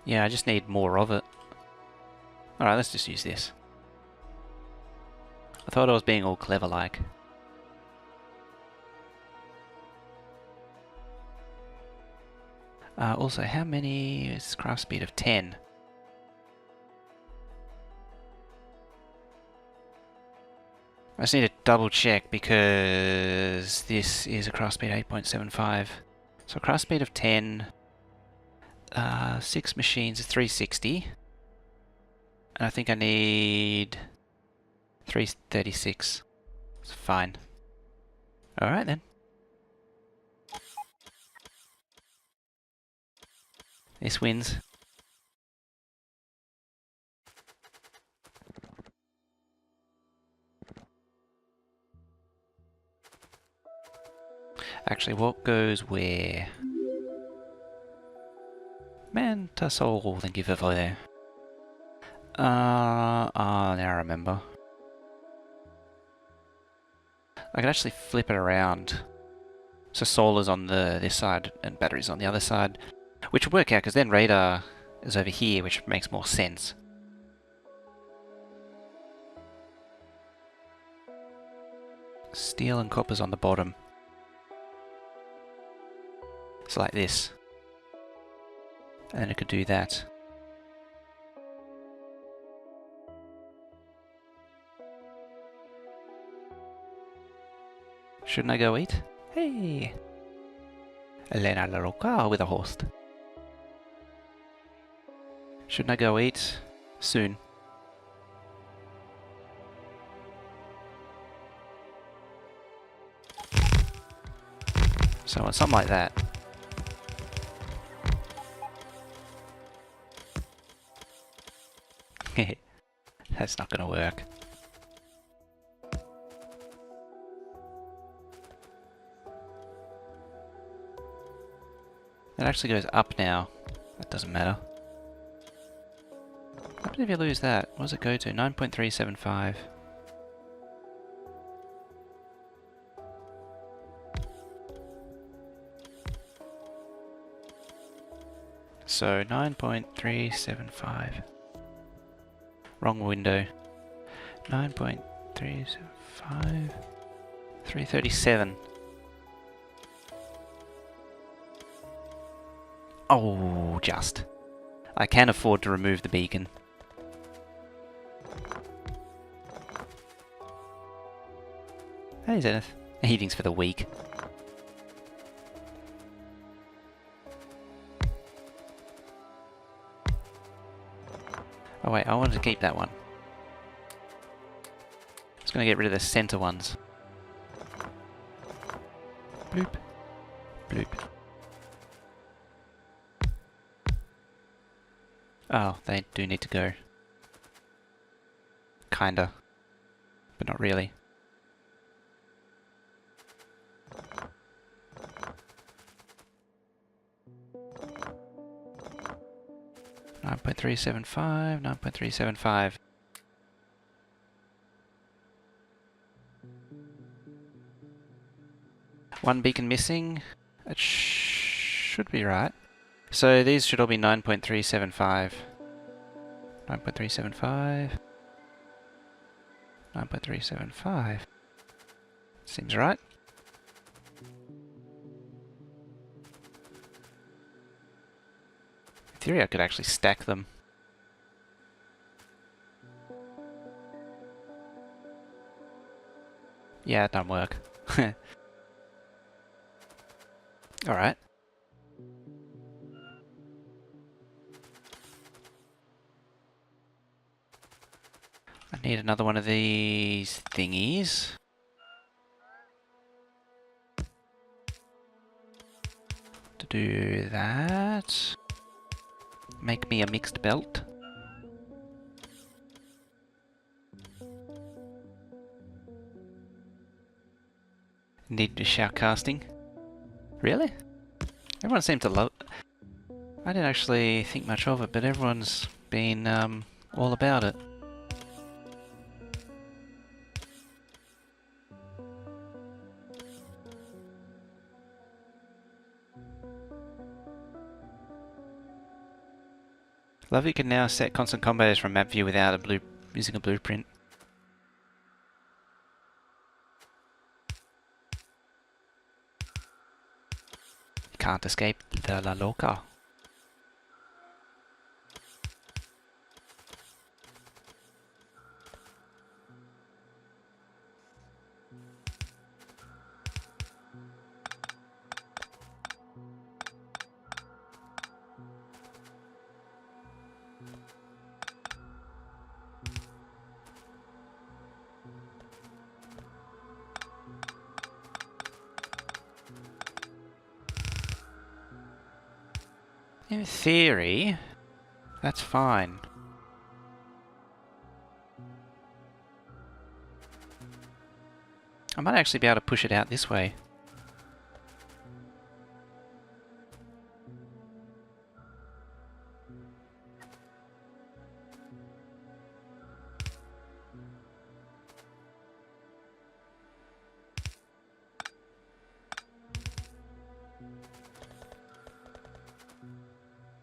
Yeah, I just need more of it. Alright, let's just use this. I thought I was being all clever like. Also, how many is craft speed of 10? I just need to double check because this is a craft speed 8.75. So craft speed of 10, 6 machines is 360. And I think I need 336. It's fine. Alright then. This wins. Actually, what goes where? Man, Tassol, thank you for there. Now I remember. I could actually flip it around. So solar's on this side and batteries on the other side. Which would work out because then radar is over here, which makes more sense. Steel and copper's on the bottom. So like this. And then it could do that. Shouldn't I go eat? Hey! Elena La Roca with a host. Shouldn't I go eat? Soon. So it's something like that. That's not gonna work. It actually goes up now. That doesn't matter. What happens if you lose that? What does it go to? 9.375. So 9.375. Wrong window. 9.375. 337. Oh, just. I can afford to remove the beacon. Hey, Zenith. Heating's for the weak. Oh wait, I wanted to keep that one. Just gonna get rid of the center ones. Bloop. Bloop. Oh, they do need to go. Kinda. But not really. Nine point 9.375, 9.375. One beacon missing. It should be right. So these should all be 9.375. 9.375. 9.375. Seems right. In theory, I could actually stack them. Yeah, it don't work. Alright. I need another one of these thingies. To do that. Make me a mixed belt. Need to shout casting. Really? Everyone seemed to love it. I didn't actually think much of it, but everyone's been all about it. Love you can now set constant combos from map view without using a blueprint. You can't escape the La Loca. In theory, that's fine. I might actually be able to push it out this way.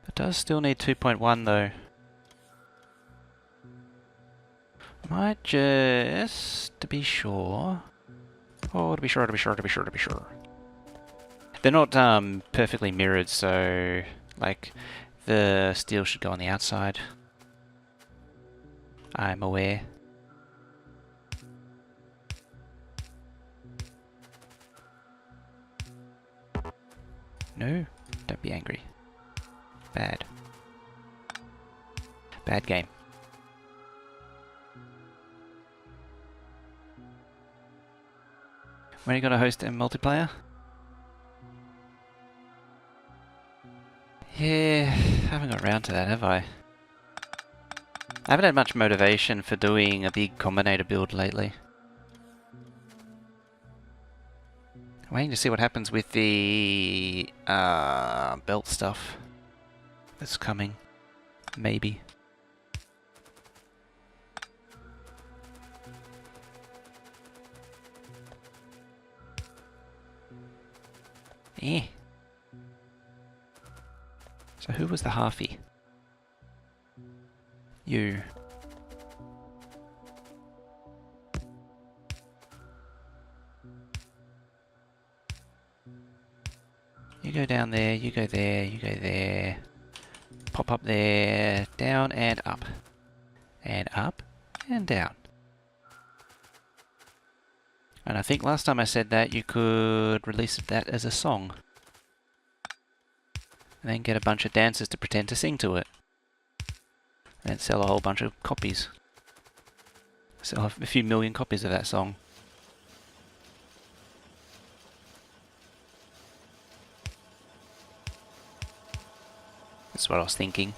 It does still need 2.1 though. Might just, to be sure. Oh, to be sure. They're not perfectly mirrored, so like the steel should go on the outside. I'm aware. No, don't be angry. Bad. Bad game. When are you going to host a multiplayer? Yeah, I haven't got around to that, have I? I haven't had much motivation for doing a big combinator build lately. I'm waiting to see what happens with the belt stuff that's coming. Maybe. Eh. So who was the halfie? You. You go down there, you go there, you go there. Pop up there, down and up. And up and down. And I think last time I said that you could release that as a song. And then get a bunch of dancers to pretend to sing to it. And sell a whole bunch of copies. Sell a few million copies of that song. That's what I was thinking.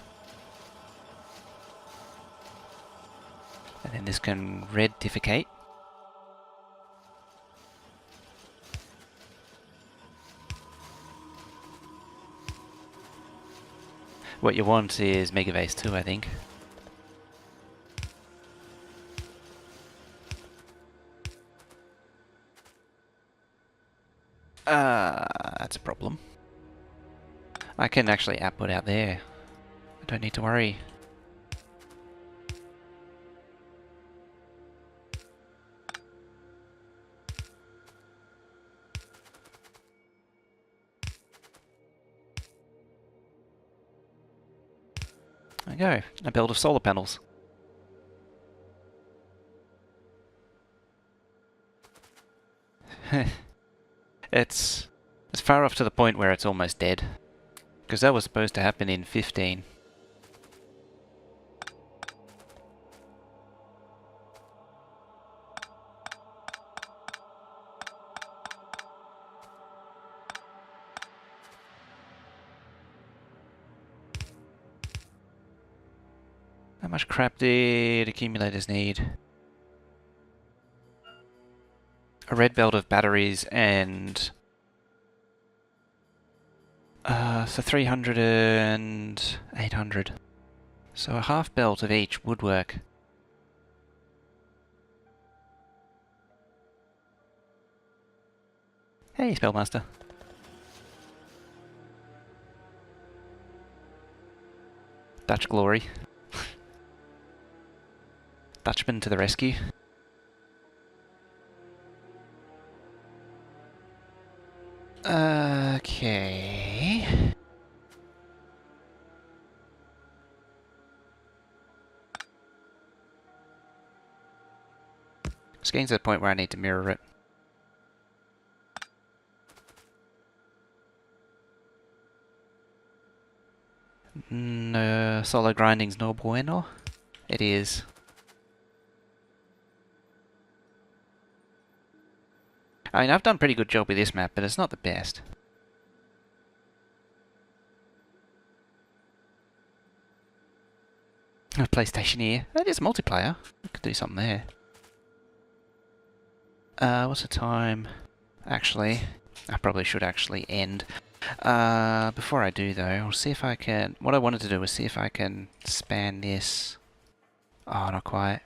And then this can rectificate. What you want is Mega Vase 2, I think. That's a problem. I can actually output out there. I don't need to worry. There we go, a build of solar panels. It's far off to the point where it's almost dead. Because that was supposed to happen in 15. How much crap did accumulators need? A red belt of batteries and... so 300 and 800. So a half belt of each would work. Hey, Spellmaster. Dutch glory. Dutchman to the rescue. Okay. It's getting to the point where I need to mirror it. No, solo grinding's no bueno. It is. I mean, I've done a pretty good job with this map, but it's not the best. A PlayStation here. That is multiplayer. I could do something there. What's the time? Actually, I probably should actually end. Before I do though, I'll see if I can... What I wanted to do was see if I can span this... Oh, not quite.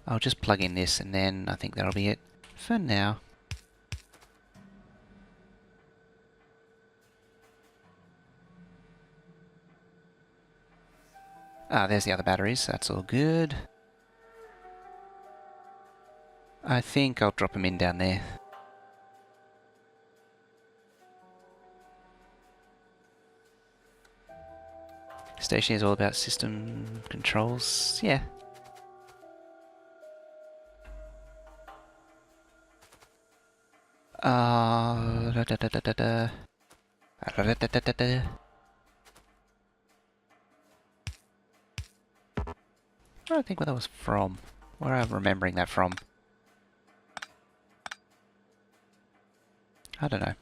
I'll just plug in this and then I think that'll be it for now. Ah, there's the other batteries, that's all good. I think I'll drop them in down there. Station is all about system controls, yeah. Da, da, da, da, da, da. Da, da, da, da, da, da. I don't think where that was from. Where am I remembering that from? I don't know.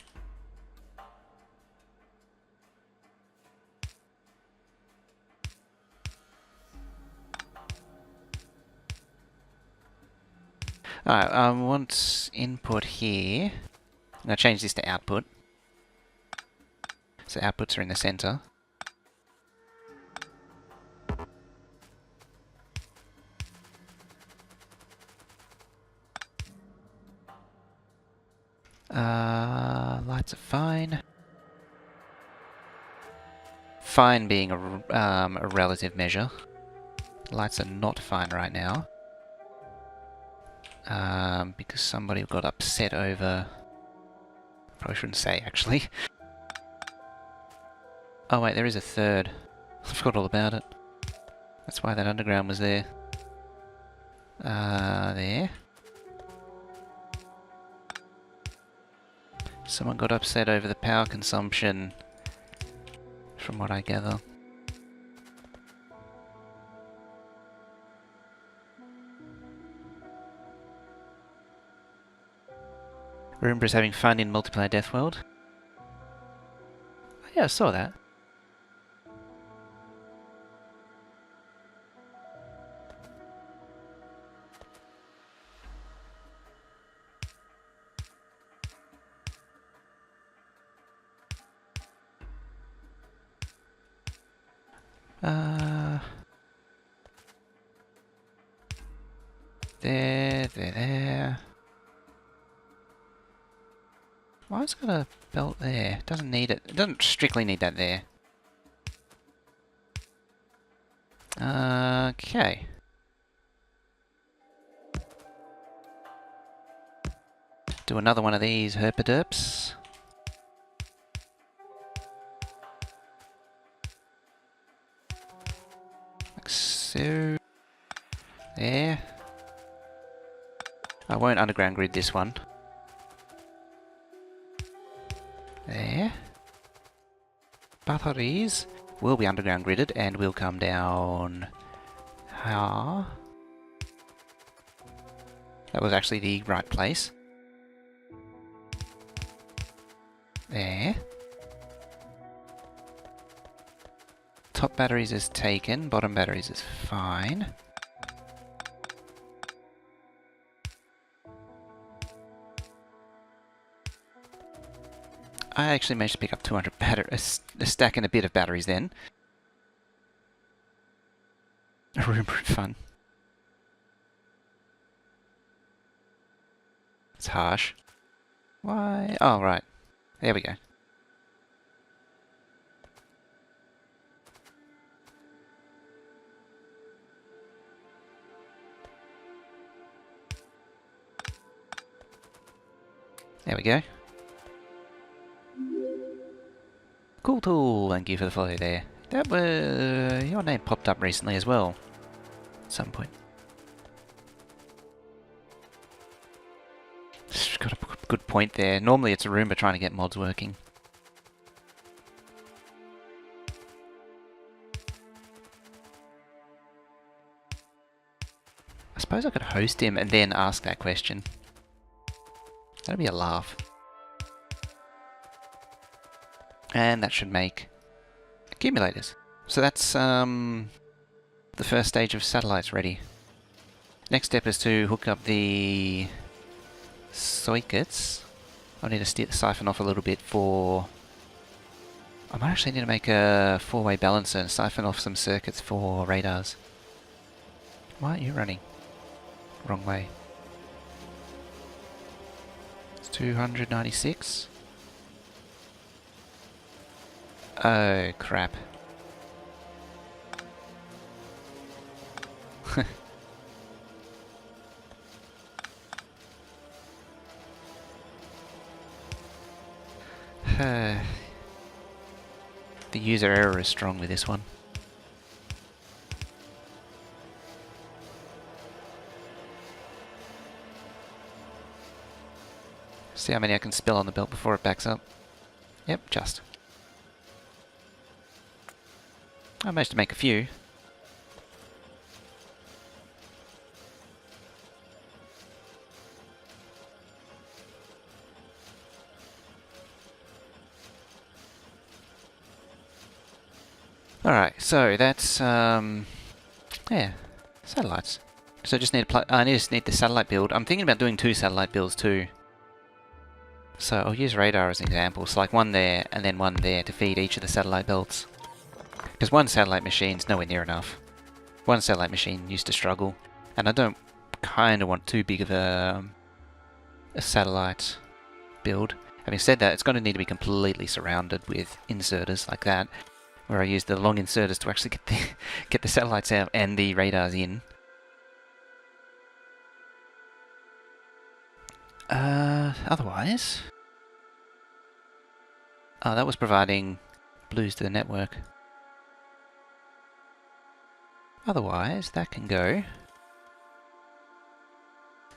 Alright, I want input here. I'm going to change this to output. So outputs are in the center. Lights are fine. Fine being a relative measure. Lights are not fine right now. Because somebody got upset over... Probably shouldn't say, actually. Oh wait, there is a third. I forgot all about it. That's why that underground was there. There. Someone got upset over the power consumption, from what I gather. Roombra's having fun in multiplayer Death World. Yeah, I saw that. There. Why has it got a belt there? Doesn't need it. It doesn't strictly need that there. Okay. Do another one of these herpaderps. Like so. There. I won't underground grid this one. There. Batteries will be underground gridded and will come down. How? That was actually the right place. There. Top batteries is taken, bottom batteries is fine. I actually managed to pick up 200 a stack and a bit of batteries then. Room brute fun. It's harsh. Why? Oh, right. There we go. There we go. Cool tool, thank you for the follow there. That was... your name popped up recently as well. At some point. Got a good point there. Normally it's a Roomba trying to get mods working. I suppose I could host him and then ask that question. That'd be a laugh. And that should make accumulators. So that's the first stage of satellites ready. Next step is to hook up the circuits. I need to siphon off a little bit for... I might actually need to make a 4-way balancer and siphon off some circuits for radars. Why aren't you running? Wrong way. It's 296. Oh, crap. The user error is strong with this one. See how many I can spill on the belt before it backs up. Yep, just. I managed to make a few. Alright, so that's, yeah, satellites. So I just need the satellite build. I'm thinking about doing 2 satellite builds too. So I'll use radar as an example. So like one there and then one there to feed each of the satellite belts. Because one satellite machine's nowhere near enough. One satellite machine used to struggle. And I don't kind of want too big of a satellite build. Having said that, it's going to need to be completely surrounded with inserters like that. Where I use the long inserters to actually get the satellites out and the radars in. Otherwise... Oh, that was providing blues to the network. Otherwise, that can go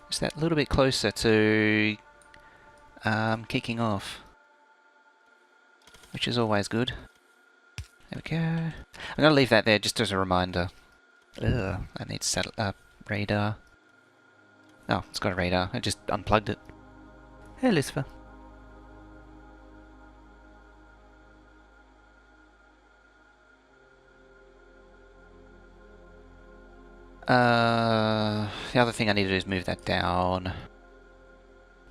just that little bit closer to kicking off, which is always good. There we go. I'm going to leave that there just as a reminder. Ugh, that needs radar. Oh, it's got a radar. I just unplugged it. Hey, Lucifer. The other thing I need to do is move that down.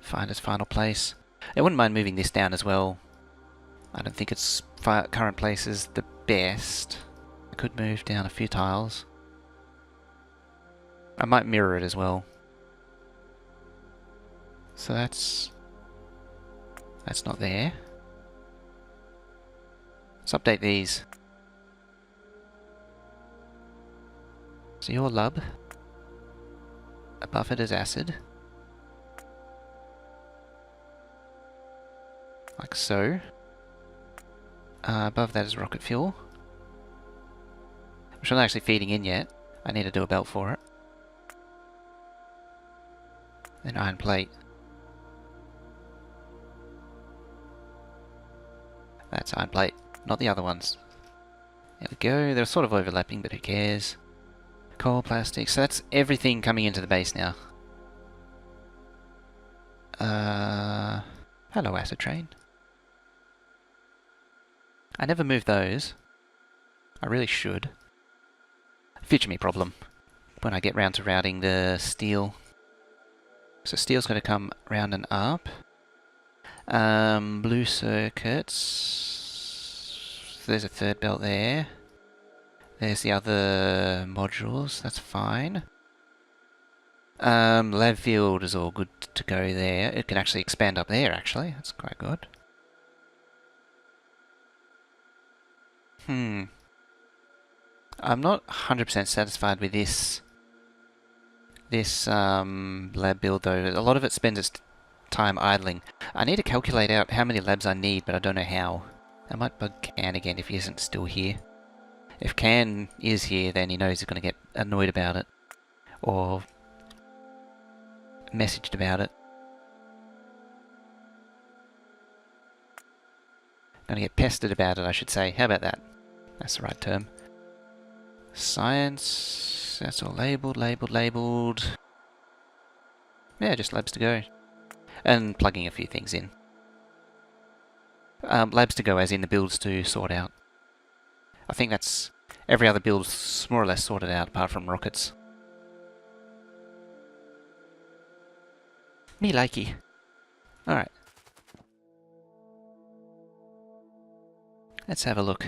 Find its final place. I wouldn't mind moving this down as well. I don't think its current place is the best. I could move down a few tiles. I might mirror it as well. So that's not there. Let's update these. So your lub. Above it is acid. Like so. Above that is rocket fuel. Which I'm not actually feeding in yet. I need to do a belt for it. Then iron plate. That's iron plate, not the other ones. There we go, they're sort of overlapping, but who cares. Coal, plastic, so that's everything coming into the base now. Hello acid train. I never moved those. I really should. Future me problem. When I get round to routing the steel. So steel's going to come round and up. Blue circuits. There's a third belt there. There's the other modules, that's fine. Lab field is all good to go there. It can actually expand up there, actually. That's quite good. I'm not 100% satisfied with this lab build though. A lot of it spends its time idling. I need to calculate out how many labs I need, but I don't know how. I might bug Can again if he isn't still here. If Can is here, then he knows he's going to get annoyed about it. Or messaged about it. Going to get pestered about it, I should say. How about that? That's the right term. Science. That's all labelled, labelled. Yeah, just labs to go. And plugging a few things in. Labs to go as in the builds to sort out. I think that's... every other build's more or less sorted out apart from rockets. Me likey. Alright. Let's have a look.